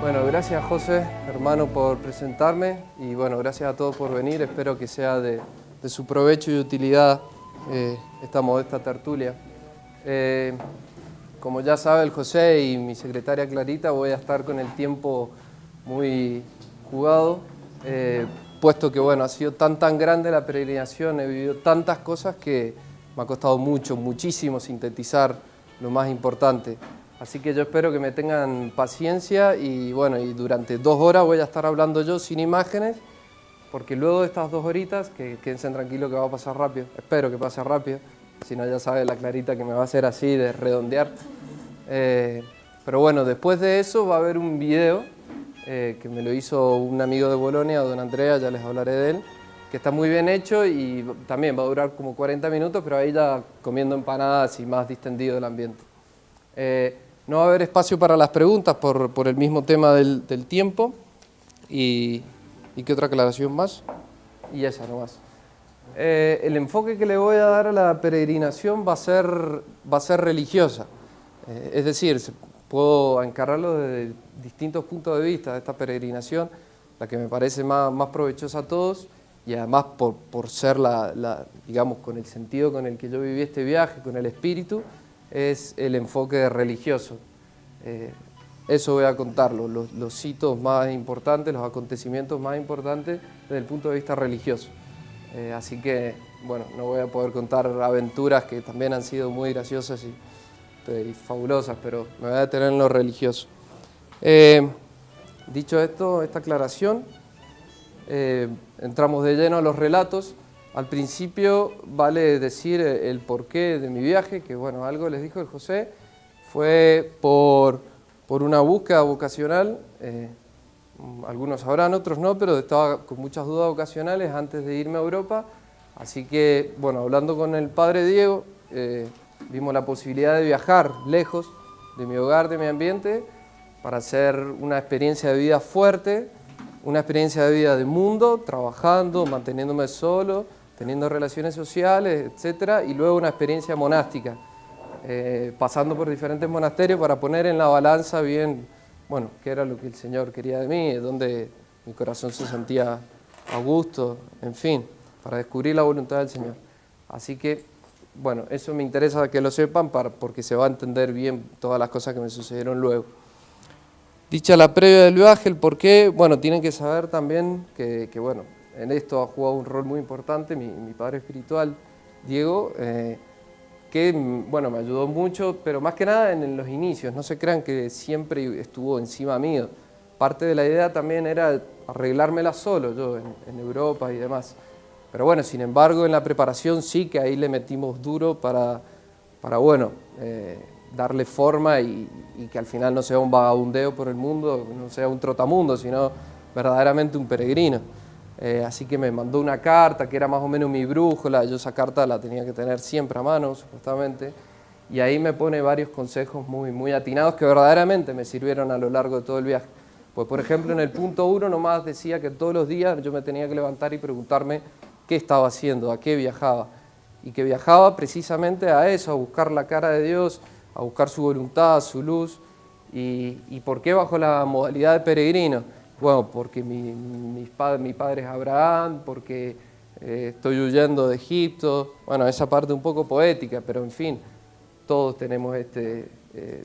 Bueno, gracias José, hermano, por presentarme y bueno, gracias a todos por venir. Espero que sea de su provecho y utilidad esta modesta tertulia. Como ya sabe el José y mi secretaria Clarita, voy a estar con el tiempo muy jugado, puesto que bueno, ha sido tan grande la peregrinación, he vivido tantas cosas que me ha costado muchísimo sintetizar lo más importante. Así que yo espero que me tengan paciencia y bueno, y durante 2 horas voy a estar hablando yo sin imágenes, porque luego de estas 2 horitas, que quédense tranquilos que va a pasar rápido, espero que pase rápido, si no ya sabe la Clarita que me va a hacer así de redondear. Pero bueno, después de eso va a haber un video que me lo hizo un amigo de Bolonia, don Andrea, ya les hablaré de él, que está muy bien hecho y también va a durar como 40 minutos, pero ahí ya comiendo empanadas y más distendido el ambiente. No va a haber espacio para las preguntas por el mismo tema del tiempo. ¿Y qué otra aclaración más? Y esa nomás. El enfoque que le voy a dar a la peregrinación va a ser religiosa. Es decir, puedo encararlo desde distintos puntos de vista de esta peregrinación, la que me parece más provechosa a todos y además por ser digamos, con el sentido con el que yo viví este viaje, con el espíritu, es el enfoque religioso. Eso voy a contarlo, los hitos más importantes, los acontecimientos más importantes desde el punto de vista religioso. Así que, bueno, no voy a poder contar aventuras que también han sido muy graciosas y fabulosas, pero me voy a detener en lo religioso. Dicho esto, esta aclaración, entramos de lleno a los relatos. Al principio vale decir el porqué de mi viaje, que bueno, algo les dijo el José, fue por una búsqueda vocacional, algunos sabrán, otros no, pero estaba con muchas dudas vocacionales antes de irme a Europa, así que bueno, hablando con el padre Diego, vimos la posibilidad de viajar lejos de mi hogar, de mi ambiente, para hacer una experiencia de vida fuerte, una experiencia de vida de mundo, trabajando, manteniéndome solo, teniendo relaciones sociales, etc. Y luego una experiencia monástica, pasando por diferentes monasterios para poner en la balanza bien, bueno, qué era lo que el Señor quería de mí, dónde mi corazón se sentía a gusto, en fin, para descubrir la voluntad del Señor. Así que, bueno, eso me interesa que lo sepan porque se va a entender bien todas las cosas que me sucedieron luego. Dicha la previa del viaje, el porqué, bueno, tienen que saber también que bueno, en esto ha jugado un rol muy importante mi padre espiritual, Diego, que bueno, me ayudó mucho, pero más que nada en los inicios. No se crean que siempre estuvo encima mío. Parte de la idea también era arreglármela solo, yo en Europa y demás. Pero bueno, sin embargo, en la preparación sí que ahí le metimos duro para bueno, darle forma y que al final no sea un vagabundeo por el mundo, no sea un trotamundo, sino verdaderamente un peregrino. Así que me mandó una carta que era más o menos mi brújula, yo esa carta la tenía que tener siempre a mano, supuestamente, y ahí me pone varios consejos muy atinados que verdaderamente me sirvieron a lo largo de todo el viaje. Pues por ejemplo en el punto 1 nomás decía que todos los días yo me tenía que levantar y preguntarme qué estaba haciendo, a qué viajaba, y que viajaba precisamente a eso, a buscar la cara de Dios, a buscar su voluntad, su luz. ¿Y por qué bajo la modalidad de peregrino? Bueno, porque mi padre es Abraham, porque estoy huyendo de Egipto, bueno, esa parte un poco poética, pero en fin, todos tenemos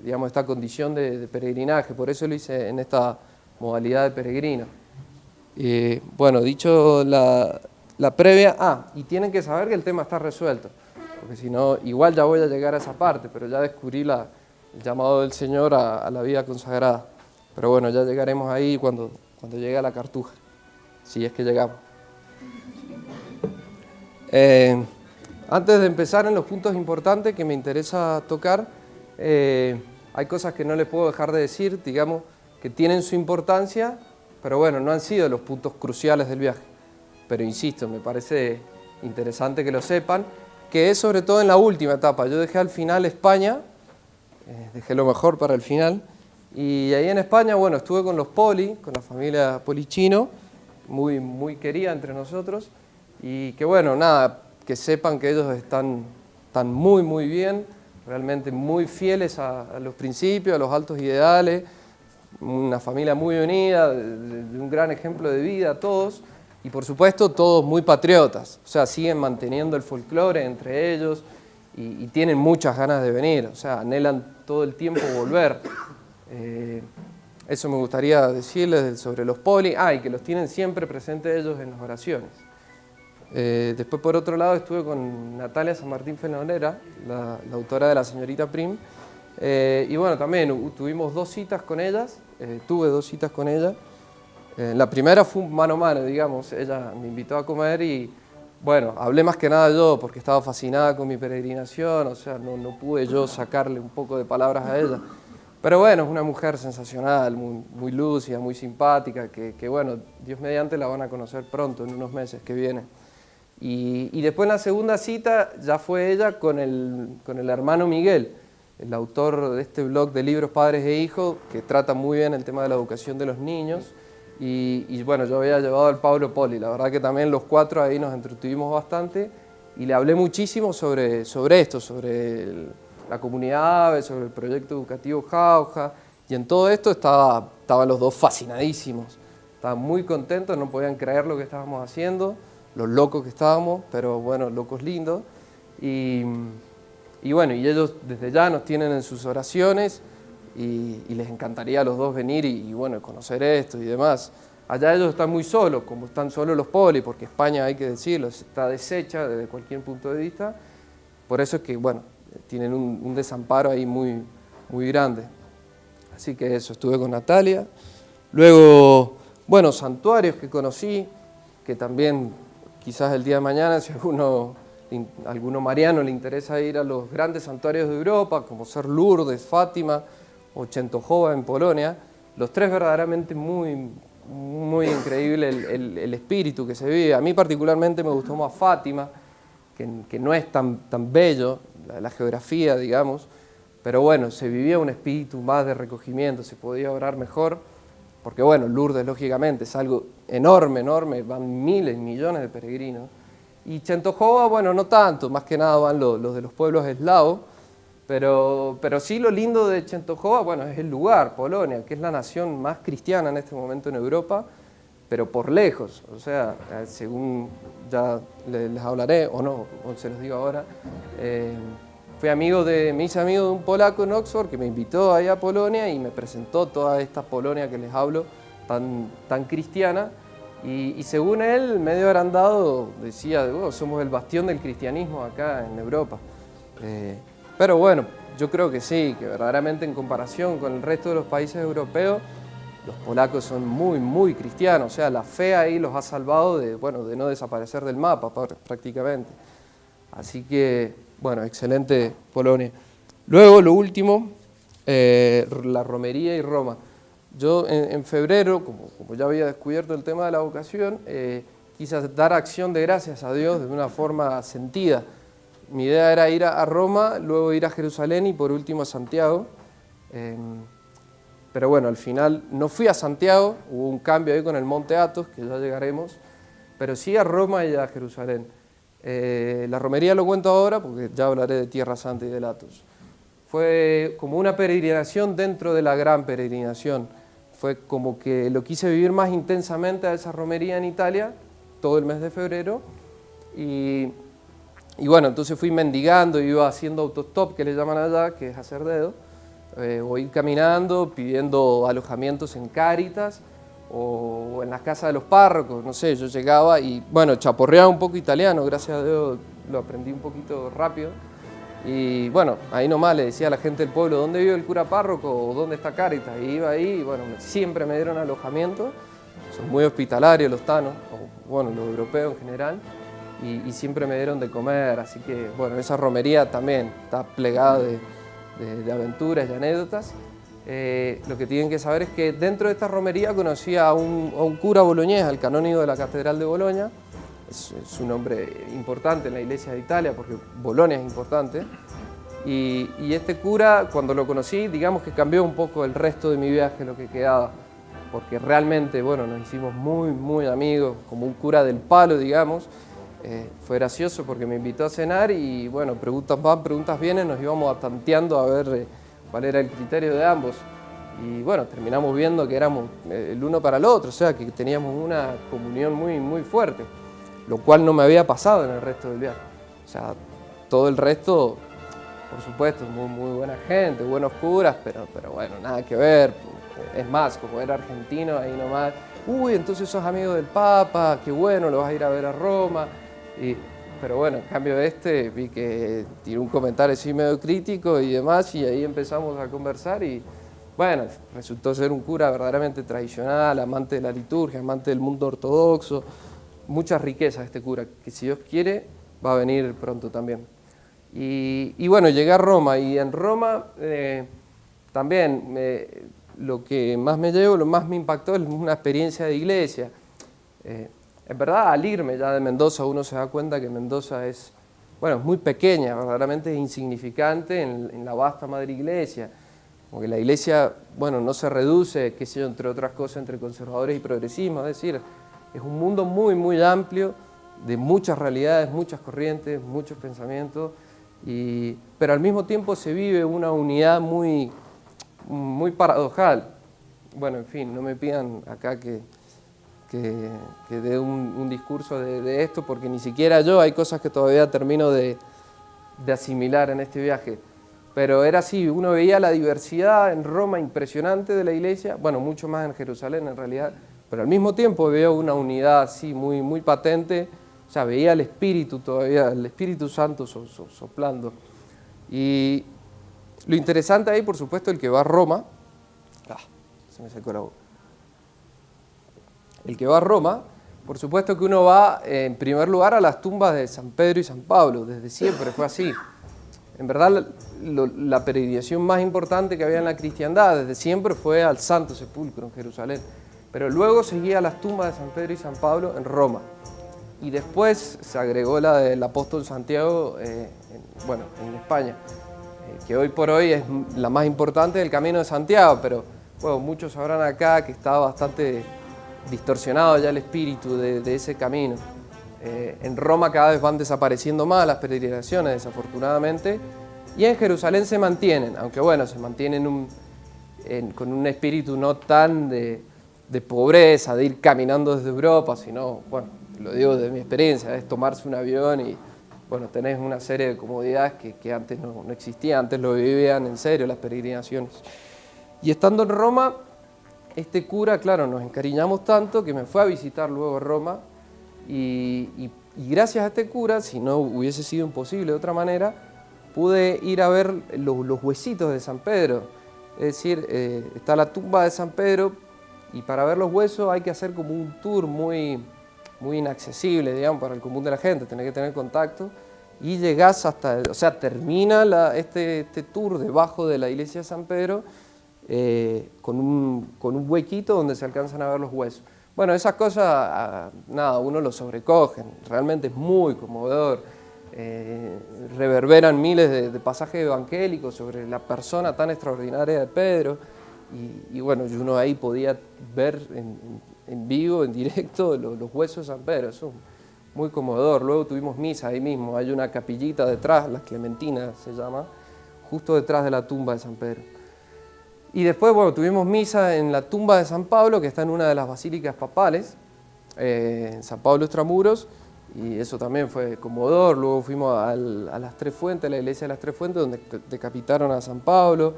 digamos, esta condición de peregrinaje, por eso lo hice en esta modalidad de peregrino. Bueno, dicho la previa, y tienen que saber que el tema está resuelto, porque si no, igual ya voy a llegar a esa parte, pero ya descubrí el llamado del Señor a la vida consagrada. Pero bueno, ya llegaremos ahí cuando llegue a la cartuja, si es que llegamos. Antes de empezar en los puntos importantes que me interesa tocar, hay cosas que no les puedo dejar de decir, digamos, que tienen su importancia, pero bueno, no han sido los puntos cruciales del viaje. Pero insisto, me parece interesante que lo sepan, que es sobre todo en la última etapa. Yo dejé al final España, dejé lo mejor para el final, y ahí en España, bueno, estuve con los Poli, con la familia Polichino, muy querida entre nosotros, y que bueno, nada, que sepan que ellos están muy bien, realmente muy fieles a los principios, a los altos ideales, una familia muy unida, de un gran ejemplo de vida todos, y por supuesto todos muy patriotas, o sea, siguen manteniendo el folclore entre ellos y tienen muchas ganas de venir, o sea, anhelan todo el tiempo volver. Eso me gustaría decirles sobre los poli, y que los tienen siempre presentes ellos en las oraciones. Después, por otro lado, estuve con Natalia San Martín Fenolera, la autora de La Señorita Prim, y bueno, también tuvimos 2 citas con ellas, tuve 2 citas con ella. La primera fue mano a mano, digamos, ella me invitó a comer y bueno, hablé más que nada yo porque estaba fascinada con mi peregrinación, o sea, no pude yo sacarle un poco de palabras a ella. Pero bueno, es una mujer sensacional, muy lúcida, muy simpática, que bueno, Dios mediante la van a conocer pronto, en unos meses que vienen. Y después en la segunda cita ya fue ella con el hermano Miguel, el autor de este blog de libros Padres e Hijos, que trata muy bien el tema de la educación de los niños. Y bueno, yo había llevado al Pablo Poli, la verdad que también los 4 ahí nos entretuvimos bastante y le hablé muchísimo sobre esto, sobre la comunidad AVE, sobre el proyecto educativo Jauja, y en todo esto estaban los 2 fascinadísimos, estaban muy contentos, no podían creer lo que estábamos haciendo, los locos que estábamos, pero bueno, locos lindos, y bueno, y ellos desde ya nos tienen en sus oraciones, y les encantaría a los 2 venir y bueno, conocer esto y demás. Allá ellos están muy solos, como están solos los poli, porque España, hay que decirlo, está deshecha desde cualquier punto de vista. Por eso es que, bueno, tienen un desamparo ahí muy grande. Así que eso, estuve con Natalia. Luego, bueno, santuarios que conocí, que también quizás el día de mañana, si alguno mariano le interesa ir a los grandes santuarios de Europa, como ser Lourdes, Fátima o Częstochowa en Polonia, los 3 verdaderamente muy increíble el espíritu que se vive. A mí particularmente me gustó más Fátima, que no es tan bello, la geografía, digamos, pero bueno, se vivía un espíritu más de recogimiento, se podía orar mejor, porque bueno, Lourdes lógicamente es algo enorme, van miles, millones de peregrinos, y Częstochowa, bueno, no tanto, más que nada van los de los pueblos eslavos, pero sí lo lindo de Częstochowa, bueno, es el lugar, Polonia, que es la nación más cristiana en este momento en Europa, pero por lejos, o sea, según ya les hablaré, o no, o se los digo ahora, me hice amigo de un polaco en Oxford que me invitó ahí a Polonia y me presentó toda esta Polonia que les hablo, tan cristiana, y según él, medio agrandado, decía, somos el bastión del cristianismo acá en Europa. Pero bueno, yo creo que sí, que verdaderamente en comparación con el resto de los países europeos, los polacos son muy cristianos, o sea, la fe ahí los ha salvado de no desaparecer del mapa prácticamente. Así que, bueno, excelente Polonia. Luego, lo último, la romería y Roma. Yo en febrero, como ya había descubierto el tema de la vocación, quise dar acción de gracias a Dios de una forma sentida. Mi idea era ir a Roma, luego ir a Jerusalén y por último a Santiago. Pero bueno, al final no fui a Santiago, hubo un cambio ahí con el Monte Athos, que ya llegaremos, pero sí a Roma y a Jerusalén. La romería lo cuento ahora porque ya hablaré de Tierra Santa y del Athos. Fue como una peregrinación dentro de la gran peregrinación. Fue como que lo quise vivir más intensamente a esa romería en Italia, todo el mes de febrero, y bueno, entonces fui mendigando, iba haciendo autostop, que le llaman allá, que es hacer dedo, o ir caminando, pidiendo alojamientos en Cáritas o en las casas de los párrocos, no sé, yo llegaba y bueno, chaporreaba un poco italiano, gracias a Dios lo aprendí un poquito rápido. Y bueno, ahí nomás le decía a la gente del pueblo, ¿dónde vive el cura párroco o dónde está Cáritas? Y iba ahí y bueno, siempre me dieron alojamiento, son muy hospitalarios los tanos, o bueno, los europeos en general. Y siempre me dieron de comer, así que bueno, esa romería también está plegada de aventuras y anécdotas. Lo que tienen que saber es que dentro de esta romería conocí a un cura boloñés, al canónigo de la Catedral de Boloña. Es un nombre importante en la Iglesia de Italia porque Bolonia es importante. Y este cura, cuando lo conocí, digamos que cambió un poco el resto de mi viaje, lo que quedaba. Porque realmente, bueno, nos hicimos muy amigos, como un cura del palo, digamos. Fue gracioso porque me invitó a cenar y bueno, preguntas van, preguntas vienen, nos íbamos tanteando a ver cuál era el criterio de ambos. Y bueno, terminamos viendo que éramos el uno para el otro, o sea, que teníamos una comunión muy, muy fuerte, lo cual no me había pasado en el resto del viaje. O sea, todo el resto, por supuesto, muy, muy buena gente, buenos curas, pero bueno, nada que ver. Es más, como era argentino, ahí nomás, uy, entonces sos amigo del Papa, qué bueno, lo vas a ir a ver a Roma. Pero bueno, en cambio vi que tiró un comentario así medio crítico y demás, y ahí empezamos a conversar y bueno, resultó ser un cura verdaderamente tradicional, amante de la liturgia, amante del mundo ortodoxo, mucha riqueza este cura, que si Dios quiere va a venir pronto también. Y bueno, llegué a Roma, y en Roma también lo que más me llevo, lo más me impactó es una experiencia de iglesia. En verdad, al irme ya de Mendoza, uno se da cuenta que Mendoza es, bueno, es muy pequeña, verdaderamente es insignificante en la vasta madre iglesia. Como que la iglesia, bueno, no se reduce, qué sé yo, entre otras cosas, entre conservadores y progresismo, es decir, es un mundo muy, muy amplio, de muchas realidades, muchas corrientes, muchos pensamientos, pero al mismo tiempo se vive una unidad muy, muy paradojal. Bueno, en fin, no me pidan acá que dé un discurso de esto, porque ni siquiera yo, hay cosas que todavía termino de asimilar en este viaje. Pero era así, uno veía la diversidad en Roma impresionante de la iglesia, bueno, mucho más en Jerusalén en realidad, pero al mismo tiempo veía una unidad así muy, muy patente, o sea, veía el Espíritu todavía, el Espíritu Santo soplando. Y lo interesante ahí, por supuesto, el que va a Roma, se me secó la boca. El que va a Roma, por supuesto que uno va en primer lugar a las tumbas de San Pedro y San Pablo, desde siempre fue así. En verdad, la peregrinación más importante que había en la cristiandad desde siempre fue al Santo Sepulcro en Jerusalén, pero luego seguía las tumbas de San Pedro y San Pablo en Roma. Y después se agregó la del apóstol Santiago, en España, que hoy por hoy es la más importante del Camino de Santiago, pero bueno, muchos sabrán acá que está bastante distorsionado ya el espíritu de ese camino. En Roma cada vez van desapareciendo más las peregrinaciones, desafortunadamente, y en Jerusalén se mantienen, aunque bueno, se mantienen con un espíritu no tan de pobreza, de ir caminando desde Europa, sino, bueno, lo digo de mi experiencia, es tomarse un avión y, bueno, tenés una serie de comodidades que antes no existían, antes lo vivían en serio las peregrinaciones. Y estando en Roma, este cura, claro, nos encariñamos tanto que me fue a visitar luego a Roma. Y gracias a este cura, si no hubiese sido imposible de otra manera, pude ir a ver los huesitos de San Pedro. Es decir, está la tumba de San Pedro y para ver los huesos hay que hacer como un tour muy, muy inaccesible, digamos, para el común de la gente, tenés que tener contacto y llegás hasta, o sea, termina este tour debajo de la iglesia de San Pedro con un huequito donde se alcanzan a ver los huesos. Bueno, esas cosas, nada, uno lo sobrecoge, realmente es muy conmovedor. Reverberan miles de pasajes evangélicos sobre la persona tan extraordinaria de Pedro. Y bueno, uno ahí podía ver en vivo, en directo, los huesos de San Pedro. Eso es muy conmovedor. Luego tuvimos misa ahí mismo, hay una capillita detrás, la Clementina se llama, justo detrás de la tumba de San Pedro. Y después, bueno, tuvimos misa en la tumba de San Pablo, que está en una de las basílicas papales, en San Pablo Extramuros, y eso también fue conmovedor. Luego fuimos a las Tres Fuentes, a la iglesia de las Tres Fuentes, donde decapitaron a San Pablo,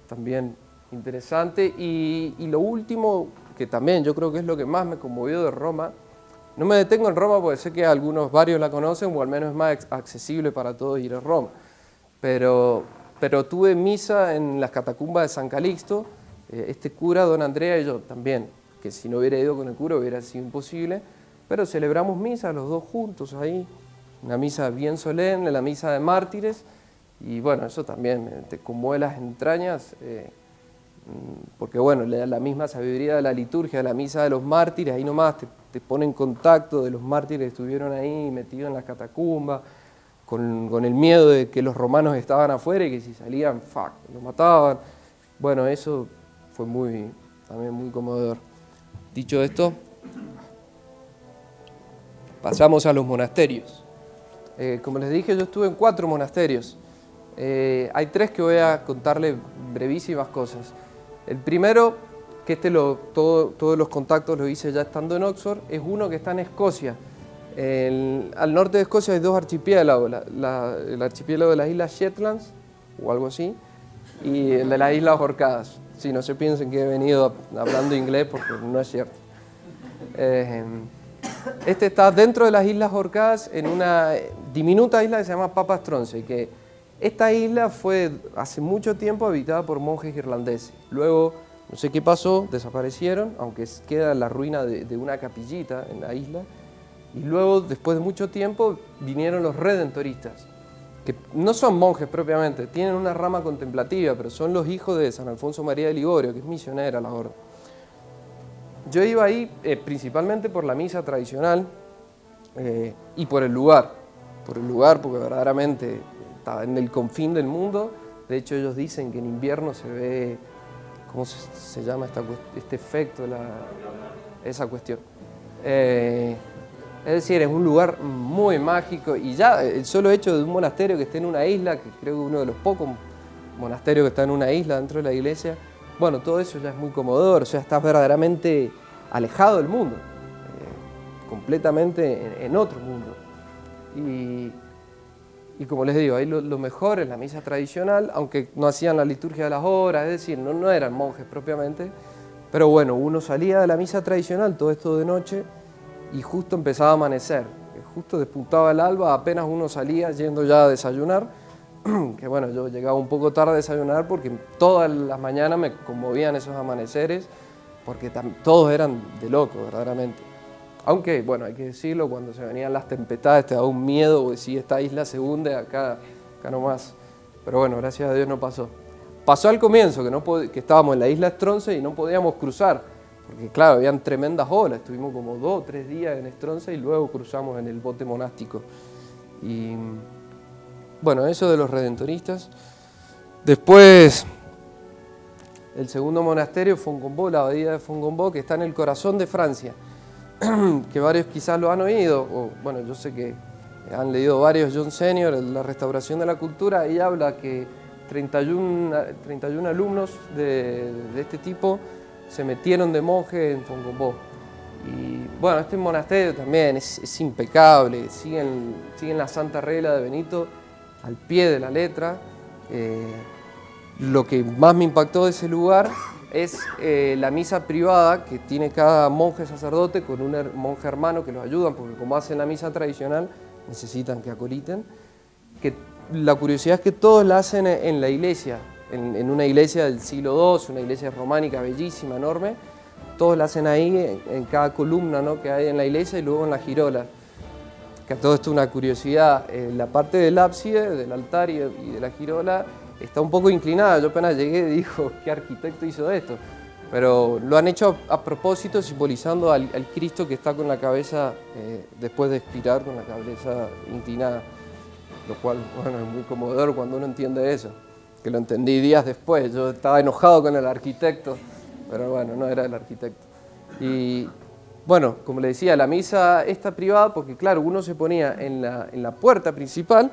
también interesante. Y lo último, que también yo creo que es lo que más me conmovió de Roma, no me detengo en Roma porque sé que varios la conocen, o al menos es más accesible para todos ir a Roma, pero tuve misa en las catacumbas de San Calixto, este cura, don Andrea, y yo también, que si no hubiera ido con el cura hubiera sido imposible, pero celebramos misa los dos juntos ahí, una misa bien solemne, la misa de mártires, y bueno, eso también te conmueve las entrañas, porque bueno, la misma sabiduría de la liturgia, de la misa de los mártires, ahí nomás te pone en contacto de los mártires que estuvieron ahí metidos en las catacumbas, con el miedo de que los romanos estaban afuera y que si salían, lo mataban. Bueno, eso fue también muy conmovedor. Dicho esto, pasamos a los monasterios. Como les dije, yo estuve en 4 monasterios. Hay 3 que voy a contarle brevísimas cosas. El primero, que todos los contactos los hice ya estando en Oxford, es uno que está en Escocia. Al norte de Escocia hay dos archipiélagos, el archipiélago de las Islas Shetlands, o algo así, y el de las Islas Orcadas. Si no se piensen que he venido hablando inglés, porque no es cierto. Este está dentro de las Islas Orcadas, en una diminuta isla que se llama Papa Stronce, que esta isla fue hace mucho tiempo habitada por monjes irlandeses. Luego, no sé qué pasó, desaparecieron, aunque queda la ruina de una capillita en la isla. Y luego, después de mucho tiempo, vinieron los redentoristas, que no son monjes propiamente, tienen una rama contemplativa, pero son los hijos de San Alfonso María de Ligorio, que es misionera la orden. Yo iba ahí principalmente por la misa tradicional y por el lugar, porque verdaderamente estaba en el confín del mundo. De hecho, ellos dicen que en invierno se ve, ¿cómo se llama este efecto? Esa cuestión. Es decir, es un lugar muy mágico, y ya el solo hecho de un monasterio que esté en una isla, que creo que uno de los pocos monasterios que está en una isla dentro de la iglesia, bueno, todo eso ya es muy conmovedor. O sea, estás verdaderamente alejado del mundo, completamente en otro mundo. Y como les digo, ahí lo mejor es la misa tradicional, aunque no hacían la liturgia de las horas, es decir, no eran monjes propiamente, pero bueno, uno salía de la misa tradicional, todo esto de noche, y justo empezaba a amanecer, justo despuntaba el alba, apenas uno salía yendo ya a desayunar, que bueno, yo llegaba un poco tarde a desayunar porque todas las mañanas me conmovían esos amaneceres, porque todos eran de loco, verdaderamente. Aunque, bueno, hay que decirlo, cuando se venían las tempestades te da un miedo, porque si esta isla se hunde, acá nomás. Pero bueno, gracias a Dios no pasó. Pasó al comienzo, que estábamos en la isla Stronce y no podíamos cruzar, porque claro, habían tremendas olas, estuvimos como 2 o 3 días en Stronce y luego cruzamos en el bote monástico. Y bueno, eso de los redentoristas. Después, el segundo monasterio, Fongombó, la abadía de Fongombó, que está en el corazón de Francia, que varios quizás lo han oído, o bueno, yo sé que han leído varios. John Senior, La restauración de la cultura, y habla que 31 alumnos de este tipo se metieron de monje en Fongombó. Y bueno, este monasterio también es impecable, siguen la santa regla de Benito al pie de la letra. Lo que más me impactó de ese lugar es la misa privada que tiene cada monje sacerdote con un monje hermano que los ayudan, porque como hacen la misa tradicional necesitan que acoliten. Que la curiosidad es que todos la hacen en la iglesia, en una iglesia del siglo II, una iglesia románica bellísima, enorme. Todos la hacen ahí, en cada columna, ¿no?, que hay en la iglesia, y luego en la girola. Que a todo esto una curiosidad, la parte del ábside, del altar y de la girola está un poco inclinada. Yo apenas llegué y digo, ¿qué arquitecto hizo esto? Pero lo han hecho a propósito, simbolizando al Cristo que está con la cabeza, después de expirar, con la cabeza inclinada. Lo cual, bueno, es muy conmovedor cuando uno entiende eso, que lo entendí días después. Yo estaba enojado con el arquitecto, pero bueno, no era el arquitecto. Y bueno, como le decía, la misa está privada porque, claro, uno se ponía en la puerta principal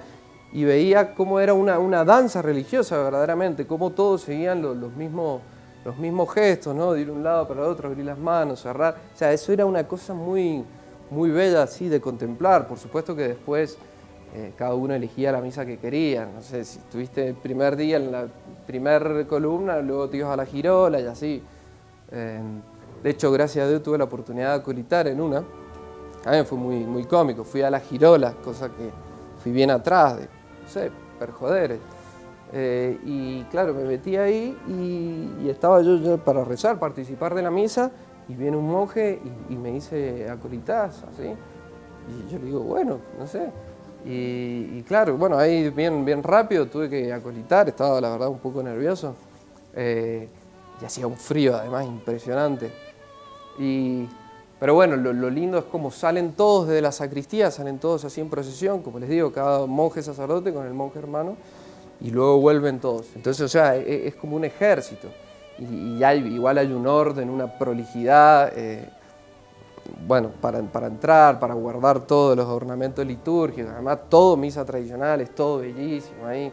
y veía cómo era una danza religiosa verdaderamente, cómo todos seguían los mismos gestos, ¿no? De ir de un lado para el otro, abrir las manos, cerrar. O sea, eso era una cosa muy, muy bella así de contemplar. Por supuesto que después cada uno elegía la misa que quería. No sé, si estuviste el primer día en la primer columna, luego te ibas a la girola y así. De hecho, gracias a Dios tuve la oportunidad de acolitar en una. También fue muy, muy cómico. Fui a la girola, cosa que fui bien atrás, no sé, per joder. Y claro, me metí ahí y estaba yo para rezar, participar de la misa, y viene un monje y me dice acolitar, así. Y yo le digo, bueno, no sé. Y claro, bueno, ahí bien rápido tuve que acolitar, estaba la verdad un poco nervioso. Y hacía un frío además impresionante. Pero bueno, lo lindo es como salen todos desde la sacristía, salen todos así en procesión, como les digo, cada monje sacerdote con el monje hermano, y luego vuelven todos. Entonces, o sea, es como un ejército. Y igual hay un orden, una prolijidad, bueno, para entrar, para guardar todos los ornamentos litúrgicos. Además, todo misa tradicional, es todo bellísimo ahí.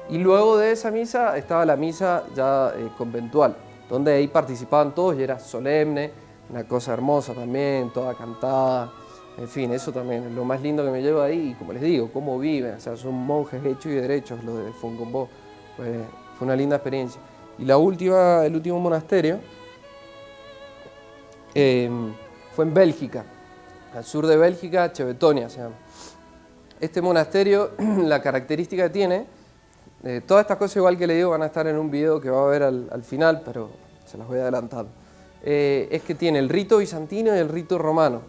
Y luego de esa misa estaba la misa ya conventual, donde ahí participaban todos y era solemne, una cosa hermosa también, toda cantada. En fin, eso también es lo más lindo que me llevo ahí. Y como les digo, cómo viven, o sea, son monjes hechos y derechos los de Fongombó. Fue una linda experiencia. Y el último monasterio fue en Bélgica, al sur de Bélgica, Chevetonia se llama. Este monasterio, la característica que tiene, todas estas cosas igual que le digo van a estar en un video que va a ver al final, pero se las voy adelantando. Es que tiene el rito bizantino y el rito romano,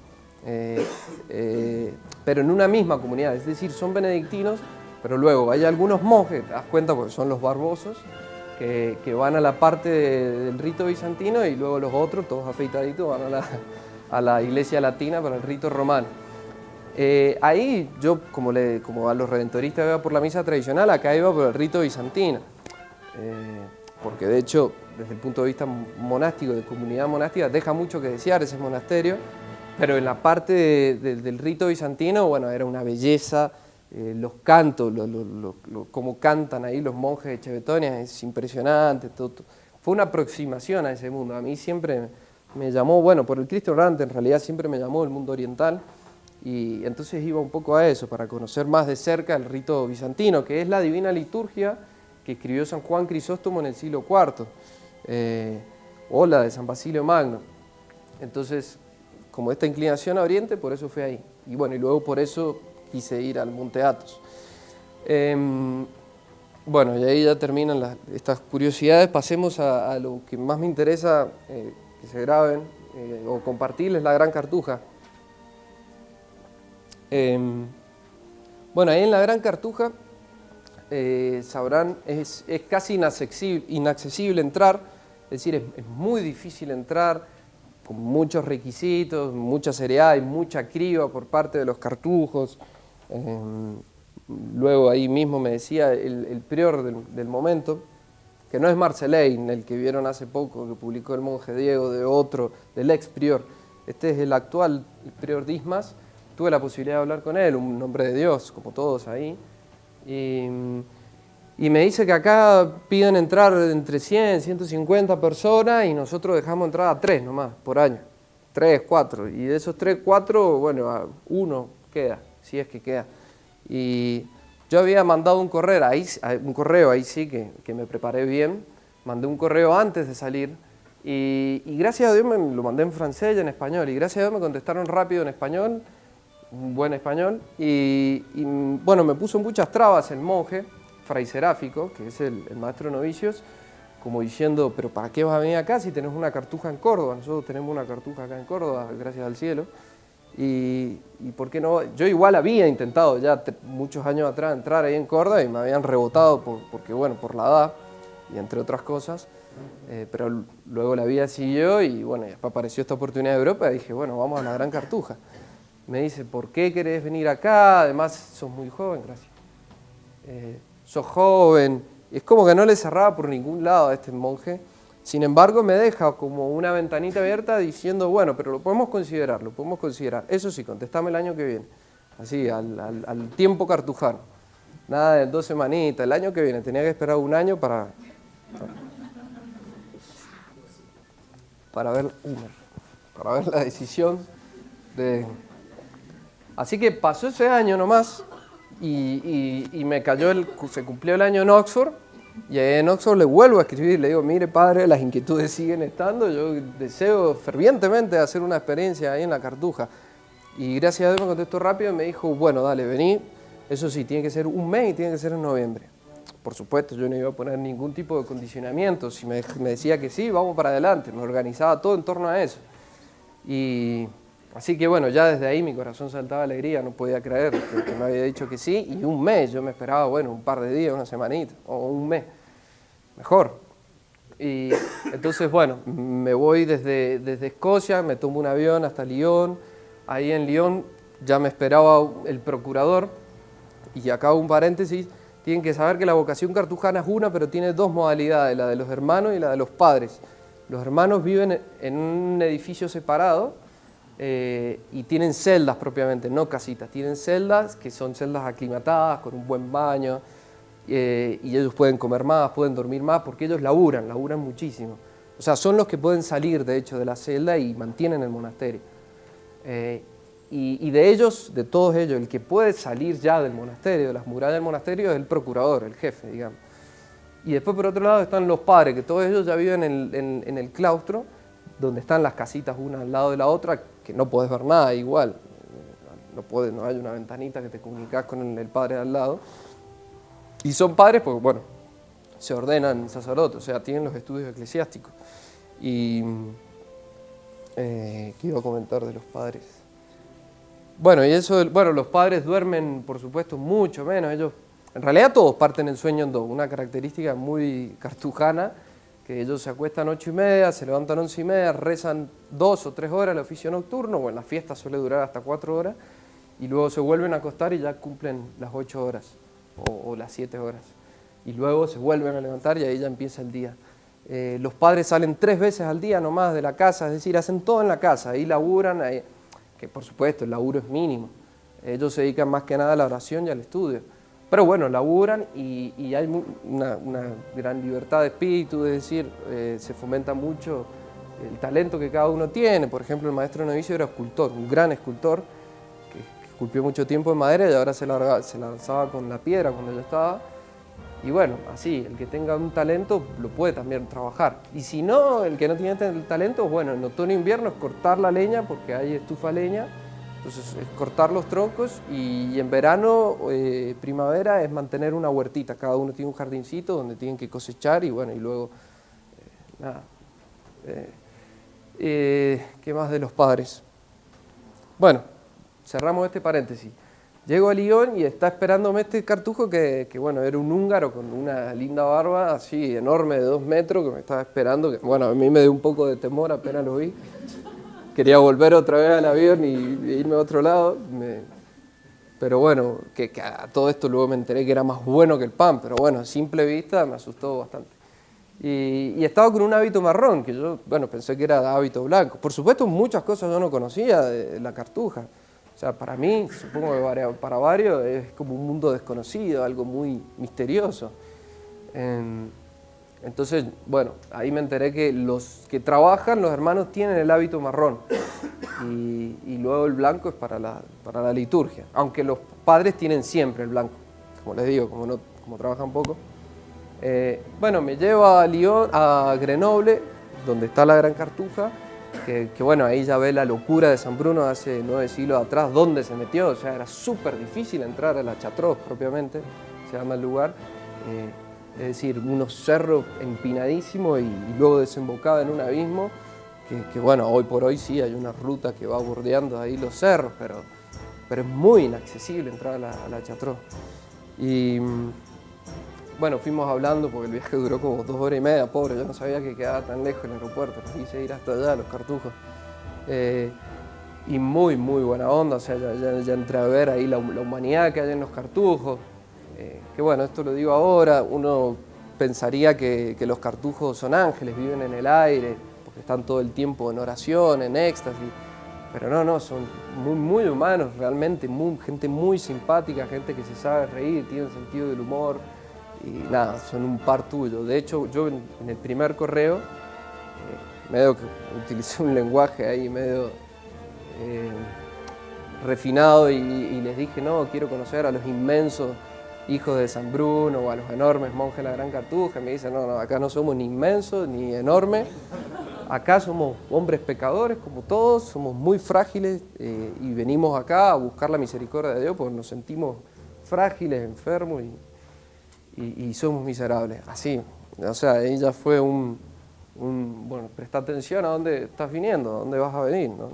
pero en una misma comunidad, es decir, son benedictinos, pero luego hay algunos monjes, te das cuenta porque son los barbosos, que van a la parte del rito bizantino y luego los otros, todos afeitaditos, van a la iglesia latina para el rito romano. Ahí yo, como a los redentoristas iba por la misa tradicional, acá iba por el rito bizantino, porque de hecho, desde el punto de vista monástico, de comunidad monástica, deja mucho que desear ese monasterio, pero en la parte del rito bizantino, bueno, era una belleza, los cantos, cómo cantan ahí los monjes de Chevetonia, es impresionante, todo. Fue una aproximación a ese mundo, a mí siempre me llamó, bueno, por el Cristo errante en realidad siempre me llamó el mundo oriental, y entonces iba un poco a eso, para conocer más de cerca el rito bizantino, que es la divina liturgia que escribió San Juan Crisóstomo en el siglo IV, o la de San Basilio Magno. Entonces, como esta inclinación a Oriente, por eso fui ahí. Y bueno, y luego por eso quise ir al Monte Athos. Bueno, y ahí ya terminan estas curiosidades. Pasemos a lo que más me interesa que se graben o compartirles, la Gran Cartuja. Bueno, ahí en la Gran Cartuja, sabrán, es casi inaccesible entrar, es decir, es muy difícil entrar, con muchos requisitos, mucha seriedad y mucha criba por parte de los cartujos. Luego ahí mismo me decía el prior del momento, que no es Marcelein, el que vieron hace poco, que publicó el monje Diego, del ex prior. Este es el actual prior Dismas. Tuve la posibilidad de hablar con él, un hombre de Dios, como todos ahí. Y me dice que acá piden entrar entre 100 y 150 personas y nosotros dejamos entrar a 3 nomás por año. 3, 4. Y de esos 3, 4, bueno, uno queda, si es que queda. Y yo había mandado un correo ahí sí que me preparé bien. Mandé un correo antes de salir y gracias a Dios me lo mandé en francés y en español. Y gracias a Dios me contestaron rápido en español, un buen español. Y bueno, me puso muchas trabas el monje, Fray Seráfico, que es el maestro de novicios, como diciendo, pero ¿para qué vas a venir acá si tenés una cartuja en Córdoba? Nosotros tenemos una cartuja acá en Córdoba, gracias al cielo. Y ¿por qué no? Yo igual había intentado ya muchos años atrás entrar ahí en Córdoba y me habían rebotado porque bueno, por la edad y entre otras cosas, pero luego la vida siguió y bueno, y después apareció esta oportunidad de Europa y dije, bueno, vamos a la Gran Cartuja. Me dice, ¿por qué querés venir acá? Además, sos muy joven, gracias. Sos joven, es como que no le cerraba por ningún lado a este monje, sin embargo me deja como una ventanita abierta diciendo, bueno, pero lo podemos considerar, eso sí, contestame el año que viene, así, al tiempo cartujano, nada de 2 semanitas, el año que viene, tenía que esperar un año para ver la decisión de... Así que pasó ese año nomás, y me cayó se cumplió el año en Oxford, y en Oxford le vuelvo a escribir, le digo, mire padre, las inquietudes siguen estando, yo deseo fervientemente hacer una experiencia ahí en la Cartuja. Y gracias a Dios me contestó rápido y me dijo, bueno, dale, vení, eso sí, tiene que ser un mes y tiene que ser en noviembre. Por supuesto, yo no iba a poner ningún tipo de condicionamiento, si me decía que sí, vamos para adelante, me organizaba todo en torno a eso. Y... así que bueno, ya desde ahí mi corazón saltaba de alegría, no podía creer que me había dicho que sí, y un mes, yo me esperaba, bueno, un par de días, una semanita, o un mes, mejor. Y entonces, bueno, me voy desde Escocia, me tomo un avión hasta Lyon, ahí en Lyon ya me esperaba el procurador, y acá un paréntesis, tienen que saber que la vocación cartujana es una, pero tiene 2 modalidades, la de los hermanos y la de los padres. Los hermanos viven en un edificio separado, y tienen celdas propiamente, no casitas, tienen celdas que son celdas aclimatadas, con un buen baño, y ellos pueden comer más, pueden dormir más, porque ellos laburan muchísimo. O sea, son los que pueden salir, de hecho, de la celda y mantienen el monasterio. Y de ellos, de todos ellos, el que puede salir ya del monasterio, de las murallas del monasterio, es el procurador, el jefe, digamos. Y después, por otro lado, están los padres, que todos ellos ya viven en el claustro, donde están las casitas una al lado de la otra, que no podés ver nada igual. No hay una ventanita que te comunicas con el padre de al lado. Y son padres porque, bueno, se ordenan sacerdotes, o sea, tienen los estudios eclesiásticos. Y ¿qué iba a comentar de los padres? Bueno, los padres duermen, por supuesto, mucho menos. Ellos, en realidad todos parten el sueño en dos. Una característica muy cartujana, que ellos se acuestan 8:30, se levantan 11:30, rezan 2 o 3 horas el oficio nocturno, o en la fiesta suele durar hasta 4 horas, y luego se vuelven a acostar y ya cumplen las 8 horas, o las 7 horas. Y luego se vuelven a levantar y ahí ya empieza el día. Los padres salen 3 veces al día nomás de la casa, es decir, hacen todo en la casa, ahí laburan, que por supuesto el laburo es mínimo. Ellos se dedican más que nada a la oración y al estudio. Pero bueno, laburan y hay una gran libertad de espíritu, es decir, se fomenta mucho el talento que cada uno tiene. Por ejemplo, el maestro novicio era escultor, un gran escultor, que esculpió mucho tiempo en madera y ahora se lanzaba con la piedra cuando yo estaba. Y bueno, así, el que tenga un talento lo puede también trabajar. Y si no, el que no tiene el talento, bueno, en otoño e invierno es cortar la leña, porque hay estufa leña, entonces es cortar los troncos, y en verano, primavera, es mantener una huertita. Cada uno tiene un jardincito donde tienen que cosechar y bueno, y luego, nada. ¿Qué más de los padres? Bueno, cerramos este paréntesis. Llego a Lyon y está esperándome este cartujo que bueno, era un húngaro con una linda barba así enorme de 2 metros que me estaba esperando. Que, bueno, a mí me dio un poco de temor apenas lo vi. Quería volver otra vez al avión y irme a otro lado. Pero bueno, que a todo esto luego me enteré que era más bueno que el pan. Pero bueno, a simple vista me asustó bastante. Y estaba con un hábito marrón, que yo, bueno, pensé que era de hábito blanco. Por supuesto, muchas cosas yo no conocía de la cartuja. O sea, para mí, supongo que para varios, es como un mundo desconocido, algo muy misterioso. Entonces, bueno, ahí me enteré que los que trabajan, los hermanos, tienen el hábito marrón. Y luego el blanco es para la liturgia. Aunque los padres tienen siempre el blanco. Como les digo, como trabajan poco. Bueno, me lleva a Lyon, a Grenoble, donde está la Gran Cartuja. Que bueno, ahí ya ve la locura de San Bruno hace 9 siglos atrás, dónde se metió. O sea, era súper difícil entrar a la Chartreuse propiamente, se llama el lugar. Es decir, unos cerros empinadísimos y luego desembocaba en un abismo, que bueno, hoy por hoy sí hay una ruta que va bordeando ahí los cerros, pero es muy inaccesible entrar a la Chartreuse. Y bueno, fuimos hablando porque el viaje duró como 2 horas y media, pobre, yo no sabía que quedaba tan lejos el aeropuerto, nos hice ir hasta allá, los cartujos. Y muy, muy buena onda, o sea, ya entré a ver ahí la humanidad que hay en los cartujos. Que bueno, esto lo digo ahora, uno pensaría que los cartujos son ángeles, viven en el aire, porque están todo el tiempo en oración, en éxtasis. Pero no, son muy, muy humanos realmente, gente muy simpática, gente que se sabe reír, tiene sentido del humor. Y nada, son un par tuyo. De hecho, yo en el primer correo, medio que utilicé un lenguaje ahí medio refinado y les dije, no, quiero conocer a los inmensos hijos de San Bruno o a los enormes monjes de la Gran Cartuja. Me dicen, no, acá no somos ni inmensos ni enormes. Acá somos hombres pecadores como todos, somos muy frágiles y venimos acá a buscar la misericordia de Dios porque nos sentimos frágiles, enfermos y somos miserables, así. O sea, ella fue bueno, presta atención a dónde estás viniendo, a dónde vas a venir, ¿no?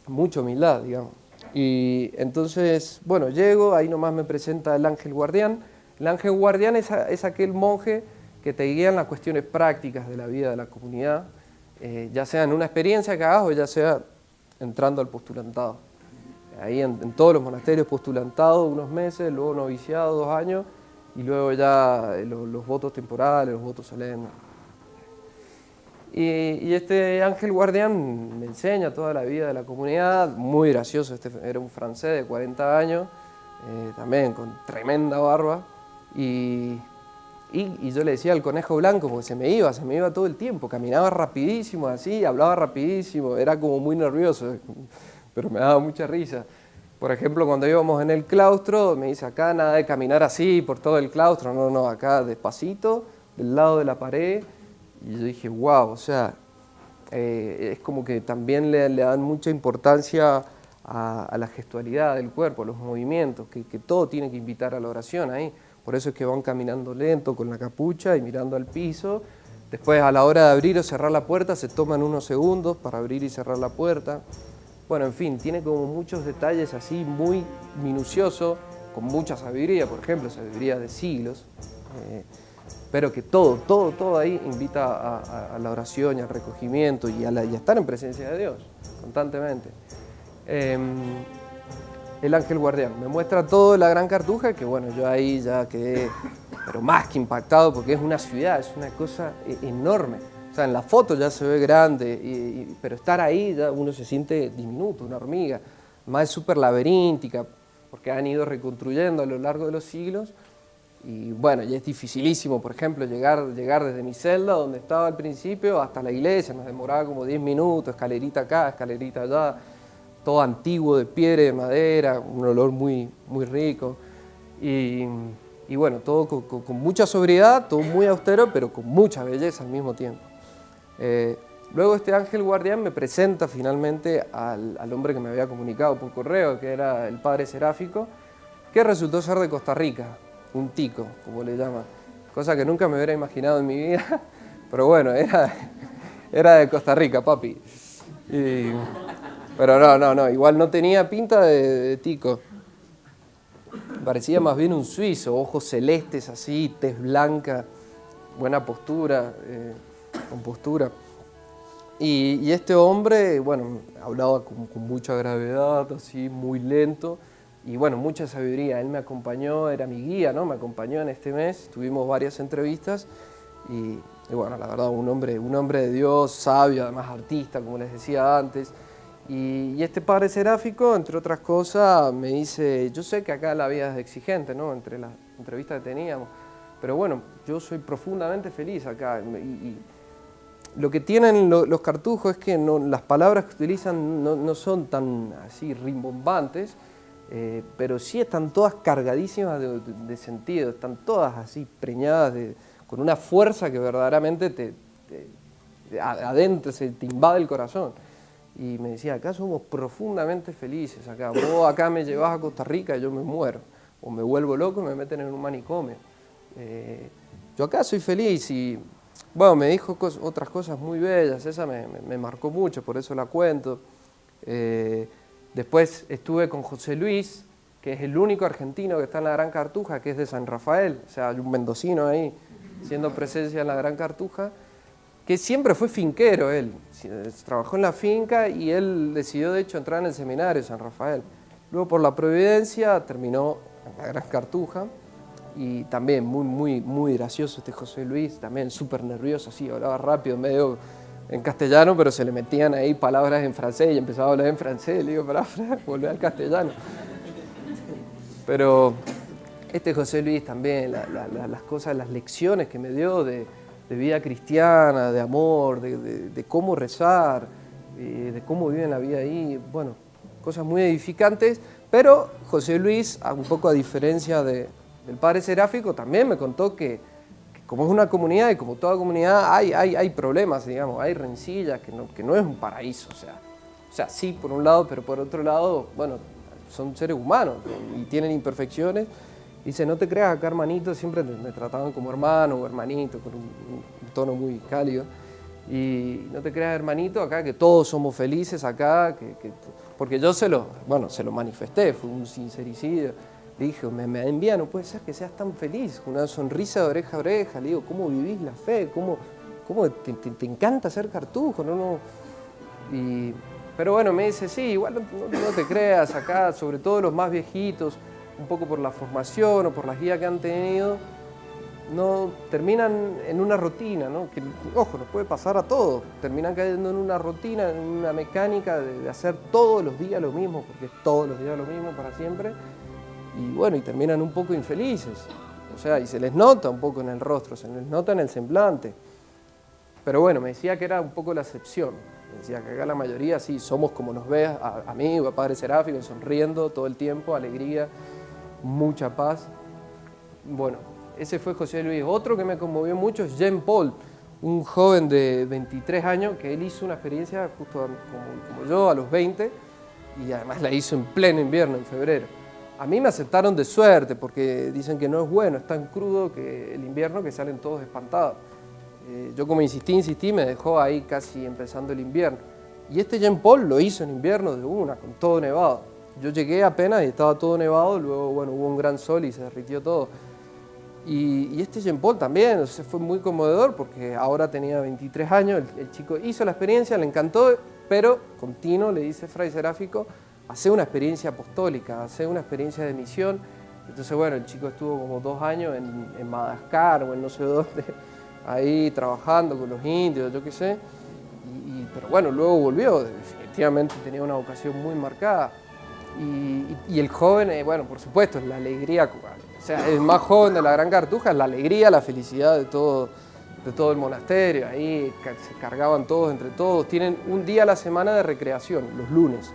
Mucha humildad, digamos. Y entonces, bueno, llego, ahí nomás me presenta el ángel guardián. El ángel guardián es aquel monje que te guía en las cuestiones prácticas de la vida de la comunidad, ya sea en una experiencia que hagas o ya sea entrando al postulantado. Ahí en todos los monasterios postulantado unos meses, luego noviciado 2 años y luego ya los votos temporales, los votos solemnes. Y este ángel guardián me enseña toda la vida de la comunidad, muy gracioso, era un francés de 40 años, también con tremenda barba. Y yo le decía al conejo blanco, porque se me iba todo el tiempo, caminaba rapidísimo así, hablaba rapidísimo, era como muy nervioso, pero me daba mucha risa. Por ejemplo, cuando íbamos en el claustro, me dice, acá nada de caminar así por todo el claustro, no, acá despacito, del lado de la pared. Y yo dije, wow, o sea, es como que también le dan mucha importancia a la gestualidad del cuerpo, a los movimientos, que todo tiene que invitar a la oración ahí. Por eso es que van caminando lento con la capucha y mirando al piso. Después, a la hora de abrir o cerrar la puerta, se toman unos segundos para abrir y cerrar la puerta. Bueno, en fin, tiene como muchos detalles así muy minuciosos, con mucha sabiduría, por ejemplo, sabiduría de siglos. Pero que todo ahí invita a la oración y al recogimiento y a estar en presencia de Dios constantemente. El ángel guardián me muestra todo la Gran Cartuja, que bueno, yo ahí ya quedé pero más que impactado porque es una ciudad, es una cosa enorme. O sea, en la foto ya se ve grande, pero estar ahí ya uno se siente diminuto, una hormiga. Además es súper laberíntica porque han ido reconstruyendo a lo largo de los siglos. Y bueno, ya es dificilísimo, por ejemplo, llegar desde mi celda, donde estaba al principio, hasta la iglesia. Nos demoraba como 10 minutos, escalerita acá, escalerita allá. Todo antiguo, de piedra y de madera, un olor muy rico. Y bueno, todo con mucha sobriedad, todo muy austero, pero con mucha belleza al mismo tiempo. Luego este ángel guardián me presenta finalmente al hombre que me había comunicado por correo, que era el padre Seráfico, que resultó ser de Costa Rica, un tico, como le llaman, cosa que nunca me hubiera imaginado en mi vida, pero bueno, era de Costa Rica, papi. Pero no, igual no tenía pinta de tico. Parecía más bien un suizo, ojos celestes así, tez blanca, buena postura, compostura. Y este hombre, bueno, hablaba con mucha gravedad, así, muy lento, y bueno, mucha sabiduría. Él me acompañó, era mi guía, ¿no? Me acompañó en este mes, tuvimos varias entrevistas, y bueno, la verdad, un hombre de Dios, sabio, además artista, como les decía antes. Y este padre Seráfico, entre otras cosas, me dice, yo sé que acá la vida es exigente, ¿no? Entre las entrevistas que teníamos, pero bueno, yo soy profundamente feliz acá. Y lo que tienen los cartujos es que las palabras que utilizan no son tan así rimbombantes, pero sí están todas cargadísimas de sentido, están todas así preñadas con una fuerza que verdaderamente adentro te invade el corazón. Y me decía, acá somos profundamente felices, acá. Vos acá me llevas a Costa Rica y yo me muero. O me vuelvo loco y me meten en un manicomio. Yo acá soy feliz y, bueno, me dijo otras cosas muy bellas. Esa me marcó mucho, por eso la cuento. Después estuve con José Luis, que es el único argentino que está en la Gran Cartuja, que es de San Rafael. O sea, hay un mendocino ahí, haciendo presencia en la Gran Cartuja, que siempre fue finquero él, trabajó en la finca y él decidió de hecho entrar en el seminario de San Rafael. Luego por la providencia terminó en la Gran Cartuja y también muy gracioso este José Luis, también súper nervioso, así, hablaba rápido, medio en castellano, pero se le metían ahí palabras en francés y empezaba a hablar en francés, le digo, para volver al castellano. Pero este José Luis también, las cosas, las lecciones que me dio de vida cristiana, de amor, de cómo rezar, de cómo viven la vida ahí, bueno, cosas muy edificantes, pero José Luis, un poco a diferencia del padre Seráfico, también me contó que como es una comunidad y como toda comunidad hay problemas, digamos, hay rencillas, que no es un paraíso, o sea, sí por un lado, pero por otro lado, bueno, son seres humanos y tienen imperfecciones. Dice, no te creas acá, hermanito, siempre me trataban como hermano o hermanito, con un tono muy cálido. Y no te creas, hermanito, acá que todos somos felices acá, porque yo se lo manifesté, fue un sincericidio. Le dije, me envía, no puede ser que seas tan feliz, con una sonrisa de oreja a oreja. Le digo, ¿cómo vivís la fe? ¿Cómo te encanta ser cartujo? Pero bueno, me dice, sí, igual no te creas acá, sobre todo los más viejitos, un poco por la formación o por las guías que han tenido, no terminan en una rutina, ¿no? Que, ojo, nos puede pasar a todos, terminan cayendo en una rutina, en una mecánica de hacer todos los días lo mismo, porque es todos los días lo mismo para siempre, y bueno, y terminan un poco infelices. O sea, y se les nota un poco en el rostro, se les nota en el semblante. Pero bueno, me decía que era un poco la excepción. Me decía que acá la mayoría sí, somos como nos ves, a mí o a Padre Seráfico, sonriendo todo el tiempo, alegría, mucha paz. Bueno, ese fue José Luis. Otro que me conmovió mucho es Jean Paul, un joven de 23 años que él hizo una experiencia justo como yo, a los 20, y además la hizo en pleno invierno, en febrero. A mí me aceptaron de suerte porque dicen que no es bueno, es tan crudo que el invierno que salen todos espantados. Yo como insistí, me dejó ahí casi empezando el invierno. Y este Jean Paul lo hizo en invierno de una, con todo nevado. Yo llegué apenas y estaba todo nevado, luego bueno, hubo un gran sol y se derritió todo. Y este Jean Paul también, o sea, fue muy conmovedor porque ahora tenía 23 años, el chico hizo la experiencia, le encantó, pero continuo, le dice Fray Seráfico, hace una experiencia apostólica, hace una experiencia de misión. Entonces bueno, el chico estuvo como 2 años en Madagascar o en no sé dónde, ahí trabajando con los indios, yo qué sé, pero bueno, luego volvió, definitivamente tenía una vocación muy marcada. Y el joven, bueno, por supuesto, es la alegría, o sea, el más joven de la Gran Cartuja, es la alegría, la felicidad de todo el monasterio, ahí se cargaban todos entre todos, tienen un día a la semana de recreación, los lunes,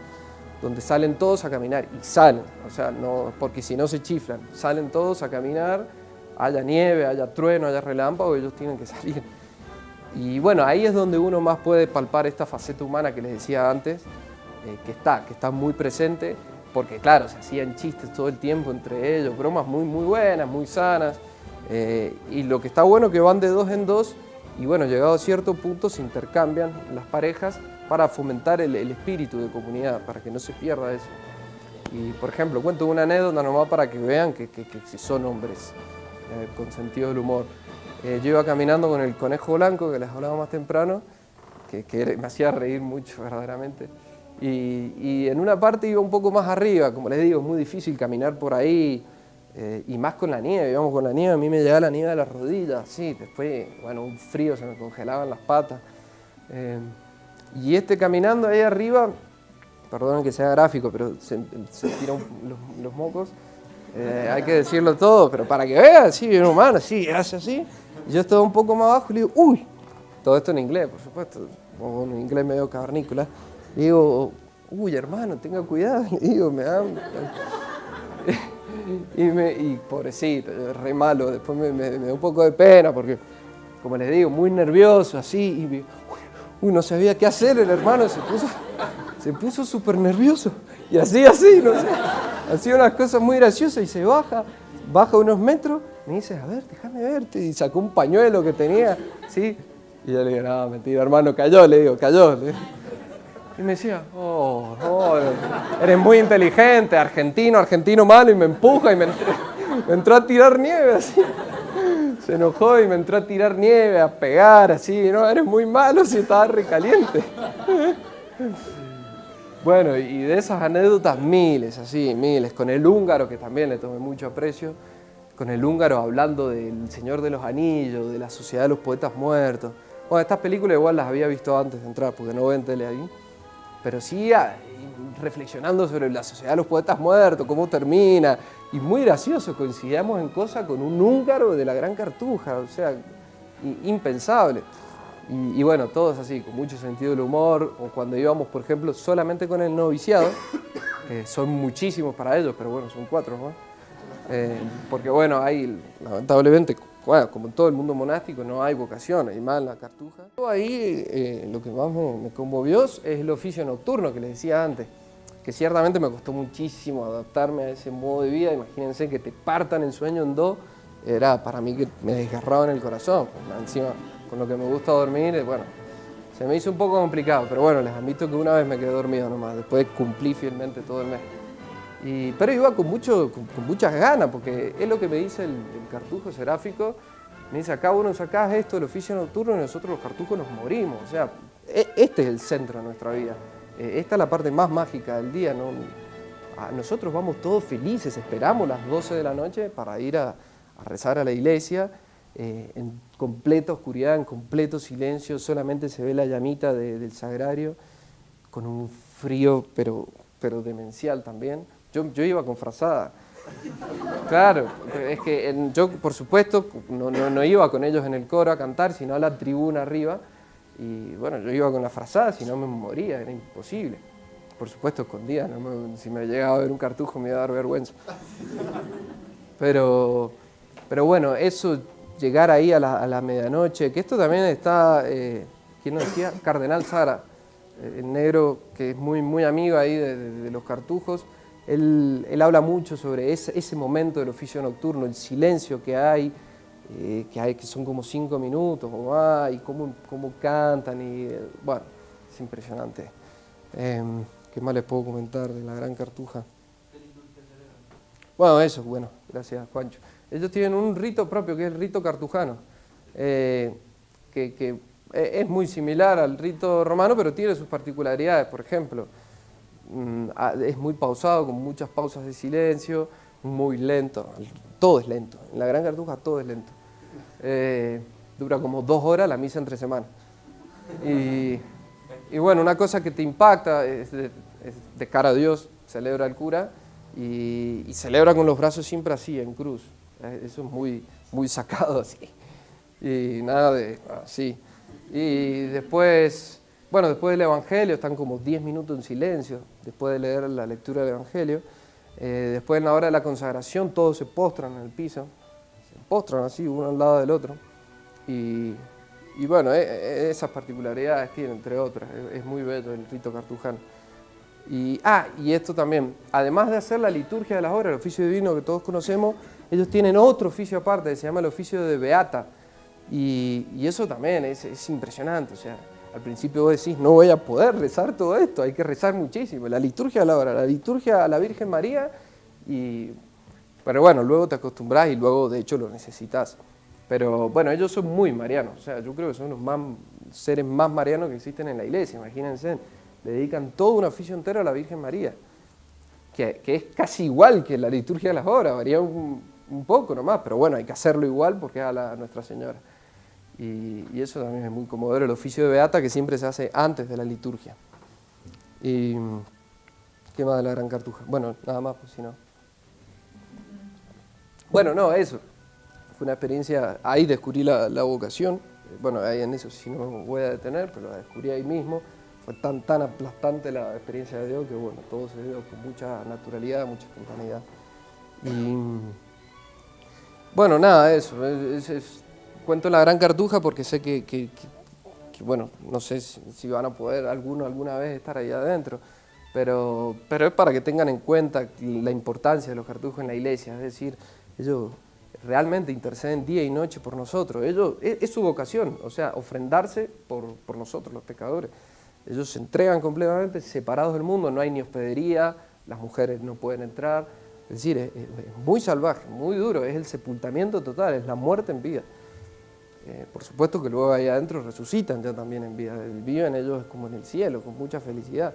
donde salen todos a caminar, y salen, o sea, no, porque si no se chiflan, salen todos a caminar, haya nieve, haya trueno, haya relámpago, ellos tienen que salir. Y bueno, ahí es donde uno más puede palpar esta faceta humana que les decía antes, que está muy presente, porque claro, se hacían chistes todo el tiempo entre ellos, bromas muy buenas, muy sanas, y lo que está bueno es que van de 2 en 2, y bueno, llegado a cierto punto se intercambian las parejas para fomentar el espíritu de comunidad, para que no se pierda eso. Y por ejemplo, cuento una anécdota nomás para que vean que son hombres con sentido del humor. Yo iba caminando con el conejo blanco, que les hablaba más temprano, que me hacía reír mucho verdaderamente. Y en una parte iba un poco más arriba, como les digo, es muy difícil caminar por ahí, y más con la nieve, íbamos con la nieve, a mí me llegaba la nieve a las rodillas, sí, después, bueno, un frío, se me congelaban las patas. Y caminando ahí arriba, perdonen que sea gráfico, pero se tiran los mocos, hay que decirlo todo, pero para que vean, sí, bien humano, sí, hace así. Y yo estaba un poco más abajo y le digo, uy, todo esto en inglés, por supuesto, o en inglés medio cavernícola. Le digo, uy, hermano, tenga cuidado. Le digo, me da... y pobrecito, re malo, después me dio un poco de pena porque, como les digo, muy nervioso, así, y no sabía qué hacer, el hermano se puso súper nervioso, y así, no sé, hacía unas cosas muy graciosas y se baja unos metros, me dice, a ver, déjame verte, y sacó un pañuelo que tenía, ¿sí? Y yo le digo, no, mentira, hermano, cayó. Y me decía, eres muy inteligente, argentino malo, y me empuja y me entró a tirar nieve así. Se enojó y me entró a tirar nieve, a pegar así, no, eres muy malo, si estaba recaliente. Bueno, y de esas anécdotas miles, con el húngaro, que también le tomé mucho aprecio, con el húngaro hablando del Señor de los Anillos, de la Sociedad de los Poetas Muertos. Bueno, estas películas igual las había visto antes de entrar, porque no ven tele ahí. Pero sí reflexionando sobre la Sociedad de los Poetas Muertos, cómo termina, y muy gracioso, coincidíamos en cosas con un húngaro de la Gran Cartuja, o sea, impensable. Y bueno, todos así, con mucho sentido del humor, o cuando íbamos, por ejemplo, solamente con el noviciado, son muchísimos para ellos, pero bueno, son 4, ¿no? Porque bueno, hay, lamentablemente, bueno, como en todo el mundo monástico, no hay vocación, hay más en la Cartuja. Ahí lo que más me conmovió es el oficio nocturno que les decía antes, que ciertamente me costó muchísimo adaptarme a ese modo de vida. Imagínense que te partan el sueño en 2, era para mí que me desgarraba en el corazón. Pues, encima, con lo que me gusta dormir, bueno, se me hizo un poco complicado, pero bueno, les admito que una vez me quedé dormido nomás, después cumplí fielmente todo el mes. Pero iba con muchas ganas, porque es lo que me dice el cartujo seráfico. Me dice, acá vos nos sacás esto del oficio nocturno y nosotros los cartujos nos morimos. O sea, este es el centro de nuestra vida. Esta es la parte más mágica del día, ¿no? Nosotros vamos todos felices, esperamos las 12 de la noche para ir a rezar a la iglesia, en completa oscuridad, en completo silencio, solamente se ve la llamita del sagrario, con un frío pero demencial también. Yo iba con frazada, Claro, es que yo, por supuesto, no iba con ellos en el coro a cantar, sino a la tribuna arriba. Y bueno, yo iba con la frazada, si no me moría, era imposible. Por supuesto, escondía, si me llegaba a ver un cartujo me iba a dar vergüenza. Pero bueno, eso, llegar ahí a la medianoche, que esto también está, ¿quién nos decía? Cardenal Sara, el negro que es muy amigo ahí de los cartujos. Él habla mucho sobre ese momento del oficio nocturno, el silencio que son como 5 minutos o más, y cómo cantan, y bueno, es impresionante. ¿Qué más les puedo comentar de la Gran Cartuja? Bueno, eso, bueno, gracias Juancho. Ellos tienen un rito propio que es el rito cartujano, que es muy similar al rito romano, pero tiene sus particularidades. Por ejemplo, es muy pausado, con muchas pausas de silencio, muy lento, todo es lento. En la Gran Cartuja todo es lento. Dura como 2 horas la misa entre semanas. Y bueno, una cosa que te impacta es de cara a Dios, celebra el cura y celebra con los brazos siempre así, en cruz. Eso es muy sacado así. Y nada de así. Y después, bueno, después del Evangelio están como 10 minutos en silencio, después de leer la lectura del Evangelio. Después en la hora de la consagración todos se postran en el piso, se postran así uno al lado del otro. Y bueno, esas particularidades tiene, entre otras, es muy bello el rito cartujano. Y esto también, además de hacer la liturgia de las horas, el oficio divino que todos conocemos, ellos tienen otro oficio aparte que se llama el oficio de beata. Y eso también es impresionante, o sea, al principio vos decís, no voy a poder rezar todo esto, hay que rezar muchísimo, la liturgia de la hora, la liturgia a la Virgen María, pero bueno, luego te acostumbras y luego de hecho lo necesitas. Pero bueno, ellos son muy marianos, o sea, yo creo que son los seres más marianos que existen en la iglesia, imagínense, le dedican todo un oficio entero a la Virgen María, que es casi igual que la liturgia de las horas, varía un poco nomás, pero bueno, hay que hacerlo igual porque es a Nuestra Señora. Y eso también es muy conmovedor, el oficio de beata que siempre se hace antes de la liturgia. ¿Y qué más de la Gran Cartuja? Bueno, nada más, pues si no. Bueno, no, eso. Fue una experiencia, ahí descubrí la vocación. Bueno, ahí en eso sí no me voy a detener, pero la descubrí ahí mismo. Fue tan aplastante la experiencia de Dios que bueno, todo se dio con mucha naturalidad, mucha espontaneidad. Y bueno, nada, eso. Cuento la Gran Cartuja porque sé que bueno, no sé si van a poder alguna vez estar ahí adentro, pero es para que tengan en cuenta la importancia de los cartujos en la iglesia, es decir, ellos realmente interceden día y noche por nosotros, es su vocación, o sea, ofrendarse por nosotros los pecadores. Ellos se entregan completamente separados del mundo, no hay ni hospedería, las mujeres no pueden entrar, es decir, es muy salvaje, muy duro, es el sepultamiento total, es la muerte en vida. Por supuesto que luego ahí adentro resucitan ya también en vida, viven ellos como en el cielo, con mucha felicidad,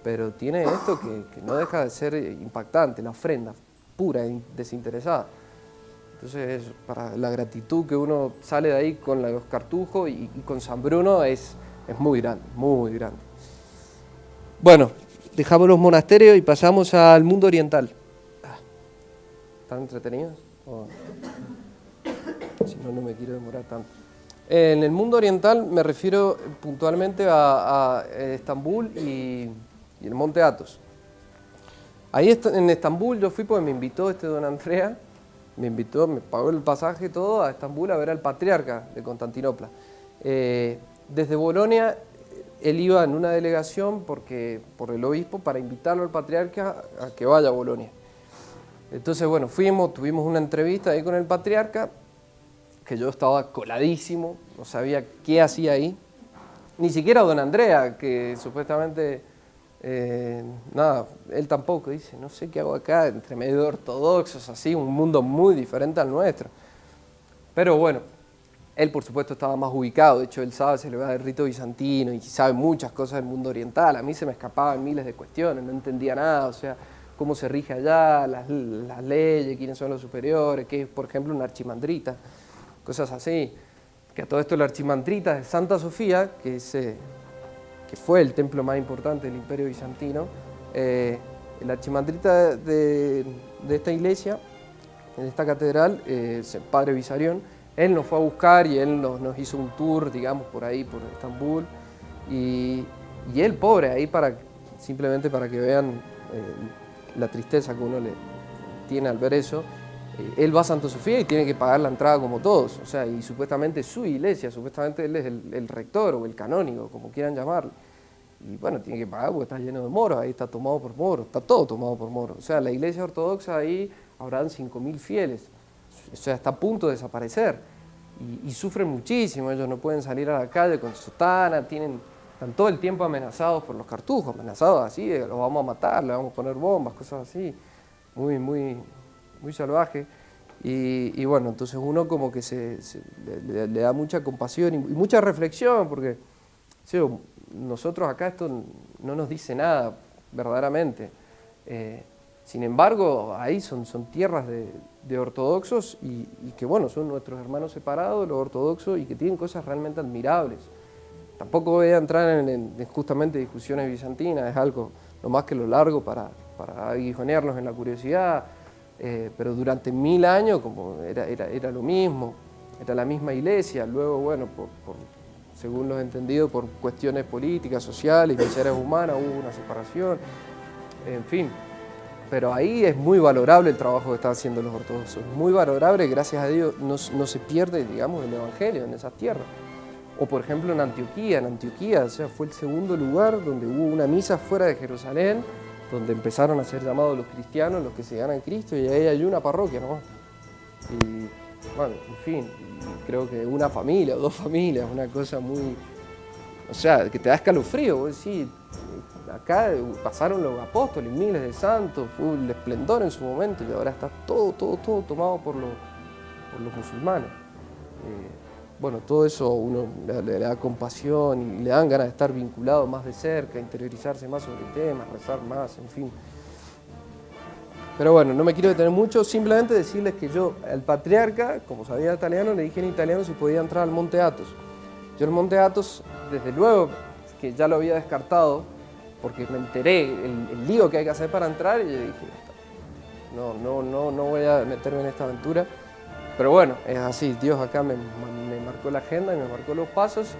pero tiene esto que no deja de ser impactante, la ofrenda pura y desinteresada. Entonces, para la gratitud que uno sale de ahí con los cartujos y con San Bruno es muy grande, muy grande. Bueno, dejamos los monasterios y pasamos al mundo oriental. ¿Están entretenidos? Si no, no me quiero demorar tanto. En el mundo oriental me refiero puntualmente a Estambul y el Monte Athos. Ahí en Estambul yo fui porque me invitó don Andrea, me pagó el pasaje y todo a Estambul a ver al patriarca de Constantinopla. Desde Bolonia él iba en una delegación por el obispo para invitarlo al patriarca a que vaya a Bolonia. Entonces, bueno, tuvimos una entrevista ahí con el patriarca, que yo estaba coladísimo, no sabía qué hacía ahí. Ni siquiera don Andrea, que supuestamente, nada, él tampoco, dice, no sé qué hago acá, entre medio de ortodoxos, así, un mundo muy diferente al nuestro. Pero bueno, él por supuesto estaba más ubicado, de hecho él sabe celebrar el rito bizantino y sabe muchas cosas del mundo oriental. A mí se me escapaban miles de cuestiones, no entendía nada, o sea, cómo se rige allá, las leyes, quiénes son los superiores, qué es, por ejemplo, una archimandrita, cosas así. Que a todo esto la archimandrita de Santa Sofía, que fue el templo más importante del Imperio Bizantino, la archimandrita de de esta iglesia, en esta catedral, es el padre Vissarion. Él nos fue a buscar y él nos hizo un tour, digamos, por ahí, por Estambul. Y él, pobre, ahí simplemente para que vean la tristeza que uno le tiene al ver eso, él va a Santa Sofía y tiene que pagar la entrada como todos. O sea, y supuestamente es su iglesia, supuestamente él es el rector o el canónigo, como quieran llamarlo. Y bueno, tiene que pagar porque está lleno de moros, ahí está tomado por moros, está todo tomado por moros. O sea, la iglesia ortodoxa ahí habrán 5.000 fieles, o sea, está a punto de desaparecer. Y sufren muchísimo, ellos no pueden salir a la calle con sotana, están todo el tiempo amenazados por los cartujos, amenazados así, los vamos a matar, le vamos a poner bombas, cosas así, muy salvaje. Y bueno, entonces uno como que le da mucha compasión y mucha reflexión, porque sí, nosotros acá esto no nos dice nada verdaderamente. Sin embargo, ahí son tierras de ortodoxos y que bueno, son nuestros hermanos separados, los ortodoxos, y que tienen cosas realmente admirables. Tampoco voy a entrar en justamente discusiones bizantinas, es algo no más que lo largo para aguijonearnos en la curiosidad, pero durante 1000 años como era lo mismo, era la misma iglesia. Luego, bueno, según los entendidos, por cuestiones políticas, sociales, miserias humanas, hubo una separación, en fin. Pero ahí es muy valorable el trabajo que están haciendo los ortodoxos, muy valorable, gracias a Dios no se pierde, digamos, el evangelio en esas tierras. O por ejemplo en Antioquía, o sea, fue el segundo lugar donde hubo una misa fuera de Jerusalén, donde empezaron a ser llamados los cristianos, los que se ganan a Cristo, y ahí hay una parroquia nomás. Y bueno, en fin, creo que una familia o 2 familias, una cosa muy, o sea, que te da escalofrío. Vos decís, acá pasaron los apóstoles, miles de santos, fue el esplendor en su momento, y ahora está todo tomado por los musulmanes. Bueno, todo eso uno le da compasión y le dan ganas de estar vinculado más de cerca, interiorizarse más sobre el tema, rezar más, en fin. Pero bueno, no me quiero detener mucho, simplemente decirles que yo al patriarca, como sabía italiano, le dije en italiano si podía entrar al Monte Athos. Yo el Monte Athos, desde luego que ya lo había descartado, porque me enteré el lío que hay que hacer para entrar, y yo dije, no voy a meterme en esta aventura. Pero bueno, es así, Dios acá me marcó la agenda y me marcó los pasos,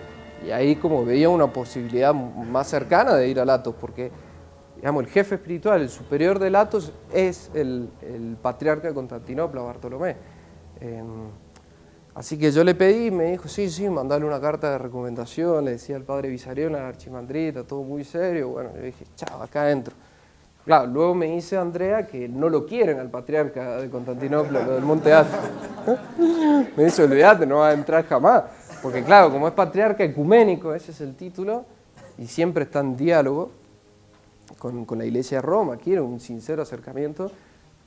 y ahí como veía una posibilidad más cercana de ir al Athos, porque digamos, el jefe espiritual, el superior del Athos es el patriarca de Constantinopla, Bartolomé. Así que yo le pedí y me dijo, sí, mandale una carta de recomendación, le decía al padre Vissarion, a la archimandrita, todo muy serio. Bueno, yo dije, chao, acá entro. Claro, luego me dice Andrea que no lo quieren al patriarca de Constantinopla, lo del Monte Athos. Me dice, olvídate, no va a entrar jamás. Porque claro, como es patriarca ecuménico, ese es el título, y siempre está en diálogo con la iglesia de Roma, quiere un sincero acercamiento.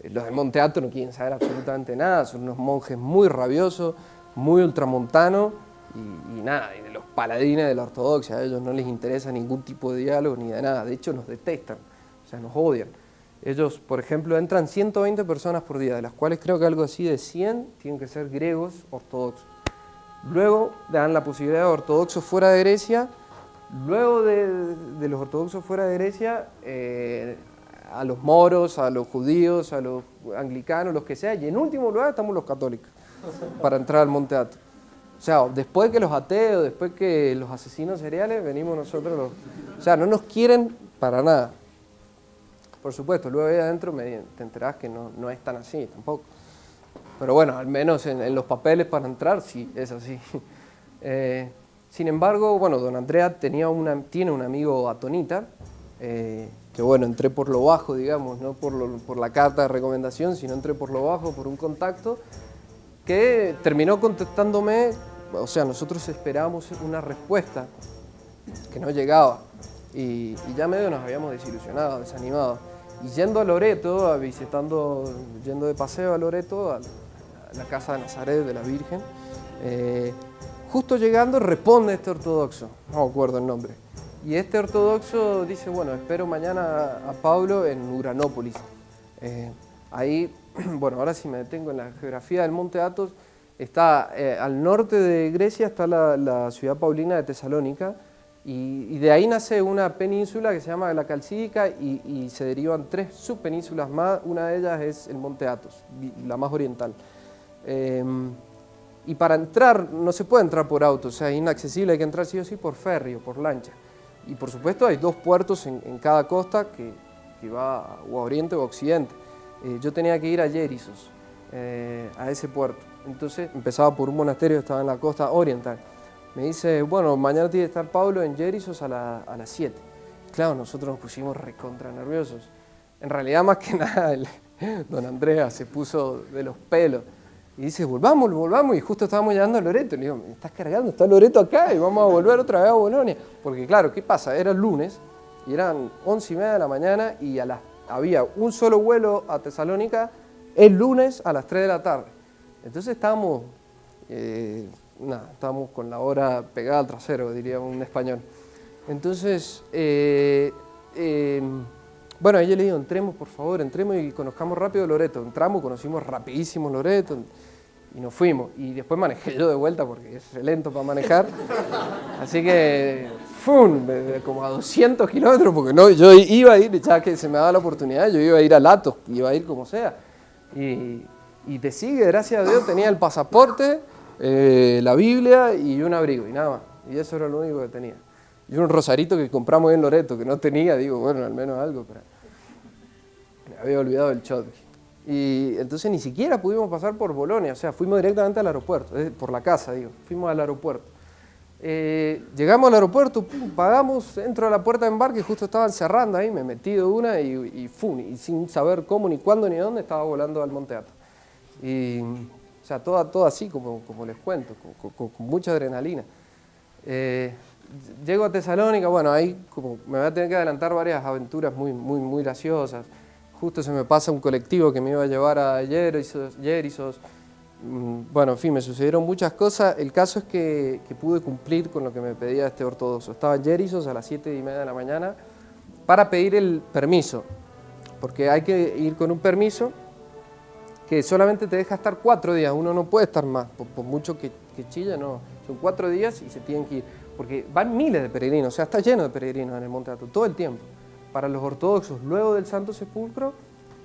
Los del Monte Athos no quieren saber absolutamente nada, son unos monjes muy rabiosos, muy ultramontanos, y nada, y de los paladines de la ortodoxia, a ellos no les interesa ningún tipo de diálogo ni de nada, de hecho nos detestan, o sea, nos odian. Ellos, por ejemplo, entran 120 personas por día, de las cuales creo que algo así de 100 tienen que ser griegos ortodoxos. Luego dan la posibilidad de ortodoxos fuera de Grecia. Luego de los ortodoxos fuera de Grecia, a los moros, a los judíos, a los anglicanos, los que sea, y en último lugar estamos los católicos, para entrar al Monte Athos. O sea, después que los ateos, después que los asesinos seriales, venimos nosotros O sea, no nos quieren para nada. Por supuesto, luego ahí adentro te enterás que no es tan así tampoco. Pero bueno, al menos en los papeles para entrar sí es así. Sin embargo, bueno, don Andrea tiene un amigo atonita, que bueno, entré por lo bajo, digamos, no por la carta de recomendación, sino entré por lo bajo, por un contacto, que terminó contestándome. O sea, nosotros esperábamos una respuesta que no llegaba, y ya medio nos habíamos desilusionado, desanimado. Y yendo a Loreto, yendo de paseo a Loreto, a la casa de Nazaret de la Virgen, justo llegando responde este ortodoxo, no me acuerdo el nombre, y este ortodoxo dice, bueno, espero mañana a Pablo en Uranópolis. Ahí, bueno, ahora sí me detengo en la geografía del Monte Athos, está al norte de Grecia, está la ciudad paulina de Tesalónica, Y de ahí nace una península que se llama la Calcídica y se derivan 3 subpenínsulas más. Una de ellas es el Monte Athos, la más oriental. Y para entrar, no se puede entrar por auto, o sea, es inaccesible, hay que entrar sí o sí por ferry o por lancha. Y por supuesto hay 2 puertos en cada costa que va o a oriente o a occidente. Yo tenía que ir a Yerisos, a ese puerto. Entonces empezaba por un monasterio que estaba en la costa oriental. Me dice, bueno, mañana tiene que estar Pablo en Yerisos a las 7. Claro, nosotros nos pusimos recontra nerviosos. En realidad, más que nada, don Andrea se puso de los pelos. Y dice, volvamos. Y justo estábamos llegando a Loreto. Le digo, me estás cargando, está Loreto acá y vamos a volver otra vez a Bolonia. Porque claro, ¿qué pasa? Era el lunes y eran 11:30 de la mañana y había un solo vuelo a Tesalónica el lunes a las 3 de la tarde. Entonces estábamos con la hora pegada al trasero, diría un español. Entonces, bueno, ahí yo le digo, entremos por favor, entremos y conozcamos rápido Loreto. Entramos, conocimos rapidísimo Loreto y nos fuimos. Y después manejé yo de vuelta porque es lento para manejar. Así que, ¡fum! Como a 200 kilómetros, porque no, yo iba a ir, ya que se me daba la oportunidad, yo iba a ir a Latos, iba a ir como sea. Y te sigue, gracias a Dios, tenía el pasaporte, la Biblia y un abrigo, y nada más. Y eso era lo único que tenía. Y un rosarito que compramos en Loreto, que no tenía, digo, bueno, al menos algo, pero me había olvidado el Chotki. Y entonces ni siquiera pudimos pasar por Bolonia, o sea, fuimos directamente al aeropuerto, por la casa, digo, fuimos al aeropuerto. Llegamos al aeropuerto, pagamos, entro a la puerta de embarque, justo estaban cerrando ahí, me metí de una y sin saber cómo, ni cuándo, ni dónde, estaba volando al Monte Athos. Y, o sea, todo así, como les cuento, con mucha adrenalina. Llego a Tesalónica, bueno, ahí como me voy a tener que adelantar varias aventuras muy graciosas. Justo se me pasa un colectivo que me iba a llevar a Yerisos. Bueno, en fin, me sucedieron muchas cosas. El caso es que pude cumplir con lo que me pedía este ortodoxo. Estaba en Yerisos a las 7:30 de la mañana para pedir el permiso, porque hay que ir con un permiso que solamente te deja estar 4 días, uno no puede estar más, por mucho que chilla, no, son 4 días y se tienen que ir, porque van miles de peregrinos, o sea, está lleno de peregrinos en el Monte Athos, todo el tiempo. Para los ortodoxos, luego del Santo Sepulcro,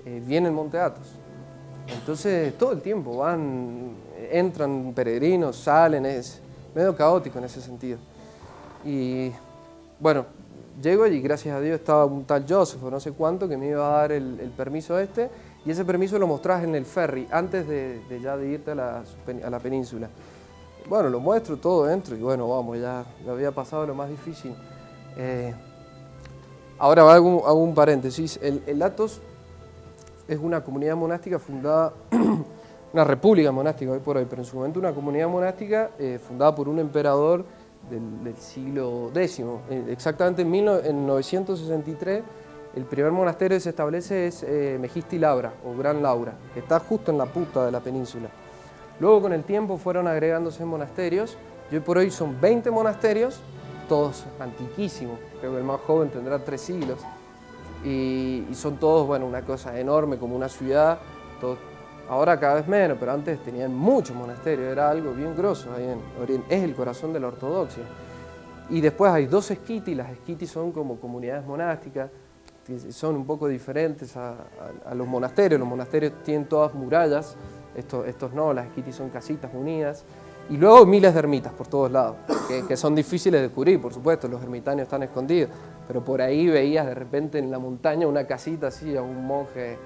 viene el Monte Athos. Entonces, todo el tiempo entran peregrinos, salen, es medio caótico en ese sentido. Y bueno, llego y gracias a Dios estaba un tal Joseph o no sé cuánto que me iba a dar el permiso este, y ese permiso lo mostrás en el ferry antes de irte a la península. Bueno, lo muestro todo dentro y bueno, vamos, ya había pasado lo más difícil. Ahora hago un paréntesis. El Athos es una comunidad monástica fundada, una república monástica hoy por hoy, pero en su momento una comunidad monástica fundada por un emperador del siglo X. Exactamente en 963, el primer monasterio que se establece es Megisti Labra, o Gran Laura, que está justo en la punta de la península. Luego con el tiempo fueron agregándose monasterios, y hoy por hoy son 20 monasterios, todos antiquísimos, creo que el más joven tendrá 3 siglos, y son todos, bueno, una cosa enorme, como una ciudad, todos, ahora cada vez menos, pero antes tenían muchos monasterios, era algo bien grosso ahí en Oriente, es el corazón de la ortodoxia. Y después hay 2 esquitis, las esquitis son como comunidades monásticas, que son un poco diferentes a los monasterios tienen todas murallas, estos no, las esquitis son casitas unidas, y luego miles de ermitas por todos lados, que son difíciles de descubrir, por supuesto, los ermitaños están escondidos, pero por ahí veías de repente en la montaña una casita así, a un monje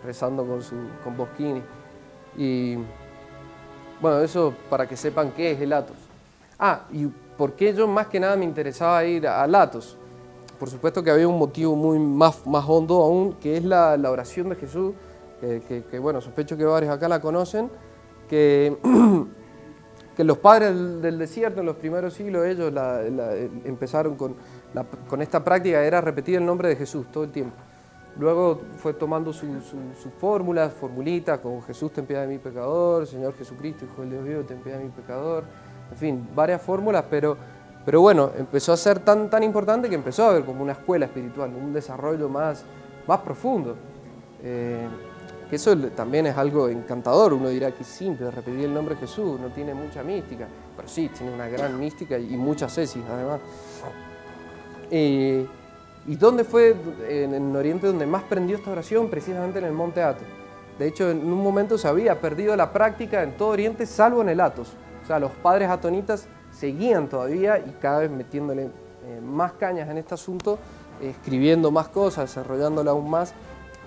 rezando con Bosquini. Y bueno, eso para que sepan qué es el Athos. Y por qué yo más que nada me interesaba ir al Athos. Por supuesto que había un motivo más hondo aún, que es la oración de Jesús, que bueno, sospecho que varios acá la conocen, que los padres del desierto en los primeros siglos, ellos empezaron con esta práctica, era repetir el nombre de Jesús todo el tiempo. Luego fue tomando sus formulitas, como Jesús ten piedad de mi pecador, Señor Jesucristo, Hijo del Dios vivo, ten piedad de mi pecador, en fin, varias fórmulas, pero bueno, empezó a ser tan importante que empezó a haber como una escuela espiritual, un desarrollo más profundo. Que eso también es algo encantador, uno dirá que es simple, repetir el nombre de Jesús, no tiene mucha mística, pero sí, tiene una gran mística y mucha cesis además. ¿Y dónde fue en Oriente donde más prendió esta oración? Precisamente en el Monte Athos. De hecho, en un momento se había perdido la práctica en todo Oriente, salvo en el Athos. O sea, los padres atonitas seguían todavía y cada vez metiéndole más cañas en este asunto, escribiendo más cosas, desarrollándola aún más.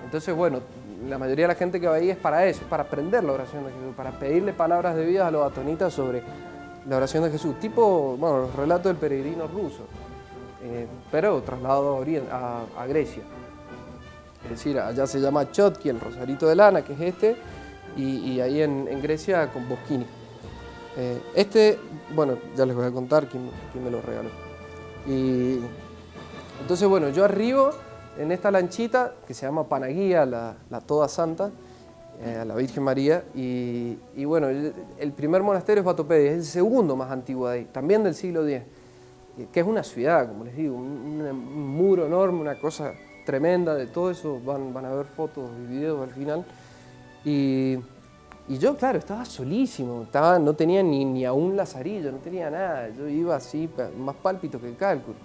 Entonces, bueno, la mayoría de la gente que va ahí es para eso, para aprender la oración de Jesús, para pedirle palabras de vida a los atonitas sobre la oración de Jesús. Tipo, bueno, los relatos del peregrino ruso, pero trasladado a Grecia. Es decir, allá se llama Chotki, el rosarito de lana, que es este, y ahí en Grecia con Boschini. Bueno, ya les voy a contar quién me lo regaló. Y entonces, bueno, yo arribo en esta lanchita que se llama Panaguía, la Toda Santa, a la Virgen María, y bueno, el primer monasterio es Batopedi, es el segundo más antiguo de ahí, también del siglo X, que es una ciudad, como les digo, un muro enorme, una cosa tremenda. De todo eso van a ver fotos y videos al final. Y yo, claro, estaba solísimo, no tenía ni a un lazarillo, no tenía nada, yo iba así, más pálpito que cálculo.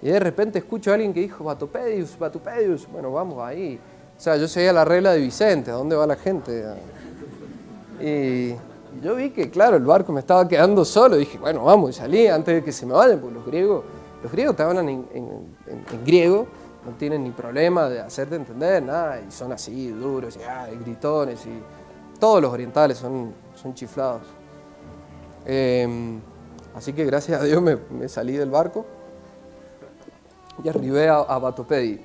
Y de repente escucho a alguien que dijo, Batopedius, Batopedius, bueno, vamos ahí. O sea, yo seguía la regla de Vicente, ¿a dónde va la gente? Y yo vi que, claro, el barco me estaba quedando solo, dije, bueno, vamos, y salí antes de que se me vayan, porque los griegos te hablan en griego, no tienen ni problema de hacerte entender, nada, y son así, duros, y gritones, y todos los orientales son chiflados. Así que gracias a Dios me salí del barco y arribé a Batopedi.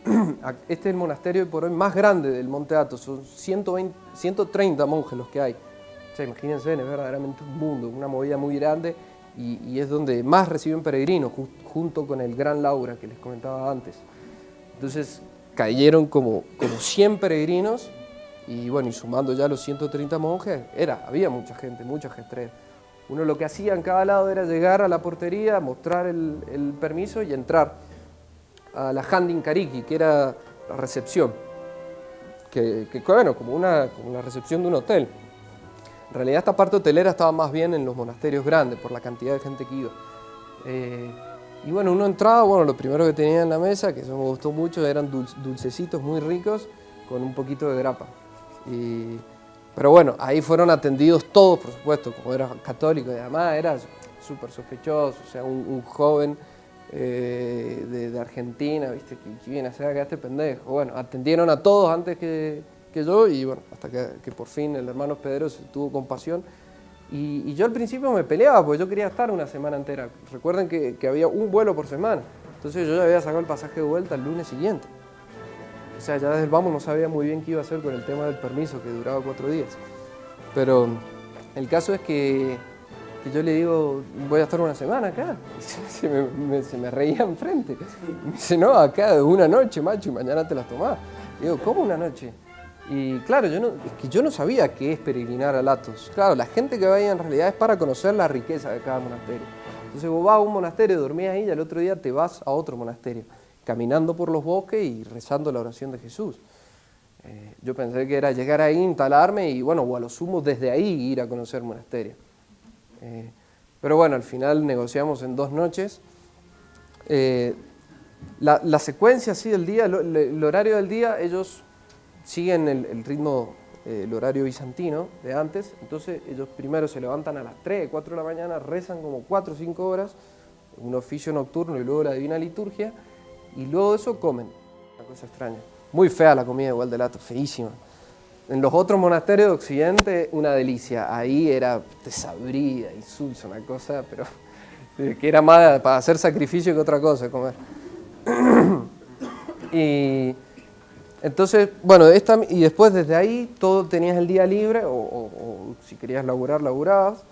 Este es el monasterio por hoy más grande del Monte Athos, son 130 monjes los que hay. O sea, imagínense, es verdaderamente un mundo, una movida muy grande, y es donde más reciben peregrinos, junto con el Gran Laura que les comentaba antes. Entonces cayeron como 100 peregrinos, y bueno, y sumando ya los 130 monjes, había mucha gente, mucha ajetreo. Uno lo que hacía en cada lado era llegar a la portería, mostrar el permiso y entrar a la Handin Kariki, que era la recepción, que bueno, como la recepción de un hotel. En realidad esta parte hotelera estaba más bien en los monasterios grandes, por la cantidad de gente que iba. Y bueno, uno entraba, bueno, lo primero que tenía en la mesa, que eso me gustó mucho, eran dulcecitos muy ricos con un poquito de grapa. Pero bueno, ahí fueron atendidos todos, por supuesto, como era católico, y además era súper sospechoso, o sea, un joven de Argentina, ¿viste? Que viene a hacer acá este pendejo. Bueno, atendieron a todos antes que yo, y bueno, hasta que por fin el hermano Pedro se tuvo compasión. Y yo al principio me peleaba, porque yo quería estar una semana entera. Recuerden que había un vuelo por semana, entonces yo ya había sacado el pasaje de vuelta el lunes siguiente. O sea, ya desde el vamos no sabía muy bien qué iba a hacer con el tema del permiso, que duraba 4 días. Pero el caso es que yo le digo, voy a estar una semana acá. Y se me reía enfrente. Me dice, no, acá una noche, macho, y mañana te las tomás. Y digo, ¿cómo una noche? Y claro, es que yo no sabía qué es peregrinar al Athos. Claro, la gente que va ahí en realidad es para conocer la riqueza de cada monasterio. Entonces vos vas a un monasterio, dormís ahí y al otro día te vas a otro monasterio, caminando por los bosques y rezando la oración de Jesús. Yo pensé que era llegar ahí, instalarme y bueno, o a lo sumo desde ahí ir a conocer el monasterio. Pero bueno, al final negociamos en 2 noches. La secuencia así del día, el horario del día, ellos siguen el ritmo, el horario bizantino de antes. Entonces ellos primero se levantan a las 3, 4 de la mañana, rezan como 4 o 5 horas, un oficio nocturno y luego la divina liturgia, y luego de eso comen. Una cosa extraña. Muy fea la comida igual del Athos, feísima. En los otros monasterios de Occidente, una delicia. Ahí era desabrida, insulsa, una cosa, pero que era más para hacer sacrificio que otra cosa, comer. Y entonces, bueno, y después desde ahí todo tenías el día libre, o si querías laburar, laburabas.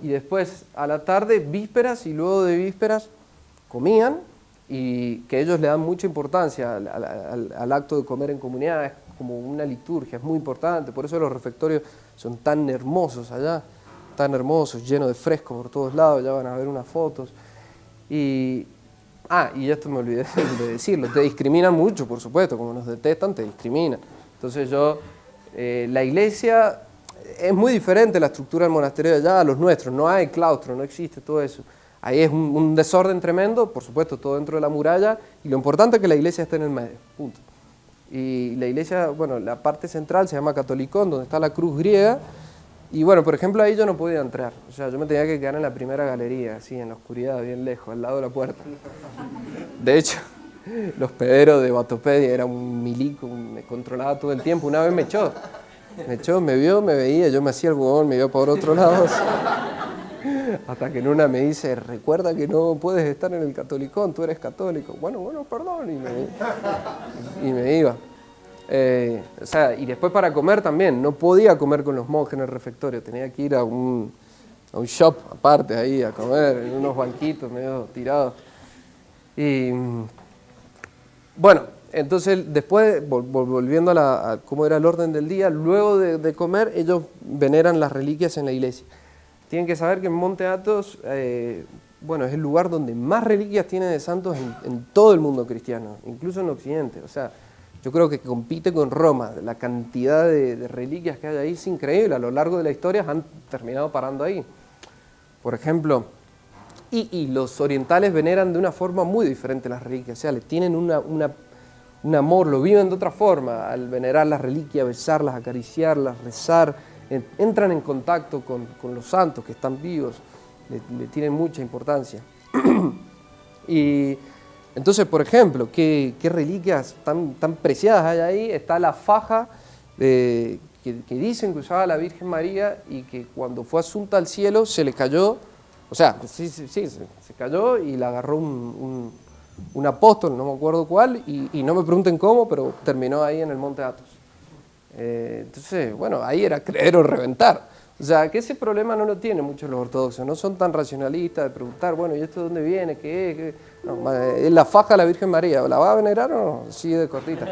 Y después a la tarde, vísperas, y luego de vísperas comían, y que ellos le dan mucha importancia al acto de comer en comunidad, es como una liturgia, es muy importante, por eso los refectorios son tan hermosos allá, tan hermosos, llenos de fresco por todos lados, ya van a ver unas fotos. Y esto me olvidé de decirlo, te discriminan mucho, por supuesto, como nos detestan, te discriminan. Entonces la iglesia, es muy diferente la estructura del monasterio de allá a los nuestros, no hay claustro, no existe todo eso. ahí es un desorden tremendo, por supuesto, todo dentro de la muralla, y lo importante es que la iglesia esté en el medio, punto. Y la iglesia, bueno, la parte central se llama Catolicón, donde está la cruz griega, y bueno, por ejemplo, ahí yo no podía entrar, o sea, yo me tenía que quedar en la primera galería, así, en la oscuridad, bien lejos, al lado de la puerta. De hecho, los pederos de Batopedia, era un milico, me controlaba todo el tiempo, una vez me echó, me vio, me veía, yo me hacía el huevón, me iba por otro lado, hasta que en una me dice, recuerda que no puedes estar en el Catolicón, tú eres católico. Bueno, perdón, y me iba. O sea, y después para comer también, no podía comer con los monjes en el refectorio, tenía que ir a un shop aparte ahí a comer, en unos banquitos medio tirados. Y bueno, entonces después, volviendo a cómo era el orden del día, luego de comer, ellos veneran las reliquias en la iglesia. Tienen que saber que en Monte Athos, bueno, es el lugar donde más reliquias tiene de santos en todo el mundo cristiano, incluso en Occidente. O sea, yo creo que compite con Roma. La cantidad de reliquias que hay ahí es increíble. A lo largo de la historia han terminado parando ahí. Por ejemplo, y los orientales veneran de una forma muy diferente las reliquias. O sea, le tienen un amor, lo viven de otra forma. Al venerar las reliquias, besarlas, acariciarlas, rezar, entran en contacto con los santos que están vivos. Le tienen mucha importancia. Y entonces, por ejemplo, ¿qué reliquias tan preciadas hay ahí? Está la faja que dicen que usaba la Virgen María y que cuando fue asunta al cielo se le cayó, o sea, sí, se cayó y la agarró un apóstol, no me acuerdo cuál, y no me pregunten cómo, pero terminó ahí en el Monte Athos. Entonces, bueno, ahí era creer o reventar. O sea, que ese problema no lo tienen muchos los ortodoxos, no son tan racionalistas de preguntar, bueno, ¿y esto de dónde viene? ¿Qué es? No, es la faja de la Virgen María, ¿la va a venerar o no? Sí, de cortita.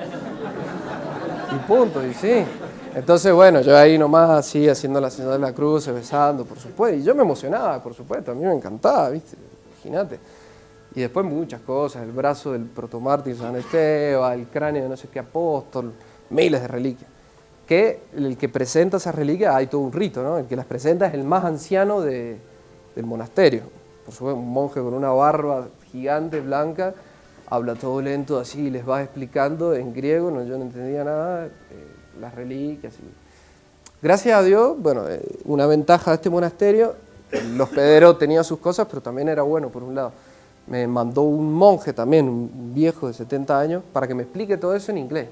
Y punto, y sí. Entonces, bueno, yo ahí nomás así, haciendo la señal de la cruz, besando, por supuesto, y yo me emocionaba, por supuesto, a mí me encantaba, ¿viste? Imagínate. Y después muchas cosas, el brazo del protomártir San Esteban, el cráneo de no sé qué apóstol, miles de reliquias. Que el que presenta esas reliquias, hay todo un rito, ¿no? El que las presenta es el más anciano del monasterio. Por supuesto, un monje con una barba gigante, blanca, habla todo lento así, les va explicando en griego, yo no entendía nada, las reliquias. Gracias a Dios, bueno, una ventaja de este monasterio, el hospedero tenía sus cosas, pero también era bueno por un lado. Me mandó un monje también, un viejo de 70 años, para que me explique todo eso en inglés.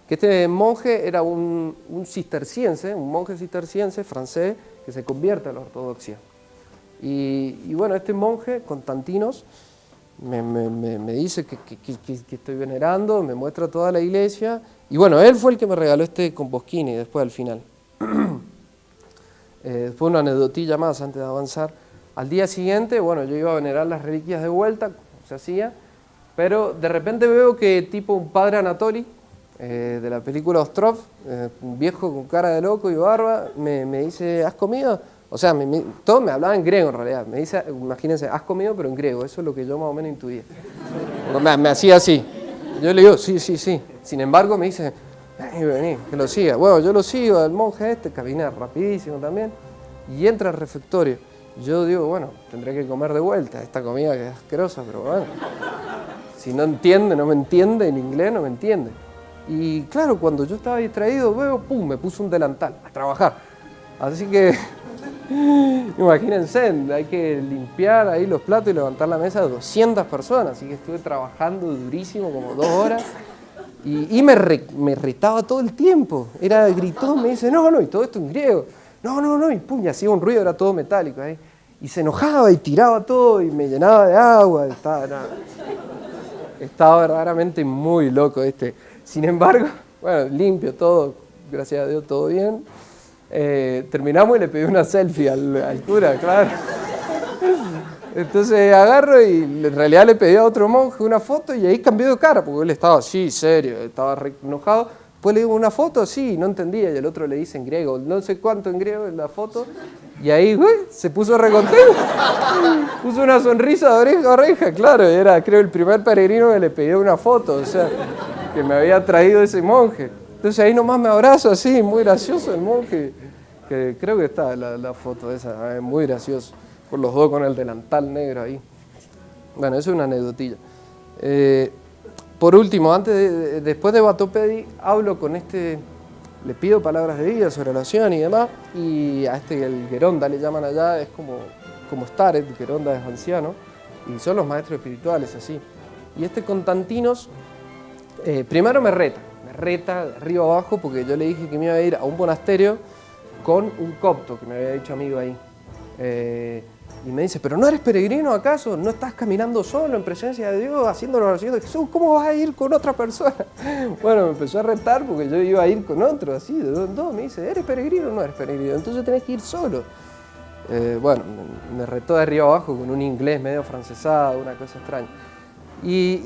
Que este monje era un cisterciense, un monje cisterciense francés que se convierte a la ortodoxia. Y bueno, este monje, Constantinos, me dice que estoy venerando, me muestra toda la iglesia, y bueno, él fue el que me regaló este Composquini después al final. Después una aneddotilla más antes de avanzar. Al día siguiente, bueno, yo iba a venerar las reliquias de vuelta, como se hacía, pero de repente veo que tipo un padre Anatoly, de la película Ostrov, un viejo con cara de loco y barba, me dice, ¿has comido? O sea, todo me hablaba en griego en realidad. Me dice, imagínense, ¿has comido? Pero en griego, eso es lo que yo más o menos intuía. Me hacía así. Yo le digo, sí. Sin embargo, me dice, vení, que lo siga. Bueno, yo lo sigo, el monje este, camina rapidísimo también, y entra al refectorio. Yo digo, bueno, tendré que comer de vuelta esta comida que es asquerosa, pero bueno. Si no entiende, no me entiende, en inglés no me entiende. Y claro, cuando yo estaba distraído, veo, pum, me puso un delantal a trabajar. Así que, imagínense, hay que limpiar ahí los platos y levantar la mesa de 200 personas. Así que estuve trabajando durísimo, como 2 horas. Y me retaba todo el tiempo. Era gritón, me dice, no, y todo esto en griego. No, y pum, y hacía un ruido, era todo metálico ahí. Y se enojaba y tiraba todo y me llenaba de agua. Estaba verdaderamente muy loco este. Sin embargo, bueno, limpio todo, gracias a Dios, todo bien. Terminamos y le pedí una selfie al cura, claro. Entonces agarro y en realidad le pedí a otro monje una foto y ahí cambió de cara, porque él estaba así, serio, estaba re enojado. Después le digo una foto, sí, no entendía, y el otro le dice en griego, no sé cuánto en griego en la foto, y ahí, se puso re contento. Puso una sonrisa de oreja a oreja, claro, era creo el primer peregrino que le pidió una foto, o sea, que me había traído ese monje. Entonces ahí nomás me abrazo así, muy gracioso el monje, que creo que está la foto esa, muy gracioso. con los dos con el delantal negro ahí. Bueno, eso es una anécdotilla. Por último, después de Batopedi, hablo con le pido palabras de vida sobre oración y demás, y a el Geronda le llaman allá, es como Staret, Geronda es anciano, y son los maestros espirituales, así. Y Constantinos, primero me reta de arriba abajo, porque yo le dije que me iba a ir a un monasterio con un copto, que me había dicho amigo ahí. Y me dice, ¿pero no eres peregrino acaso? ¿No estás caminando solo en presencia de Dios, haciendo la oración de Jesús? ¿Cómo vas a ir con otra persona? Bueno, me empezó a retar porque yo iba a ir con otro, así, de dos en dos. Me dice, ¿eres peregrino o no eres peregrino? Entonces tenés que ir solo. Bueno, me retó de arriba abajo con un inglés medio francesado, una cosa extraña.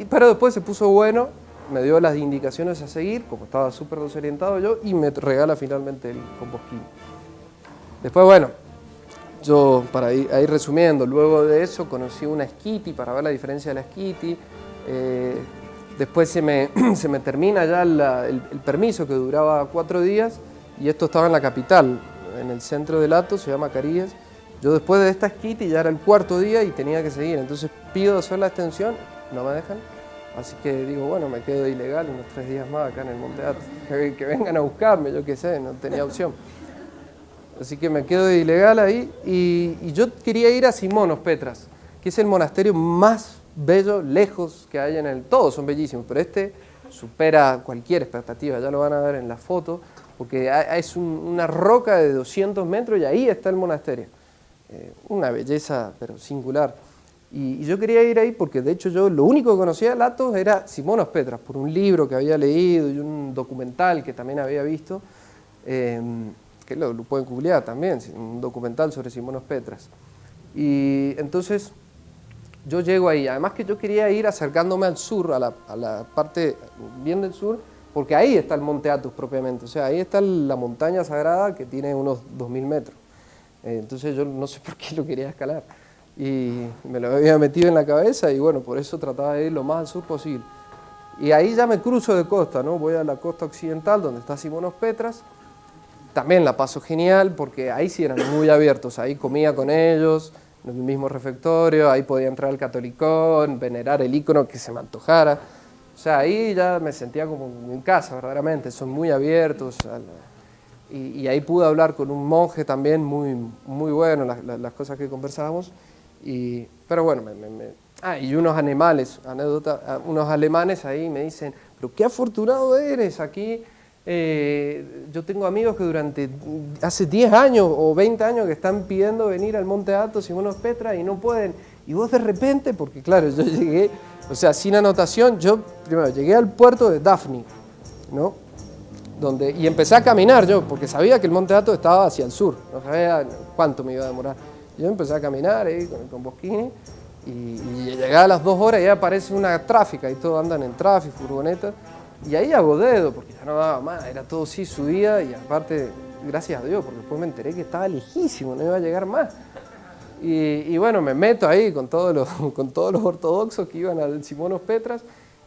Pero después se puso bueno, me dio las indicaciones a seguir, como estaba súper desorientado yo, y me regala finalmente el Combosquín. Después, bueno, yo, para ir resumiendo, luego de eso conocí una Skiti para ver la diferencia de la Skiti. Después se me termina ya el permiso, que duraba 4 días, y esto estaba en la capital, en el centro del Athos, se llama Caríes. Yo después de esta Skiti ya era el 4.º día y tenía que seguir, entonces pido hacer la extensión, no me dejan, así que digo, bueno, me quedo ilegal unos 3 días más acá en el Monte Athos, que vengan a buscarme, yo qué sé, no tenía opción. Así que me quedo de ilegal ahí y yo quería ir a Simonos Petras, que es el monasterio más bello, lejos que hay todos son bellísimos, pero supera cualquier expectativa, ya lo van a ver en la foto, porque es una roca de 200 metros y ahí está el monasterio. Una belleza, pero singular. Y yo quería ir ahí porque de hecho yo lo único que conocía de Athos era Simonos Petras, por un libro que había leído y un documental que también había visto, que lo pueden googlear también, un documental sobre Simonos Petras. Y entonces yo llego ahí, además que yo quería ir acercándome al sur, a la parte bien del sur, porque ahí está el Monte Athos propiamente, o sea, ahí está la montaña sagrada que tiene unos 2000 metros. Entonces yo no sé por qué lo quería escalar. Y me lo había metido en la cabeza y bueno, por eso trataba de ir lo más al sur posible. Y ahí ya me cruzo de costa, ¿no? Voy a la costa occidental donde está Simonos Petras. También la paso genial porque ahí sí eran muy abiertos, ahí comía con ellos, en el mismo refectorio, ahí podía entrar al catolicón, venerar el icono que se me antojara. O sea, ahí ya me sentía como en casa, verdaderamente, son muy abiertos. Y ahí pude hablar con un monje también muy, muy bueno, las cosas que conversábamos. Pero bueno, y unos animales, anécdota, unos alemanes ahí me dicen, pero qué afortunado eres aquí. Yo tengo amigos que hace 10 años o 20 años que están pidiendo venir al Monte Athos, Simonos Petras, y no pueden. Y vos de repente, porque claro, yo llegué, o sea, sin anotación, yo primero llegué al puerto de Dafni, ¿no? Y empecé a caminar yo, porque sabía que el Monte Athos estaba hacia el sur, no sabía cuánto me iba a demorar. Yo empecé a caminar ahí con el Combosquín y llegué a las 2 horas y ya aparece una tráfica y todos andan en tráfico, furgonetas. Y ahí hago dedo, porque ya no daba más, era todo sí subida y aparte, gracias a Dios, porque después me enteré que estaba lejísimo, no iba a llegar más. Y bueno, me meto ahí con todos los ortodoxos que iban al Simonos Petras.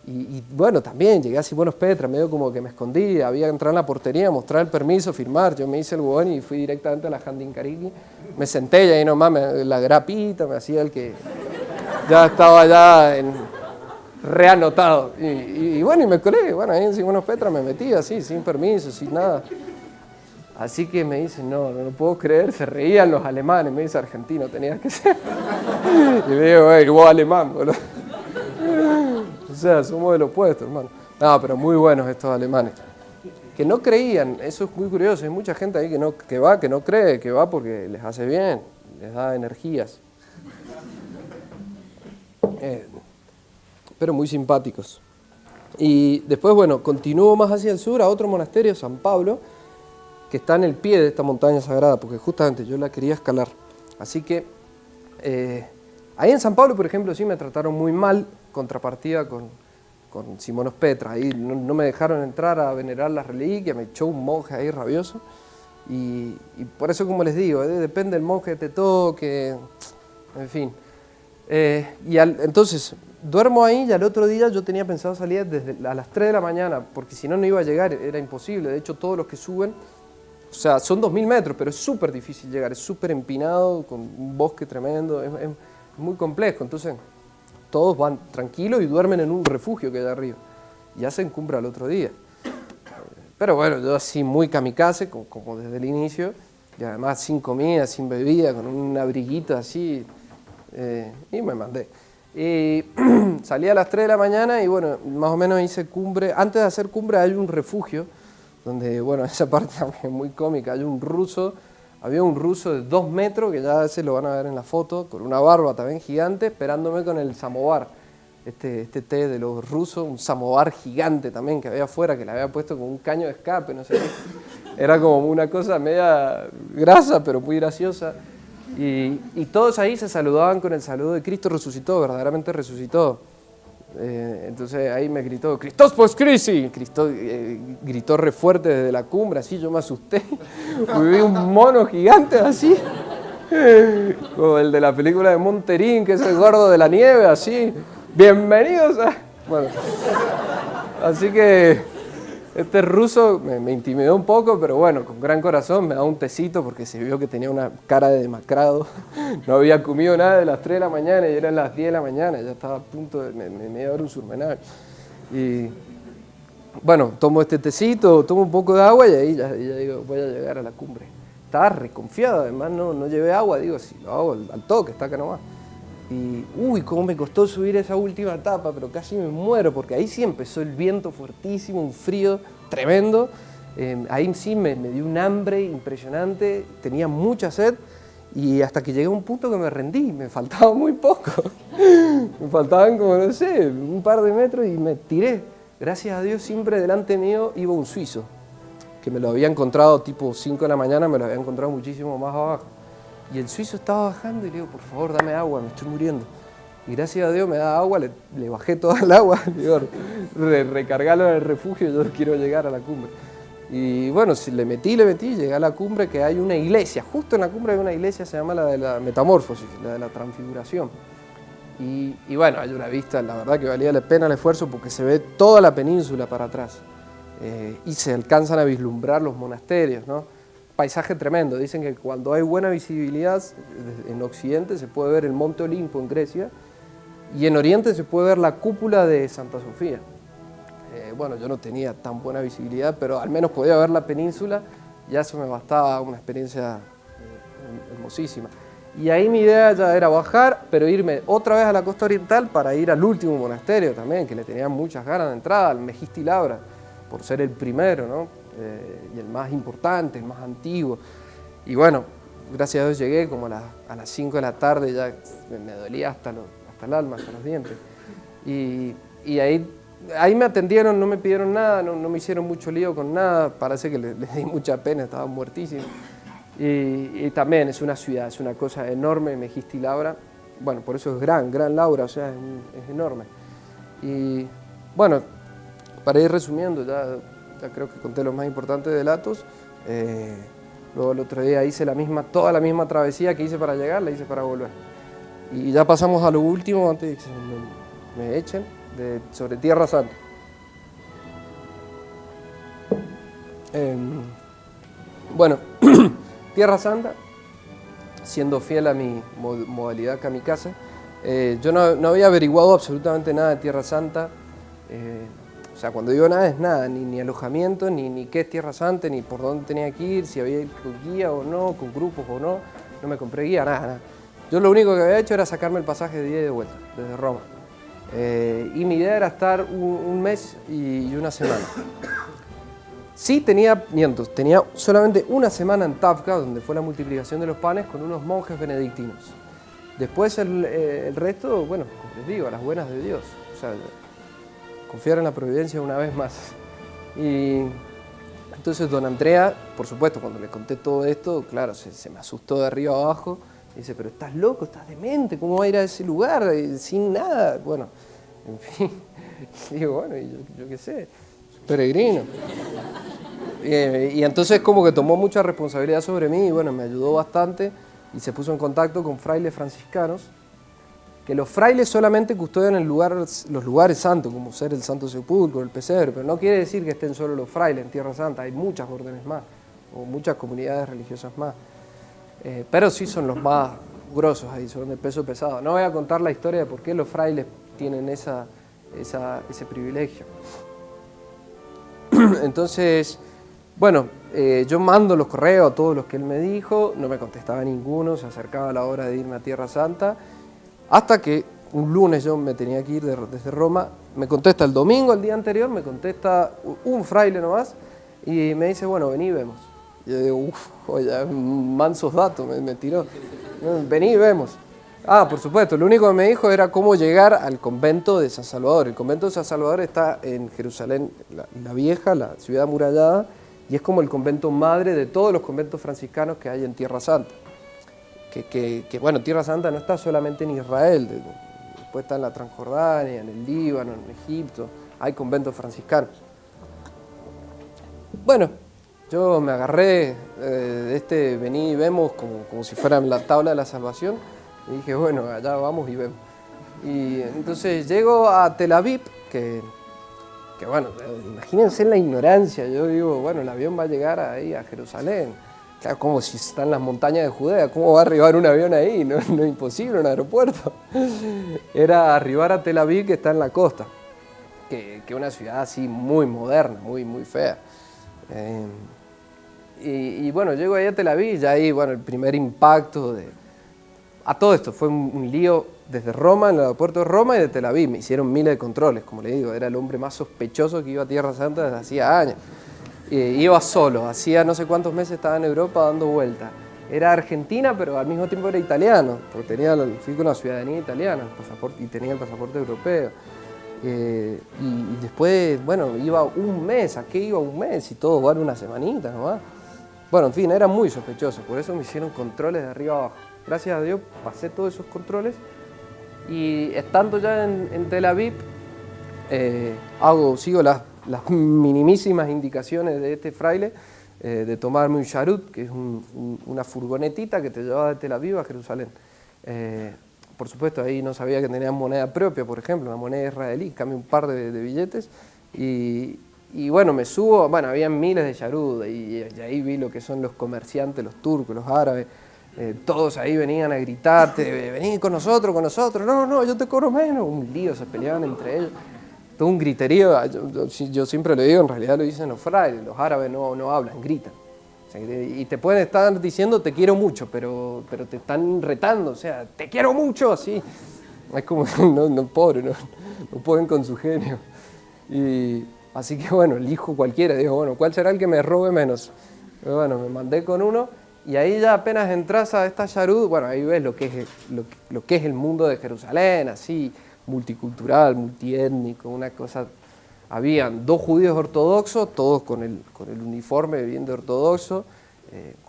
Y bueno, también llegué a Simonos Petras, medio como que me escondí, había que entrar en la portería, mostrar el permiso, firmar. Yo me hice el huevón y fui directamente a la Handinkariki. Me senté y ahí nomás, la grapita, me hacía el que ya estaba ya reanotado. Y bueno, y me colé, bueno, ahí en Simonos Petras me metí así, sin permiso, sin nada. Así que me dicen, no puedo creer, se reían los alemanes, me dice argentino, tenías que ser. Y me digo, vos alemán, boludo. O sea, somos del opuesto, hermano. No, pero muy buenos estos alemanes. Que no creían, eso es muy curioso, hay mucha gente ahí que no cree, que va porque les hace bien, les da energías. Pero muy simpáticos. Y después, bueno, continúo más hacia el sur a otro monasterio, San Pablo, que está en el pie de esta montaña sagrada, porque justamente yo la quería escalar. Así que ahí en San Pablo, por ejemplo, sí me trataron muy mal, contrapartida con Simonos Petras. Ahí no me dejaron entrar a venerar las reliquias, me echó un monje ahí rabioso. Y por eso, como les digo, depende del monje que te toque, en fin. Entonces, duermo ahí y al otro día yo tenía pensado salir a las 3 de la mañana, porque si no, no iba a llegar, era imposible. De hecho, todos los que suben O sea, son 2000 metros, pero es súper difícil llegar, es súper empinado, con un bosque tremendo, es muy complejo. Entonces, todos van tranquilos y duermen en un refugio que hay arriba. Y hacen cumbre al otro día. Pero bueno, yo así muy kamikaze, como desde el inicio, y además sin comida, sin bebida, con un abriguito así, y me mandé. Y salí a las 3 de la mañana y bueno, más o menos hice cumbre. Antes de hacer cumbre hay un refugio, donde, bueno, esa parte es muy cómica, había un ruso de 2 metros, que ya se lo van a ver en la foto, con una barba también gigante, esperándome con el samovar, este té de los rusos, un samovar gigante también que había afuera, que le había puesto con un caño de escape, no sé qué. Era como una cosa media grasa, pero muy graciosa. Y todos ahí se saludaban con el saludo de Cristo resucitó, verdaderamente resucitó. Entonces ahí me gritó, «Christos post crisi». Cristo gritó re fuerte desde la cumbre, así yo me asusté. Vi un mono gigante así, como el de la película de Monterín, que es el gordo de la nieve, así. «Bienvenidos a...». Bueno, así que este ruso me intimidó un poco, pero bueno, con gran corazón me da un tecito porque se vio que tenía una cara de demacrado. No había comido nada de las 3 de la mañana y eran las 10 de la mañana, ya estaba a punto de me iba a dar un surmenal. Y bueno, tomo este tecito, tomo un poco de agua y ahí ya digo, voy a llegar a la cumbre. Estaba reconfiado, además no llevé agua, digo, si lo hago al toque, está acá nomás. Y uy, cómo me costó subir esa última etapa, pero casi me muero, porque ahí sí empezó el viento fuertísimo, un frío tremendo. Ahí sí me dio un hambre impresionante, tenía mucha sed, y hasta que llegué a un punto que me rendí, me faltaba muy poco. Me faltaban como, no sé, un par de metros y me tiré. Gracias a Dios siempre delante mío iba un suizo, que me lo había encontrado tipo 5 de la mañana, me lo había encontrado muchísimo más abajo. Y el suizo estaba bajando y le digo, por favor, dame agua, me estoy muriendo. Y gracias a Dios me da agua, le bajé toda el agua, le digo, recargalo en el refugio, yo quiero llegar a la cumbre. Y bueno, le metí, llegué a la cumbre, que hay una iglesia, justo en la cumbre hay una iglesia, se llama la de la Metamorfosis, la de la Transfiguración. Y bueno, hay una vista, la verdad que valía la pena el esfuerzo porque se ve toda la península para atrás. Y se alcanzan a vislumbrar los monasterios, ¿no? Paisaje tremendo, dicen que cuando hay buena visibilidad en Occidente se puede ver el Monte Olimpo en Grecia y en Oriente se puede ver la cúpula de Santa Sofía. Bueno, yo no tenía tan buena visibilidad, pero al menos podía ver la península y eso me bastaba, una experiencia hermosísima. Y ahí mi idea ya era bajar, pero irme otra vez a la costa oriental para ir al último monasterio también, que le tenía muchas ganas de entrada, al Megisti Labra, por ser el primero, ¿no? Y el más importante, el más antiguo. Y bueno, gracias a Dios llegué como a las 5 de la tarde, ya me dolía hasta el alma, hasta los dientes. Y ahí me atendieron, no me pidieron nada, no me hicieron mucho lío con nada, parece que les di mucha pena, estaban muertísimos. Y también es una ciudad, es una cosa enorme, Megisti Labra. Bueno, por eso es gran Labra, o sea, es enorme. Y bueno, para ir resumiendo, ya creo que conté lo más importante de Athos. Luego el otro día hice toda la misma travesía que hice para llegar, la hice para volver. Y ya pasamos a lo último, antes de que me echen, sobre Tierra Santa. Bueno, Tierra Santa, siendo fiel a mi modalidad kamikaze, yo no había averiguado absolutamente nada de Tierra Santa. O sea, cuando digo nada es nada, ni alojamiento, ni qué es Tierra Santa, ni por dónde tenía que ir, si había ido con guía o no, con grupos o no. No me compré guía, nada. Yo lo único que había hecho era sacarme el pasaje de ida y de vuelta, desde Roma. Y mi idea era estar un mes y una semana. Sí, tenía solamente una semana en Tafka, donde fue la multiplicación de los panes, con unos monjes benedictinos. Después el resto, bueno, como les digo, a las buenas de Dios. O sea, confiar en la providencia una vez más. Y entonces don Andrea, por supuesto, cuando le conté todo esto, claro, se me asustó de arriba a abajo. Dice, pero estás loco, estás demente, ¿cómo va a ir a ese lugar sin nada? Bueno, en fin, digo, bueno, yo qué sé, peregrino. Y entonces como que tomó mucha responsabilidad sobre mí y bueno, me ayudó bastante y se puso en contacto con frailes franciscanos, que los frailes solamente custodian los lugares santos, como ser el Santo Sepulcro, el pesebre, pero no quiere decir que estén solo los frailes en Tierra Santa, hay muchas órdenes más. o muchas comunidades religiosas más. Pero sí son los más grosos ahí, son de peso pesado. No voy a contar la historia de por qué los frailes tienen ese privilegio. Entonces, bueno, yo mando los correos a todos los que él me dijo, no me contestaba ninguno, se acercaba la hora de irme a Tierra Santa, hasta que un lunes yo me tenía que ir desde Roma, me contesta el domingo, el día anterior, me contesta un fraile nomás, y me dice, bueno, vení y vemos. Y yo digo, oye, mansos datos, me tiró. Vení y vemos. Ah, por supuesto, lo único que me dijo era cómo llegar al convento de San Salvador. El convento de San Salvador está en Jerusalén, la vieja, la ciudad amurallada, y es como el convento madre de todos los conventos franciscanos que hay en Tierra Santa. Bueno, Tierra Santa no está solamente en Israel, después está en la Transjordania, en el Líbano, en Egipto, hay conventos franciscanos. Bueno, yo me agarré de vení y vemos como si fuera la tabla de la salvación y dije, bueno, allá vamos y vemos. Y entonces llego a Tel Aviv, que bueno, imagínense la ignorancia, yo digo, bueno, el avión va a llegar ahí a Jerusalén, claro, como si está en las montañas de Judea, ¿cómo va a arribar un avión ahí? No es imposible, un aeropuerto. Era arribar a Tel Aviv, que está en la costa, que es una ciudad así muy moderna, muy fea. Y bueno, llego ahí a Tel Aviv y ya ahí, bueno, el primer impacto a todo esto fue un lío desde Roma, en el aeropuerto de Roma y de Tel Aviv. Me hicieron miles de controles, como le digo, era el hombre más sospechoso que iba a Tierra Santa desde hacía años. Iba solo, hacía no sé cuántos meses estaba en Europa dando vueltas. Era argentina, pero al mismo tiempo era italiano, porque fui con la ciudadanía italiana y tenía el pasaporte europeo. Y después, bueno, iba un mes, ¿a qué iba un mes? Y todo, bueno, una semanita nomás. Bueno, en fin, era muy sospechoso, por eso me hicieron controles de arriba abajo. Gracias a Dios pasé todos esos controles y estando ya en Tel Aviv, sigo las minimísimas indicaciones de este fraile de tomarme un charut, que es una furgonetita que te llevaba de Tel Aviv a Jerusalén. Por supuesto, ahí no sabía que tenían moneda propia, por ejemplo, una moneda israelí, cambié un par de billetes y bueno, me subo, bueno, habían miles de charut y ahí vi lo que son los comerciantes, los turcos, los árabes. Todos ahí venían a gritarte, vení con nosotros, no, yo te cobro menos, un lío, se peleaban entre ellos, todo un griterío, yo siempre lo digo, en realidad lo dicen los frailes, los árabes no hablan, gritan, o sea, y te pueden estar diciendo te quiero mucho, pero te están retando, o sea, te quiero mucho, así, es como, pobre, no pueden con su genio, y así que bueno, elijo cualquiera, digo, bueno, ¿cuál será el que me robe menos? Pero bueno, me mandé con uno. Y ahí ya apenas entras a esta Yarud, bueno, ahí ves lo que es el mundo de Jerusalén, así, multicultural, multiétnico, una cosa. Habían 2 judíos ortodoxos, todos con el uniforme bien de ortodoxo,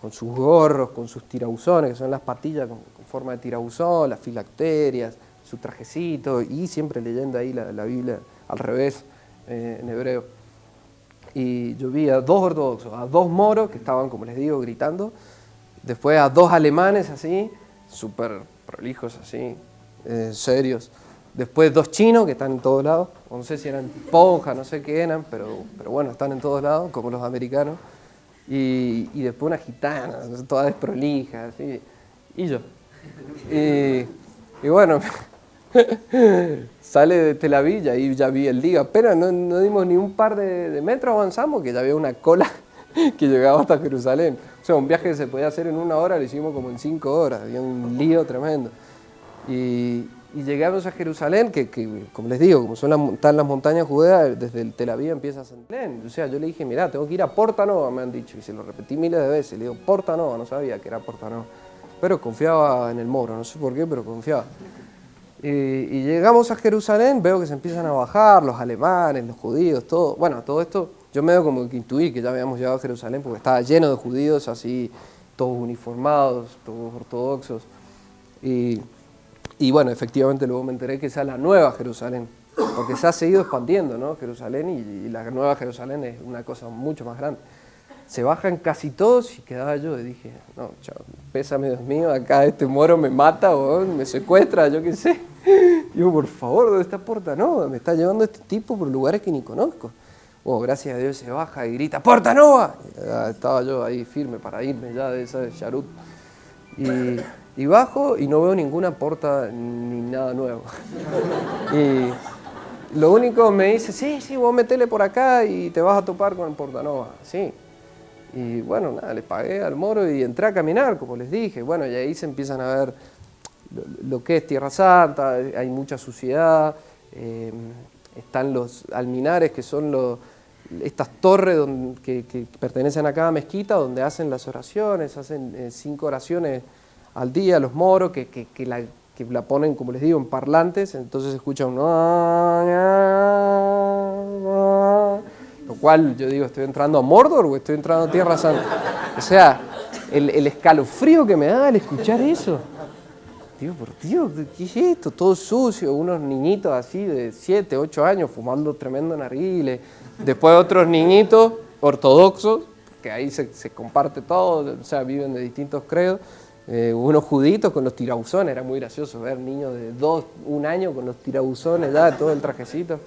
con sus gorros, con sus tirabuzzones, que son las patillas con forma de tirabuzón, las filacterias, su trajecito, y siempre leyendo ahí la Biblia al revés, en hebreo. Y yo vi a 2 ortodoxos, a 2 moros, que estaban, como les digo, gritando, después a 2 alemanes así, súper prolijos así, serios. Después 2 chinos que están en todos lados, no sé si eran ponjas, no sé qué eran, pero bueno, están en todos lados, como los americanos. Y después una gitana, toda desprolija, así, y yo. Y bueno, sale de Tel Aviv y ahí ya vi el día, apenas no dimos ni un par de metros, avanzamos, que ya había una cola que llegaba hasta Jerusalén. O sea, un viaje que se podía hacer en 1 hora, lo hicimos como en 5 horas, había un lío tremendo. Y llegamos a Jerusalén, que como les digo, como están las montañas judeas, desde el Tel Aviv empieza a Jerusalén. O sea, yo le dije, mirá, tengo que ir a Porta Nova, me han dicho, y se lo repetí miles de veces. Le digo, Porta Nova, no sabía que era Porta Nova. Pero confiaba en el moro, no sé por qué, pero confiaba. Y llegamos a Jerusalén, veo que se empiezan a bajar los alemanes, los judíos, todo. Bueno, todo esto yo medio como que intuí que ya habíamos llegado a Jerusalén porque estaba lleno de judíos así, todos uniformados, todos ortodoxos. Y bueno, efectivamente luego me enteré que esa es la nueva Jerusalén, porque se ha seguido expandiendo, ¿no? Jerusalén, y la nueva Jerusalén es una cosa mucho más grande. Se bajan casi todos y quedaba yo y dije, no, chao, pésame Dios mío, acá este moro me mata o me secuestra, yo qué sé. Digo, por favor, ¿dónde está Porta Nova? Me está llevando este tipo por lugares que ni conozco. Bueno, gracias a Dios se baja y grita, ¡Porta Nova! Estaba yo ahí firme para irme ya de esa charut. Y bajo y no veo ninguna porta ni nada nuevo. Y lo único me dice, sí, vos metele por acá y te vas a topar con el Porta Nova. Sí. Y bueno, nada, le pagué al moro y entré a caminar, como les dije. Bueno, y ahí se empiezan a ver lo que es Tierra Santa, hay mucha suciedad, están los alminares, que son estas torres que pertenecen a cada mezquita, donde hacen las oraciones, hacen 5 oraciones al día los moros, que la ponen, como les digo, en parlantes, entonces se escucha un... Lo cual yo digo, ¿estoy entrando a Mordor o estoy entrando a Tierra Santa? O sea, el escalofrío que me da al escuchar eso. Digo, por Dios, ¿qué es esto? Todo sucio, unos niñitos así de 7, 8 años fumando tremendo narguile. Después otros niñitos ortodoxos, que ahí se comparte todo, o sea, viven de distintos credos. Unos juditos con los tirabuzones, era muy gracioso ver niños de 2, 1 año con los tirabuzones, ya todo el trajecito.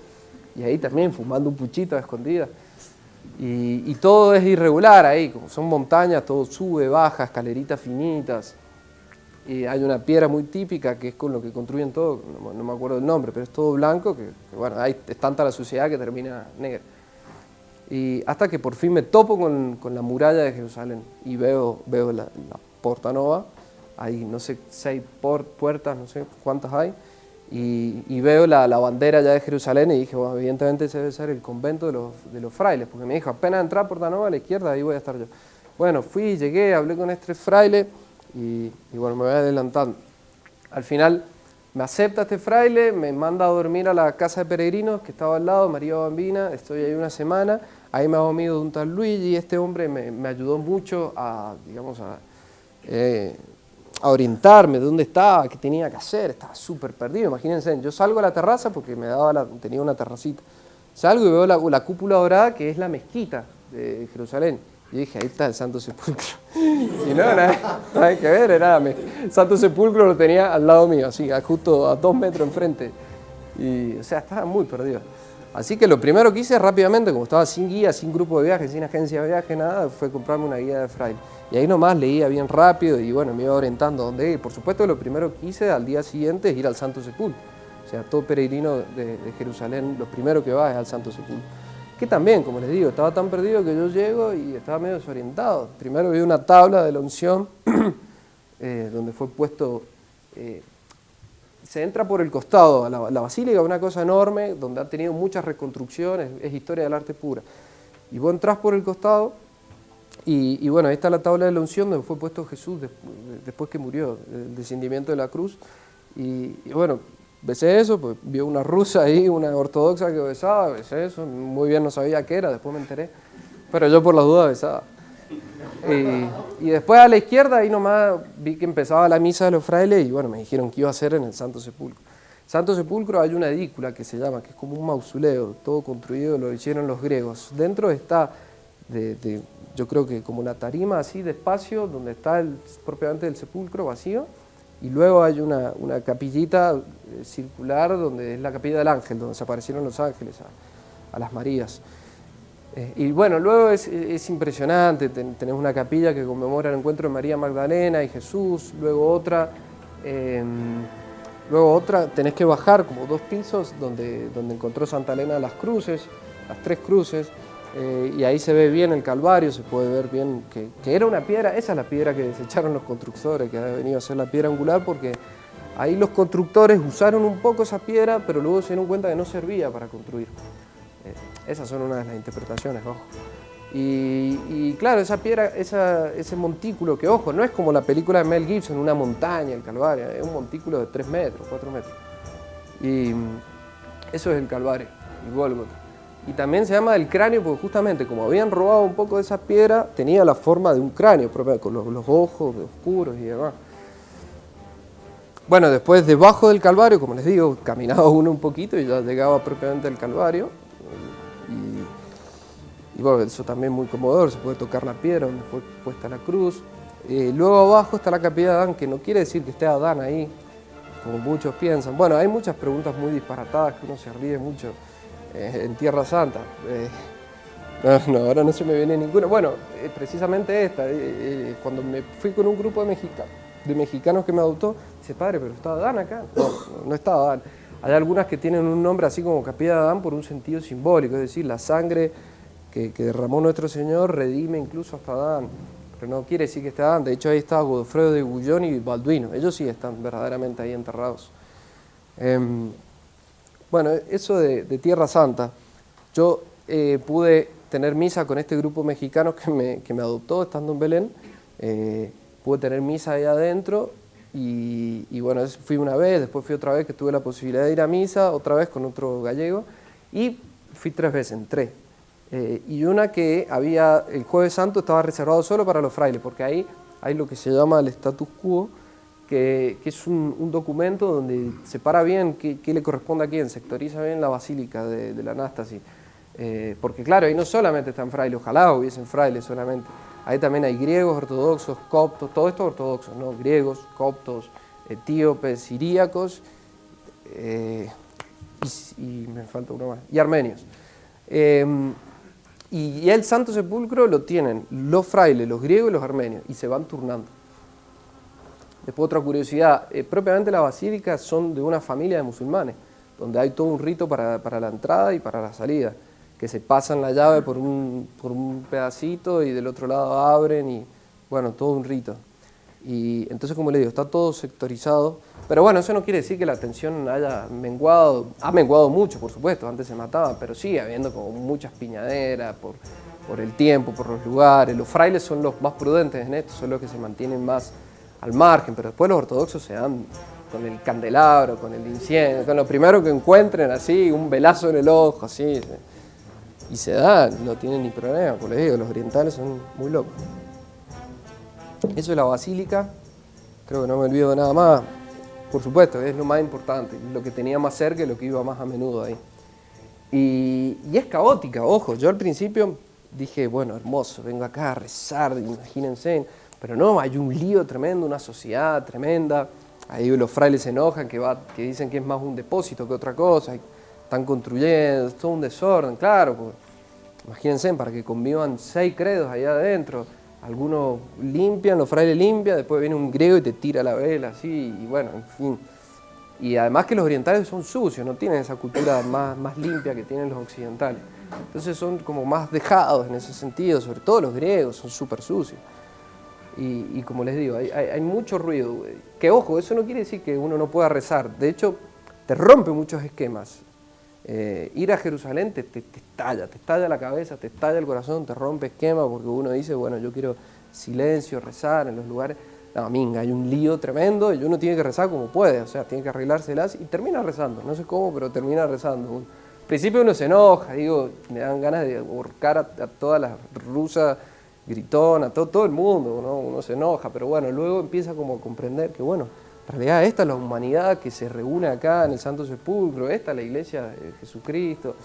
Y ahí también fumando un puchito a escondidas. Y todo es irregular ahí, como son montañas, todo sube, baja, escaleritas finitas. Y hay una piedra muy típica que es con lo que construyen todo, no me acuerdo el nombre, pero es todo blanco, que bueno, ahí es tanta la suciedad que termina negra. Y hasta que por fin me topo con la muralla de Jerusalén y veo la Porta Nova, hay no sé, 6 puertas, no sé cuántas hay, y veo la bandera ya de Jerusalén y dije, bueno, evidentemente ese debe ser el convento de los frailes, porque me dijo, apenas entrar a Porta Nova a la izquierda, ahí voy a estar yo. Bueno, fui, llegué, hablé con este fraile y bueno, me voy adelantando. Al final me acepta este fraile, me manda a dormir a la casa de peregrinos que estaba al lado, María Bambina, estoy ahí una semana, ahí me hago amigo de un tal Luigi, y este hombre me ayudó mucho a, digamos, a orientarme de dónde estaba, qué tenía que hacer, estaba súper perdido. Imagínense, yo salgo a la terraza porque tenía una terracita, salgo y veo la cúpula dorada que es la mezquita de Jerusalén. Y dije, ahí está el Santo Sepulcro. Y no, nada que ver, el Santo Sepulcro lo tenía al lado mío, así, justo a 2 metros enfrente. Y, o sea, estaba muy perdido. Así que lo primero que hice rápidamente, como estaba sin guía, sin grupo de viaje, sin agencia de viaje, nada, fue comprarme una guía de fraile. Y ahí nomás leía bien rápido y bueno, me iba orientando a dónde ir. Por supuesto, lo primero que hice al día siguiente es ir al Santo Sepulcro. O sea, todo peregrino de Jerusalén, lo primero que va es al Santo Sepulcro. Que también, como les digo, estaba tan perdido que yo llego y estaba medio desorientado. Primero vi una tabla de la unción donde fue puesto... se entra por el costado a la basílica, una cosa enorme, donde ha tenido muchas reconstrucciones, es historia del arte pura. Y vos entrás por el costado y bueno, ahí está la tabla de la unción donde fue puesto Jesús después que murió, el descendimiento de la cruz. Y bueno, besé eso, pues vio una rusa ahí, una ortodoxa que besaba, besé eso, muy bien no sabía qué era, después me enteré, pero yo por las dudas besaba. Y después a la izquierda, ahí nomás vi que empezaba la misa de los frailes y bueno, me dijeron que iba a hacer en el Santo Sepulcro. Santo Sepulcro hay una edícula que se llama, que es como un mausoleo, todo construido, lo hicieron los griegos. Dentro está, yo creo que como una tarima así de espacio, donde está propiamente el sepulcro vacío, y luego hay una capillita circular, donde es la capilla del ángel, donde se aparecieron los ángeles a las Marías. Y bueno, luego es impresionante, tenés una capilla que conmemora el encuentro de María Magdalena y Jesús, luego otra, tenés que bajar como 2 pisos donde encontró Santa Elena las cruces, las 3 cruces, y ahí se ve bien el Calvario, se puede ver bien que era una piedra, esa es la piedra que desecharon los constructores, que ha venido a ser la piedra angular, porque ahí los constructores usaron un poco esa piedra, pero luego se dieron cuenta que no servía para construir. Esas son una de las interpretaciones, ojo. Y claro, esa piedra, ese montículo, que ojo, no es como la película de Mel Gibson, una montaña, el Calvario, es un montículo de 3 metros, 4 metros. Y eso es el Calvario, el Gólgota. Y también se llama el cráneo porque justamente como habían robado un poco de esa piedra, tenía la forma de un cráneo, con los ojos oscuros y demás. Bueno, después debajo del Calvario, como les digo, caminaba uno un poquito y ya llegaba propiamente al Calvario. Y bueno, eso también muy conmovedor, se puede tocar la piedra donde fue puesta la cruz. Luego abajo está la capilla de Adán, que no quiere decir que esté Adán ahí, como muchos piensan. Bueno, hay muchas preguntas muy disparatadas que uno se ríe mucho en Tierra Santa. No, ahora no se me viene ninguna. Bueno, precisamente esta. Cuando me fui con un grupo de mexicanos que me adoptó, dice, padre, pero está Adán acá. No, no está Adán. Hay algunas que tienen un nombre así como Capilla de Adán por un sentido simbólico, es decir, la sangre que derramó nuestro Señor redime incluso hasta Adán. Pero no quiere decir que esté Adán. De hecho, ahí está Godofredo de Bouillon y Balduino. Ellos sí están verdaderamente ahí enterrados. Bueno, eso de Tierra Santa. Yo pude tener misa con este grupo mexicano que me adoptó estando en Belén. Pude tener misa ahí adentro y bueno, fui una vez, después fui otra vez que tuve la posibilidad de ir a misa, otra vez con otro gallego y fui 3 veces, entré. Y una que había, el Jueves Santo estaba reservado solo para los frailes, porque ahí hay lo que se llama el status quo, que es un documento donde separa bien qué le corresponde a quién, sectoriza bien la basílica de la Anástasis. Porque claro, ahí no solamente están frailes, ojalá hubiesen frailes solamente, ahí también hay griegos, ortodoxos, coptos, todo esto ortodoxos, ¿no? Griegos, coptos, etíopes, siríacos, y me falta uno más, y armenios. Y el Santo Sepulcro lo tienen los frailes, los griegos y los armenios, y se van turnando. Después otra curiosidad, propiamente las basílicas son de una familia de musulmanes, donde hay todo un rito para la entrada y para la salida, que se pasan la llave por un pedacito y del otro lado abren y bueno, todo un rito. Y entonces, como le digo, está todo sectorizado, pero bueno, eso no quiere decir que la atención haya menguado, ha menguado mucho, por supuesto, antes se mataba, pero sigue habiendo como muchas piñaderas por el tiempo, por los lugares. Los frailes son los más prudentes en esto, son los que se mantienen más al margen, pero después los ortodoxos se dan con el candelabro, con el incienso, con lo primero que encuentren, así, un velazo en el ojo, así, y se dan, no tienen ni problema, como les digo, los orientales son muy locos. Eso es la basílica, creo que no me olvido de nada más, por supuesto, es lo más importante, lo que tenía más cerca y lo que iba más a menudo ahí. Y es caótica, ojo, yo al principio dije, bueno, hermoso, vengo acá a rezar, imagínense, pero no, hay un lío tremendo, una sociedad tremenda, ahí los frailes se enojan, que dicen que es más un depósito que otra cosa, están construyendo, es todo un desorden, claro, pues, imagínense, para que convivan 6 credos allá adentro, algunos limpian, los frailes limpian, después viene un griego y te tira la vela, así, y bueno, en fin. Y además que los orientales son sucios, no tienen esa cultura más limpia que tienen los occidentales. Entonces son como más dejados en ese sentido, sobre todo los griegos, son súper sucios. Y como les digo, hay mucho ruido. Que ojo, eso no quiere decir que uno no pueda rezar. De hecho, te rompe muchos esquemas. Ir a Jerusalén te estalla la cabeza, te estalla el corazón, te rompe esquemas porque uno dice, bueno, yo quiero silencio, rezar en los lugares. No, minga, hay un lío tremendo y uno tiene que rezar como puede, o sea, tiene que arreglárselas y termina rezando. No sé cómo, pero termina rezando. Al principio uno se enoja, digo, me dan ganas de ahorcar a todas las rusas, gritona, todo el mundo, ¿no? Uno se enoja, pero bueno, luego empieza como a comprender que, bueno, en realidad esta es la humanidad que se reúne acá en el Santo Sepulcro, esta es la iglesia de Jesucristo.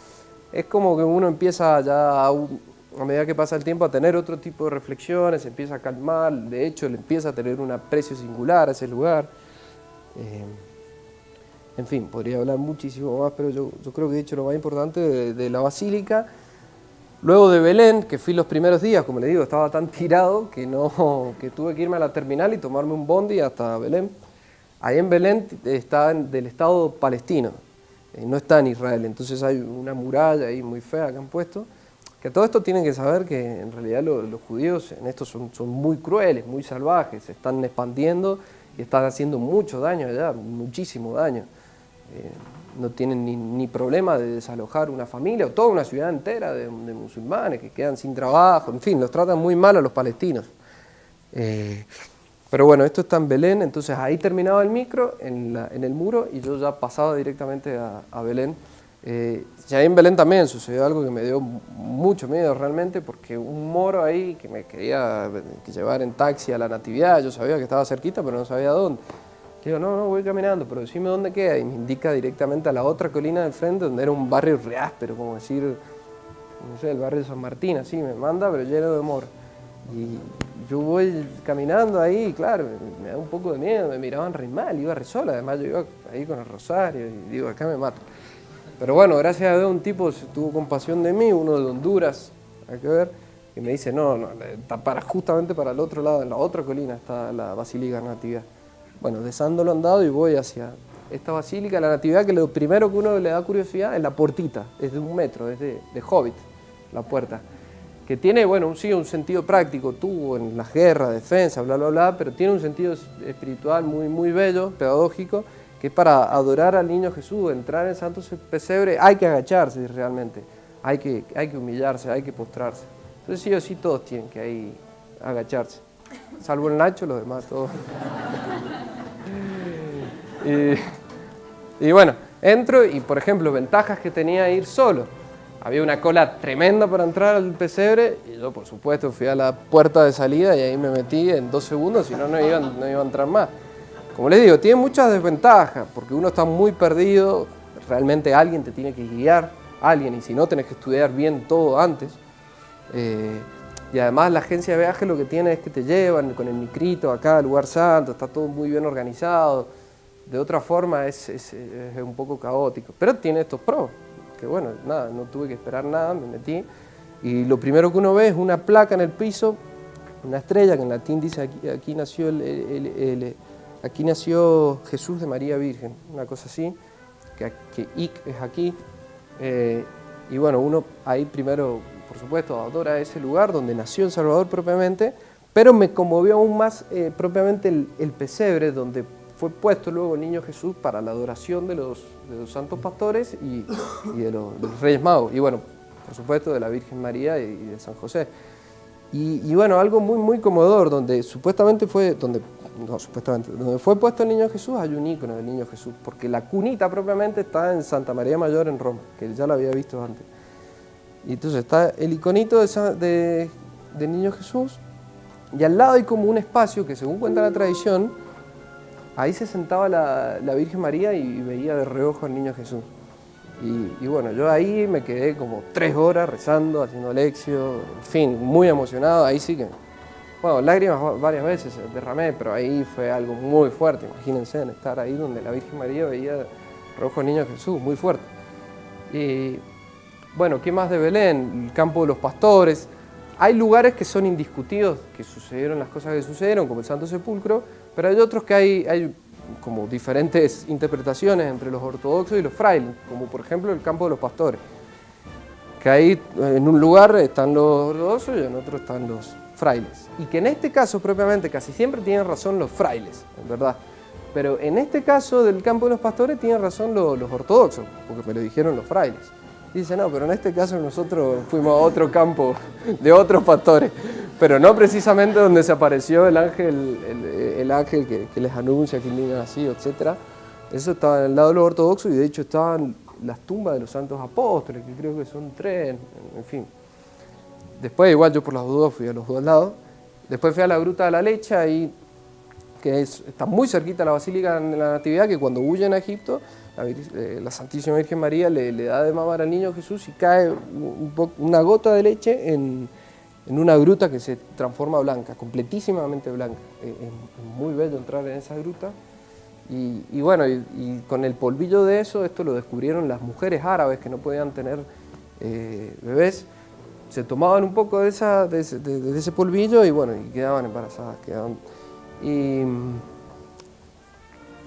Es como que uno empieza ya, a medida que pasa el tiempo, a tener otro tipo de reflexiones, se empieza a calmar, de hecho le empieza a tener un aprecio singular a ese lugar. En fin, podría hablar muchísimo más, pero yo creo que he dicho lo más importante de la basílica. Luego de Belén, que fui los primeros días, como les digo, estaba tan tirado que tuve que irme a la terminal y tomarme un bondi hasta Belén. Ahí en Belén está del Estado palestino, no está en Israel, entonces hay una muralla ahí muy fea que han puesto. Que todo esto tienen que saber que en realidad los judíos en esto son muy crueles, muy salvajes, se están expandiendo y están haciendo mucho daño allá, muchísimo daño. No tienen ni problema de desalojar una familia o toda una ciudad entera de musulmanes que quedan sin trabajo, en fin, los tratan muy mal a los palestinos. Pero bueno, esto está en Belén, entonces ahí terminaba el micro en el muro y yo ya pasaba directamente a Belén. Y ahí en Belén también sucedió algo que me dio mucho miedo realmente, porque un moro ahí que me quería llevar en taxi a la Natividad, yo sabía que estaba cerquita pero no sabía dónde. Le digo, no, voy caminando, pero decime dónde queda. Y me indica directamente a la otra colina del frente, donde era un barrio reáspero, como decir, no sé, el barrio de San Martín, así, me manda, pero lleno de moros. Y yo voy caminando ahí, y claro, me da un poco de miedo, me miraban re mal, iba re sola, además yo iba ahí con el rosario, y digo, acá me mato. Pero bueno, gracias a Dios un tipo tuvo compasión de mí, uno de Honduras, hay que ver. Y me dice, no, está justamente para el otro lado, en la otra colina está la Basílica de la Natividad. Bueno, de Sándolo andado y voy hacia esta Basílica de la Natividad, que lo primero que uno le da curiosidad es la puertita, es de 1 metro, es de Hobbit, la puerta. Que tiene, bueno, sí, un sentido práctico, tuvo en las guerras, defensa, bla, bla, bla, pero tiene un sentido espiritual muy, muy bello, pedagógico, que es para adorar al niño Jesús, entrar en el Santo Pesebre, hay que agacharse realmente, hay que humillarse, hay que postrarse. Entonces sí o sí todos tienen que ahí agacharse, salvo el Nacho, los demás todos. Y bueno, entro y por ejemplo, ventajas que tenía ir solo. Había una cola tremenda para entrar al pesebre y yo por supuesto fui a la puerta de salida y ahí me metí en 2 segundos, si no, no iba a entrar más. Como les digo, tiene muchas desventajas porque uno está muy perdido, realmente alguien te tiene que guiar, alguien, y si no tenés que estudiar bien todo antes. Y además la agencia de viaje lo que tiene es que te llevan con el micrito acá al lugar santo, está todo muy bien organizado. De otra forma es un poco caótico, pero tiene estos pros. Que bueno, nada, no tuve que esperar nada, me metí y lo primero que uno ve es una placa en el piso, una estrella que en latín dice aquí nació Jesús de María Virgen, una cosa así, que ic es aquí, y bueno, uno ahí primero, por supuesto, adora ese lugar donde nació el Salvador propiamente, pero me conmovió aún más propiamente el pesebre donde fue puesto luego el niño Jesús para la adoración de los santos pastores y de los Reyes Magos. Y bueno, por supuesto de la Virgen María y de San José. Y bueno, algo muy, muy conmovedor, donde supuestamente fue, donde fue puesto el niño Jesús, hay un ícono del niño Jesús, porque la cunita propiamente está en Santa María Mayor en Roma, que ya la había visto antes. Y entonces está el iconito del niño Jesús, y al lado hay como un espacio que según cuenta la tradición, ahí se sentaba la Virgen María y veía de reojo al niño Jesús. Y bueno, yo ahí me quedé como 3 horas rezando, haciendo lección, en fin, muy emocionado. Ahí sí que, bueno, lágrimas varias veces derramé, pero ahí fue algo muy fuerte. Imagínense en estar ahí donde la Virgen María veía de reojo al niño Jesús, muy fuerte. Y bueno, ¿qué más de Belén? El campo de los pastores. Hay lugares que son indiscutidos, que sucedieron las cosas que sucedieron, como el Santo Sepulcro, pero hay otros que hay como diferentes interpretaciones entre los ortodoxos y los frailes, como por ejemplo el campo de los pastores, que ahí en un lugar están los ortodoxos y en otro están los frailes. Y que en este caso propiamente casi siempre tienen razón los frailes, en verdad. Pero en este caso del campo de los pastores tienen razón los ortodoxos, porque me lo dijeron los frailes. Dice, no, pero en este caso nosotros fuimos a otro campo de otros pastores, pero no precisamente donde se apareció el ángel, el ángel que les anuncia que el niño nació, etc. Eso estaba en el lado de los ortodoxos y de hecho estaban las tumbas de los santos apóstoles, que creo que son 3, en fin. Después igual yo por las dudas fui a los 2 lados. Después fui a la Gruta de la Leche, ahí que está muy cerquita de la Basílica de la Natividad, que cuando huyen a Egipto, la Santísima Virgen María le da de mamar al niño Jesús y cae una gota de leche en una gruta que se transforma blanca, completísimamente blanca. Es muy bello entrar en esa gruta. Y bueno, y con el polvillo de eso, esto lo descubrieron las mujeres árabes que no podían tener bebés, se tomaban un poco de ese polvillo y bueno, y quedaban embarazadas. Y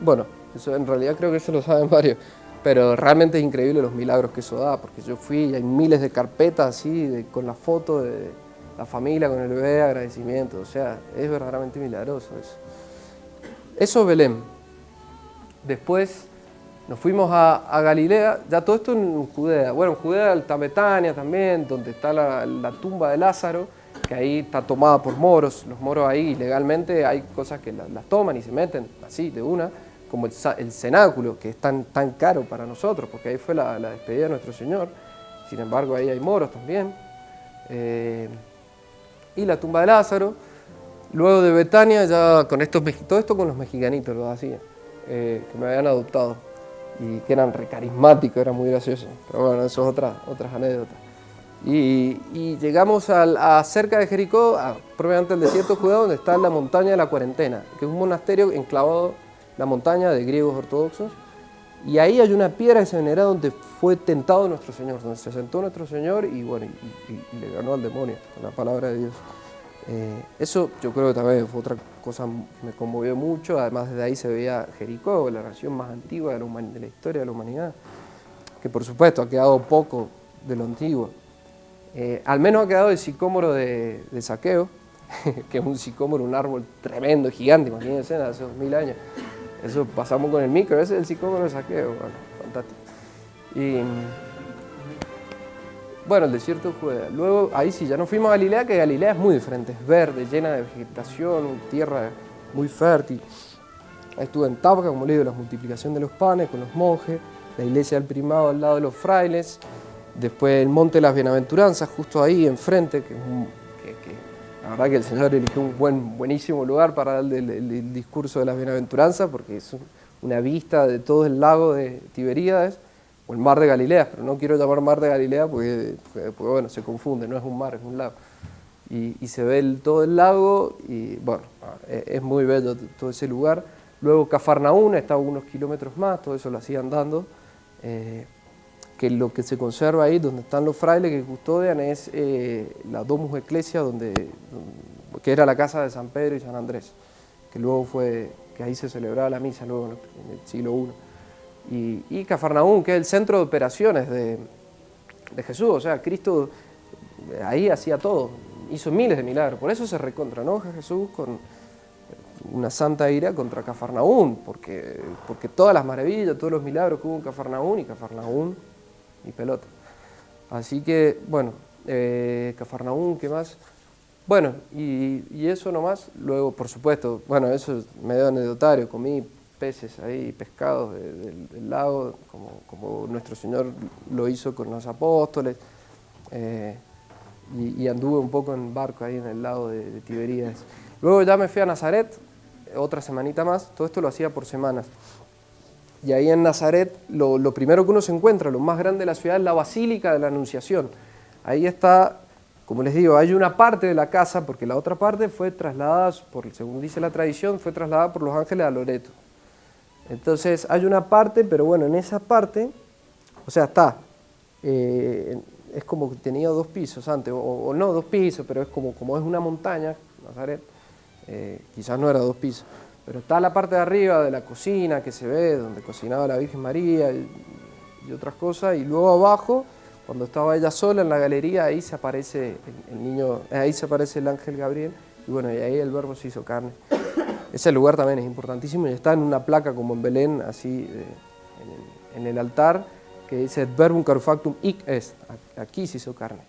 bueno, eso en realidad creo que eso lo saben varios, pero realmente es increíble los milagros que eso da, porque yo fui y hay miles de carpetas así, con la foto de la familia con el bebé, agradecimiento, o sea, es verdaderamente milagroso eso. Eso es Belén. Después nos fuimos a Galilea, ya todo esto en Judea. Bueno, en Judea está Betania también, donde está la tumba de Lázaro, que ahí está tomada por moros. Los moros ahí legalmente hay cosas que las toman y se meten así de una, como el cenáculo, que es tan caro para nosotros, porque ahí fue la despedida de nuestro Señor. Sin embargo, ahí hay moros también. Y la tumba de Lázaro. Luego de Betania, ya con todo esto con los mexiganitos lo hacía, que me habían adoptado y que eran re carismáticos, era muy gracioso. Pero bueno, eso es otras anécdotas. Y llegamos cerca de Jericó, propiamente al desierto judeo, donde está la montaña de la Cuarentena, que es un monasterio enclavado en la montaña de griegos ortodoxos. Y ahí hay una piedra que se venera donde fue tentado nuestro Señor, donde se sentó nuestro Señor y bueno, y le ganó al demonio con la palabra de Dios. Eso yo creo que también fue otra cosa que me conmovió mucho. Además, desde ahí se veía Jericó, la nación más antigua de la historia de la humanidad, que por supuesto ha quedado poco de lo antiguo. Al menos ha quedado el sicómoro de Zaqueo, que es un sicómoro, un árbol tremendo, gigante, imagínense, hace 2000 años. Eso pasamos con el micro, ese es el sicómoro de Zaqueo, bueno, fantástico. Y bueno, el desierto de Judea. Luego, ahí sí, ya nos fuimos a Galilea, que Galilea es muy diferente, es verde, llena de vegetación, tierra muy fértil. Ahí estuve en Tabca, como le digo, la multiplicación de los panes con los monjes, la iglesia del primado al lado de los frailes, después el monte de las bienaventuranzas, justo ahí enfrente, que la verdad que el Señor eligió un buenísimo lugar para dar el discurso de las bienaventuranzas, porque es una vista de todo el lago de Tiberíades, o el mar de Galilea, pero no quiero llamar mar de Galilea porque bueno, se confunde, no es un mar, es un lago. Y se ve todo el lago y bueno, es muy bello todo ese lugar. Luego Cafarnaún está a unos kilómetros más, todo eso lo hacían dando, que lo que se conserva ahí, donde están los frailes que custodian, es la Domus Ecclesia, que era la casa de San Pedro y San Andrés, que luego que ahí se celebraba la misa luego en el siglo I. Y Cafarnaún, que es el centro de operaciones de Jesús, o sea, Cristo ahí hacía todo, hizo miles de milagros, por eso se recontra-enoja Jesús con una santa ira contra Cafarnaún, porque todas las maravillas, todos los milagros que hubo en Cafarnaún y pelota. Así que, bueno, Cafarnaún, ¿qué más? Bueno, y eso nomás. Luego, por supuesto, bueno, eso es medio anecdotario, comí peces ahí, pescados del lago, como nuestro Señor lo hizo con los apóstoles, y anduve un poco en barco ahí en el lago de Tiberíades. Luego ya me fui a Nazaret, otra semanita más, todo esto lo hacía por semanas. Y ahí en Nazaret, lo primero que uno se encuentra, lo más grande de la ciudad, es la Basílica de la Anunciación. Ahí está, como les digo, hay una parte de la casa, porque la otra parte fue trasladada, según dice la tradición, fue trasladada por los ángeles a Loreto. Entonces hay una parte, pero bueno, en esa parte, o sea, está, es como que tenía 2 pisos antes, o no 2 pisos, pero es como es una montaña, Nazaret, quizás no era 2 pisos, pero está la parte de arriba de la cocina que se ve, donde cocinaba la Virgen María y otras cosas, y luego abajo, cuando estaba ella sola en la galería, ahí se aparece el niño, ahí se aparece el ángel Gabriel, y bueno, y ahí el Verbo se hizo carne. Ese lugar también es importantísimo y está en una placa como en Belén, así en el altar, que dice Verbum carufactum hic est, aquí se hizo carne.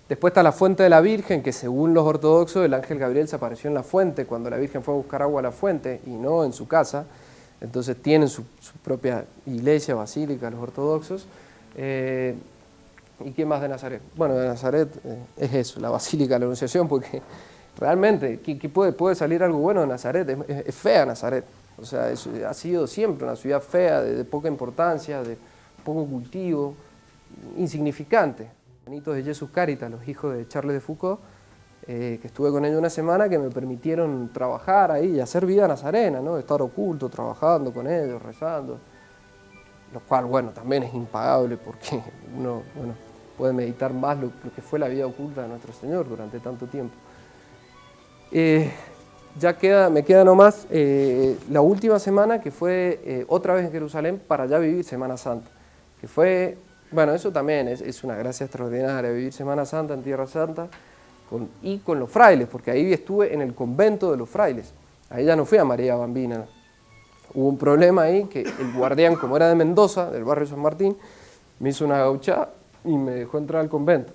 Después está la fuente de la Virgen, que según los ortodoxos el ángel Gabriel se apareció en la fuente cuando la Virgen fue a buscar agua a la fuente y no en su casa. Entonces tienen su propia iglesia, basílica, los ortodoxos. ¿Y qué más de Nazaret? Bueno, de Nazaret es eso, la Basílica de la Anunciación, porque realmente, ¿qué puede salir algo bueno de Nazaret? Es fea Nazaret, o sea, ha sido siempre una ciudad fea, de poca importancia, de poco cultivo, insignificante. Benitos de Jesús Caritas, los hijos de Charles de Foucault, que estuve con ellos una semana, que me permitieron trabajar ahí y hacer vida nazarena, ¿no? Estar oculto, trabajando con ellos, rezando, lo cual, bueno, también es impagable porque uno, bueno, puede meditar más lo que fue la vida oculta de nuestro Señor durante tanto tiempo. Me queda nomás la última semana, que fue otra vez en Jerusalén para ya vivir Semana Santa, que fue, bueno, eso también es una gracia extraordinaria, vivir Semana Santa en Tierra Santa y con los frailes, porque ahí estuve en el convento de los frailes, ahí ya no fui a María Bambina. Hubo un problema ahí, que el guardián, como era de Mendoza, del barrio San Martín, me hizo una gauchada y me dejó entrar al convento.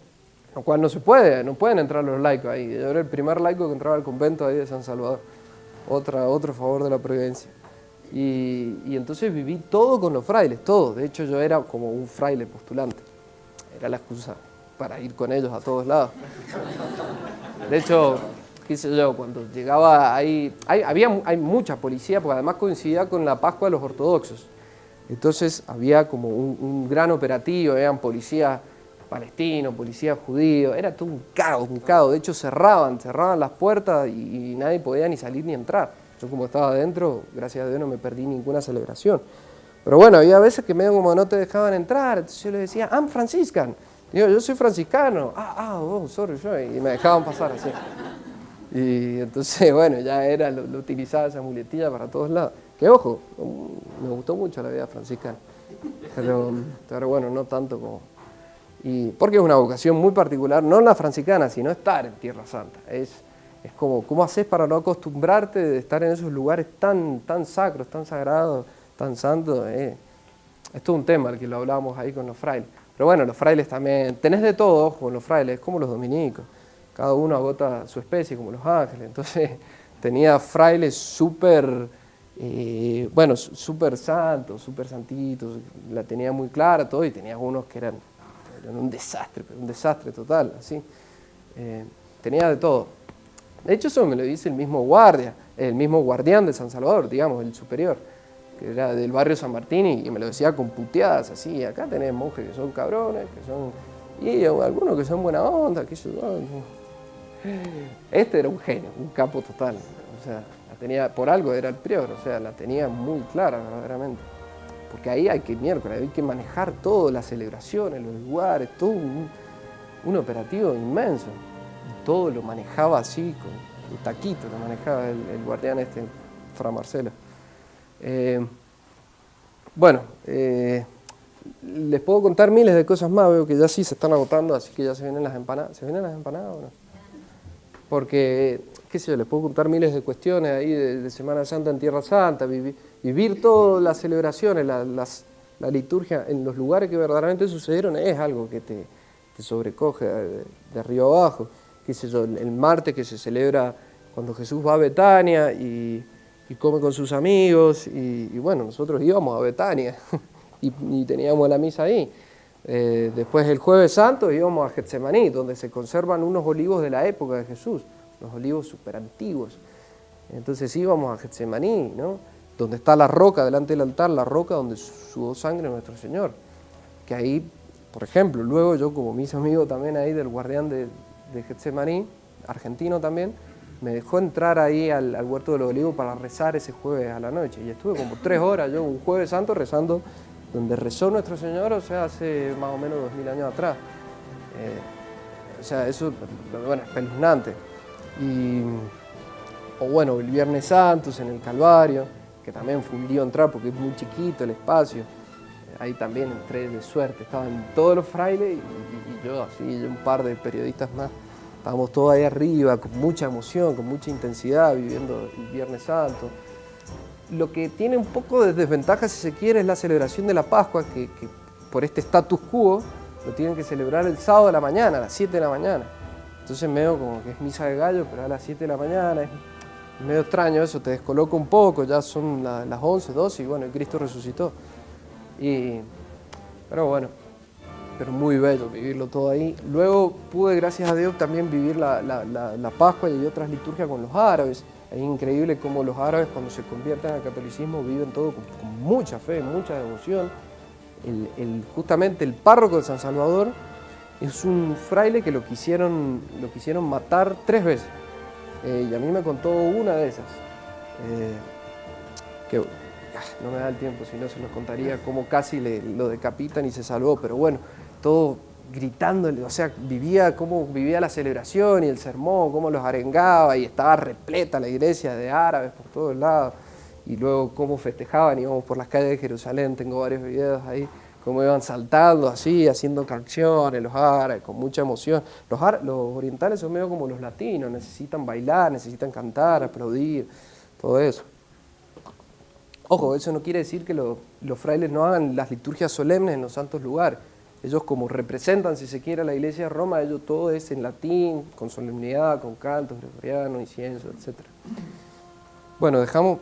Lo cual no se puede, no pueden entrar los laicos ahí. Yo era el primer laico que entraba al convento ahí de San Salvador. Otro favor de la providencia. Y entonces viví todo con los frailes, todo. De hecho, yo era como un fraile postulante. Era la excusa para ir con ellos a todos lados. De hecho, qué sé yo, cuando llegaba ahí, hay mucha policía, porque además coincidía con la Pascua de los ortodoxos. Entonces había como un gran operativo, eran policías palestinos, policías judíos, era todo un caos. De hecho cerraban las puertas y nadie podía ni salir ni entrar. Yo como estaba adentro, gracias a Dios no me perdí ninguna celebración. Pero bueno, había veces que medio como no te dejaban entrar, entonces yo les decía, I'm Franciscan. Digo, yo soy franciscano. Sorry, y me dejaban pasar así. Y entonces, bueno, ya era, lo utilizaba esa muletilla para todos lados. Que ojo, me gustó mucho la vida franciscana. Pero bueno, no tanto como... Y porque es una vocación muy particular, no la franciscana, sino estar en Tierra Santa. Es como, ¿cómo haces para no acostumbrarte de estar en esos lugares tan sacros, tan sagrados, tan santos? Es todo un tema, el que lo hablábamos ahí con los frailes. Pero bueno, los frailes también, tenés de todo, ojo, con los frailes, como los dominicos. Cada uno agota su especie, como los ángeles. Entonces, tenía frailes súper santos, súper santitos, la tenía muy clara todo, y tenía unos que eran un desastre total, así. Tenía de todo. De hecho, eso me lo dice el mismo guardián de San Salvador, digamos, el superior, que era del barrio San Martín, y me lo decía con puteadas, así. Acá tenés monjes que son cabrones, y algunos que son buena onda, que eso. Este era un genio, un capo total. O sea, la tenía, por algo era el prior, o sea, la tenía muy clara verdaderamente. Porque ahí hay que manejar todo, las celebraciones, los lugares, todo un operativo inmenso. Y todo lo manejaba así, con el taquito, lo manejaba el guardián Fra Marcelo. Les puedo contar miles de cosas más, veo que ya sí se están agotando, así que ya se vienen las empanadas. ¿Se vienen las empanadas o no? Porque, qué sé yo, les puedo contar miles de cuestiones ahí de Semana Santa en Tierra Santa, vivir todas las celebraciones, la liturgia en los lugares que verdaderamente sucedieron, es algo que te sobrecoge de arriba abajo. Qué sé yo, el martes que se celebra cuando Jesús va a Betania y come con sus amigos, y bueno, nosotros íbamos a Betania y teníamos la misa ahí. Después el Jueves Santo íbamos a Getsemaní, donde se conservan unos olivos de la época de Jesús, unos olivos súper antiguos. Entonces íbamos a Getsemaní, ¿no? Donde está la roca delante del altar, la roca donde sudó sangre nuestro Señor. Que ahí, por ejemplo, luego yo, como mis amigos también ahí del guardián de Getsemaní, argentino también, me dejó entrar ahí al Huerto de los Olivos para rezar ese jueves a la noche. Y estuve como 3 horas yo, un Jueves Santo, rezando donde rezó nuestro Señor, o sea, hace más o menos 2000 años atrás. O sea, eso, bueno, es espeluznante. O bueno, el Viernes Santo en el Calvario, que también fue un lío entrar porque es muy chiquito el espacio. Ahí también entré de suerte, estaban todos los frailes y yo, así, y un par de periodistas más. Estábamos todos ahí arriba, con mucha emoción, con mucha intensidad, viviendo el Viernes Santo. Lo que tiene un poco de desventaja, si se quiere, es la celebración de la Pascua, que por este status quo lo tienen que celebrar el sábado de la mañana, a las 7 de la mañana. Entonces medio como que es misa de gallo, pero a las 7 de la mañana es medio extraño eso, te descoloca un poco, ya son las 11, 12 y bueno, el Cristo resucitó. Pero bueno, pero muy bello vivirlo todo ahí. Luego pude, gracias a Dios, también vivir la Pascua y otras liturgias con los árabes. Es increíble cómo los árabes, cuando se convierten al catolicismo, viven todo con mucha fe, mucha devoción. Justamente el párroco de San Salvador es un fraile que lo quisieron matar 3 veces. Y a mí me contó una de esas. Que no me da el tiempo, si no se los contaría cómo casi lo decapitan y se salvó. Pero bueno, todo gritándole, o sea, cómo vivía la celebración y el sermón, cómo los arengaba, y estaba repleta la iglesia de árabes por todos lados, y luego cómo festejaban, íbamos por las calles de Jerusalén, tengo varios videos ahí, cómo iban saltando así, haciendo canciones, los árabes, con mucha emoción. Los orientales son medio como los latinos, necesitan bailar, necesitan cantar, aplaudir, todo eso. Ojo, eso no quiere decir que los frailes no hagan las liturgias solemnes en los santos lugares. Ellos, como representan, si se quiere, a la iglesia de Roma, ellos todo es en latín, con solemnidad, con cantos gregorianos, incienso, etc. Bueno, dejamos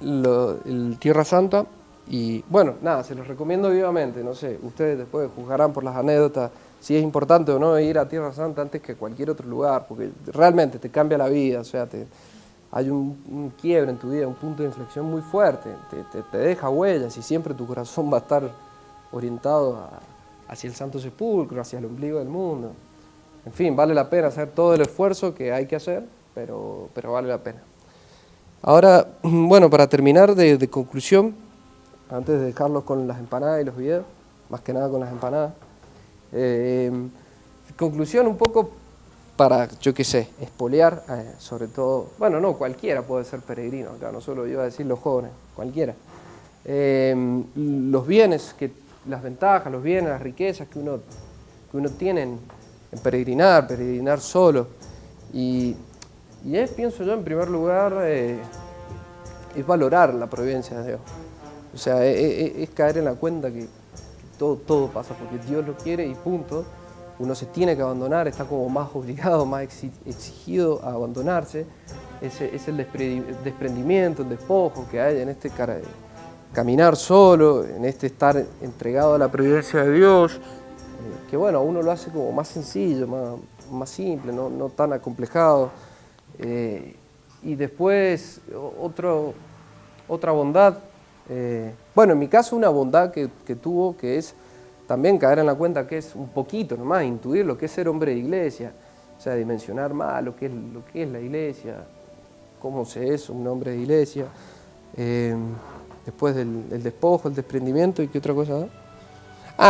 el Tierra Santa y, bueno, nada, se los recomiendo vivamente. No sé, ustedes después juzgarán por las anécdotas si es importante o no ir a Tierra Santa antes que cualquier otro lugar, porque realmente te cambia la vida, o sea, hay un quiebre en tu vida, un punto de inflexión muy fuerte, te deja huellas y siempre tu corazón va a estar orientado hacia el Santo Sepulcro, hacia el ombligo del mundo. En fin, vale la pena hacer todo el esfuerzo que hay que hacer, pero vale la pena. Ahora, bueno, para terminar de conclusión, antes de dejarlos con las empanadas y los videos, más que nada con las empanadas, conclusión un poco para, yo qué sé, espolear, sobre todo, bueno, no, cualquiera puede ser peregrino acá, no solo iba a decir los jóvenes, cualquiera. Los bienes, las ventajas, los bienes, las riquezas que uno tiene en peregrinar solo. Y pienso yo, en primer lugar, es valorar la providencia de Dios. O sea, es caer en la cuenta que todo pasa porque Dios lo quiere y punto. Uno se tiene que abandonar, está como más obligado, más exigido a abandonarse. Es el desprendimiento, el despojo que hay en este caminar solo, en este estar entregado a la providencia de Dios, que bueno, uno lo hace como más sencillo, más simple, no tan acomplejado. Y después otra bondad, bueno, en mi caso una bondad que tuvo, que es también caer en la cuenta que es un poquito nomás, intuir lo que es ser hombre de iglesia, o sea, dimensionar más lo que es la iglesia, cómo se es un hombre de iglesia, después del despojo, el desprendimiento y qué otra cosa.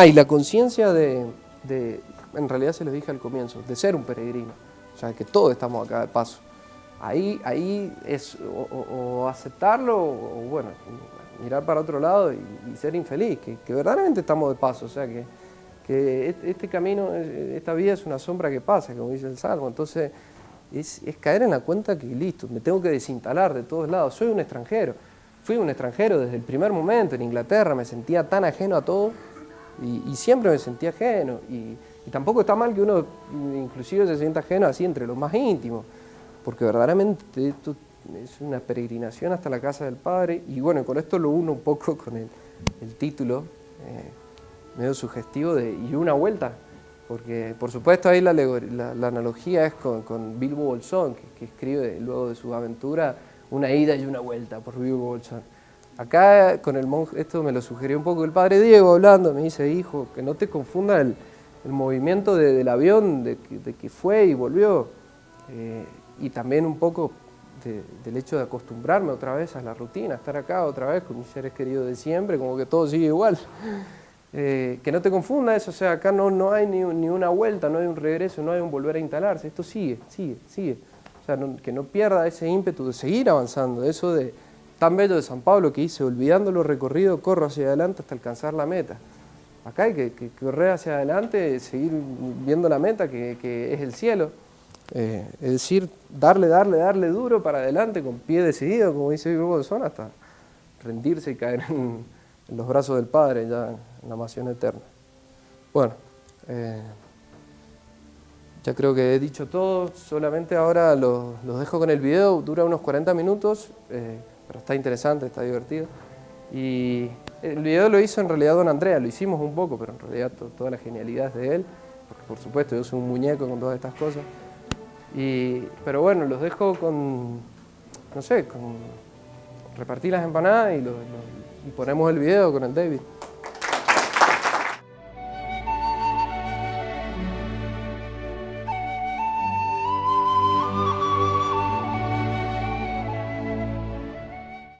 Y la conciencia en realidad se lo dije al comienzo, de ser un peregrino, o sea, que todos estamos acá de paso. Ahí es o aceptarlo o bueno, mirar para otro lado y ser infeliz, que verdaderamente estamos de paso, o sea que este camino, esta vida es una sombra que pasa, como dice el Salmo, entonces es caer en la cuenta que listo, me tengo que desinstalar de todos lados, soy un extranjero, fui un extranjero desde el primer momento en Inglaterra, me sentía tan ajeno a todo y siempre me sentía ajeno y tampoco está mal que uno inclusive se sienta ajeno así entre los más íntimos, porque verdaderamente esto es una peregrinación hasta la casa del Padre, y bueno, con esto lo uno un poco con el título, medio sugestivo de y una vuelta, porque por supuesto ahí la analogía es con Bilbo Bolsón, que escribe luego de su aventura una ida y una vuelta por Bilbo Bolsón. Acá con el monje, esto me lo sugirió un poco el padre Diego hablando, me dice, hijo, que no te confunda el movimiento del avión, de que fue y volvió, y también un poco del hecho de acostumbrarme otra vez a la rutina, estar acá otra vez con mis seres queridos de siempre, como que todo sigue igual. Que no te confunda eso, o sea, acá no hay ni una vuelta, no hay un regreso, no hay un volver a instalarse, esto sigue. O sea, que no pierda ese ímpetu de seguir avanzando, eso de tan bello de San Pablo que dice, olvidando lo recorrido, corro hacia adelante hasta alcanzar la meta. Acá hay que correr hacia adelante, seguir viendo la meta que es el cielo. Es decir, darle duro para adelante con pie decidido, como dice el grupo de zona, hasta rendirse y caer en los brazos del Padre ya en la mansión eterna. Bueno, ya creo que he dicho todo, solamente ahora los dejo con el video, dura unos 40 minutos, pero está interesante, está divertido. Y el video lo hizo en realidad don Andrea, lo hicimos un poco, pero en realidad toda la genialidad es de él, porque por supuesto yo soy un muñeco con todas estas cosas. Pero bueno, los dejo con, no sé, con repartir las empanadas y ponemos el video con el David.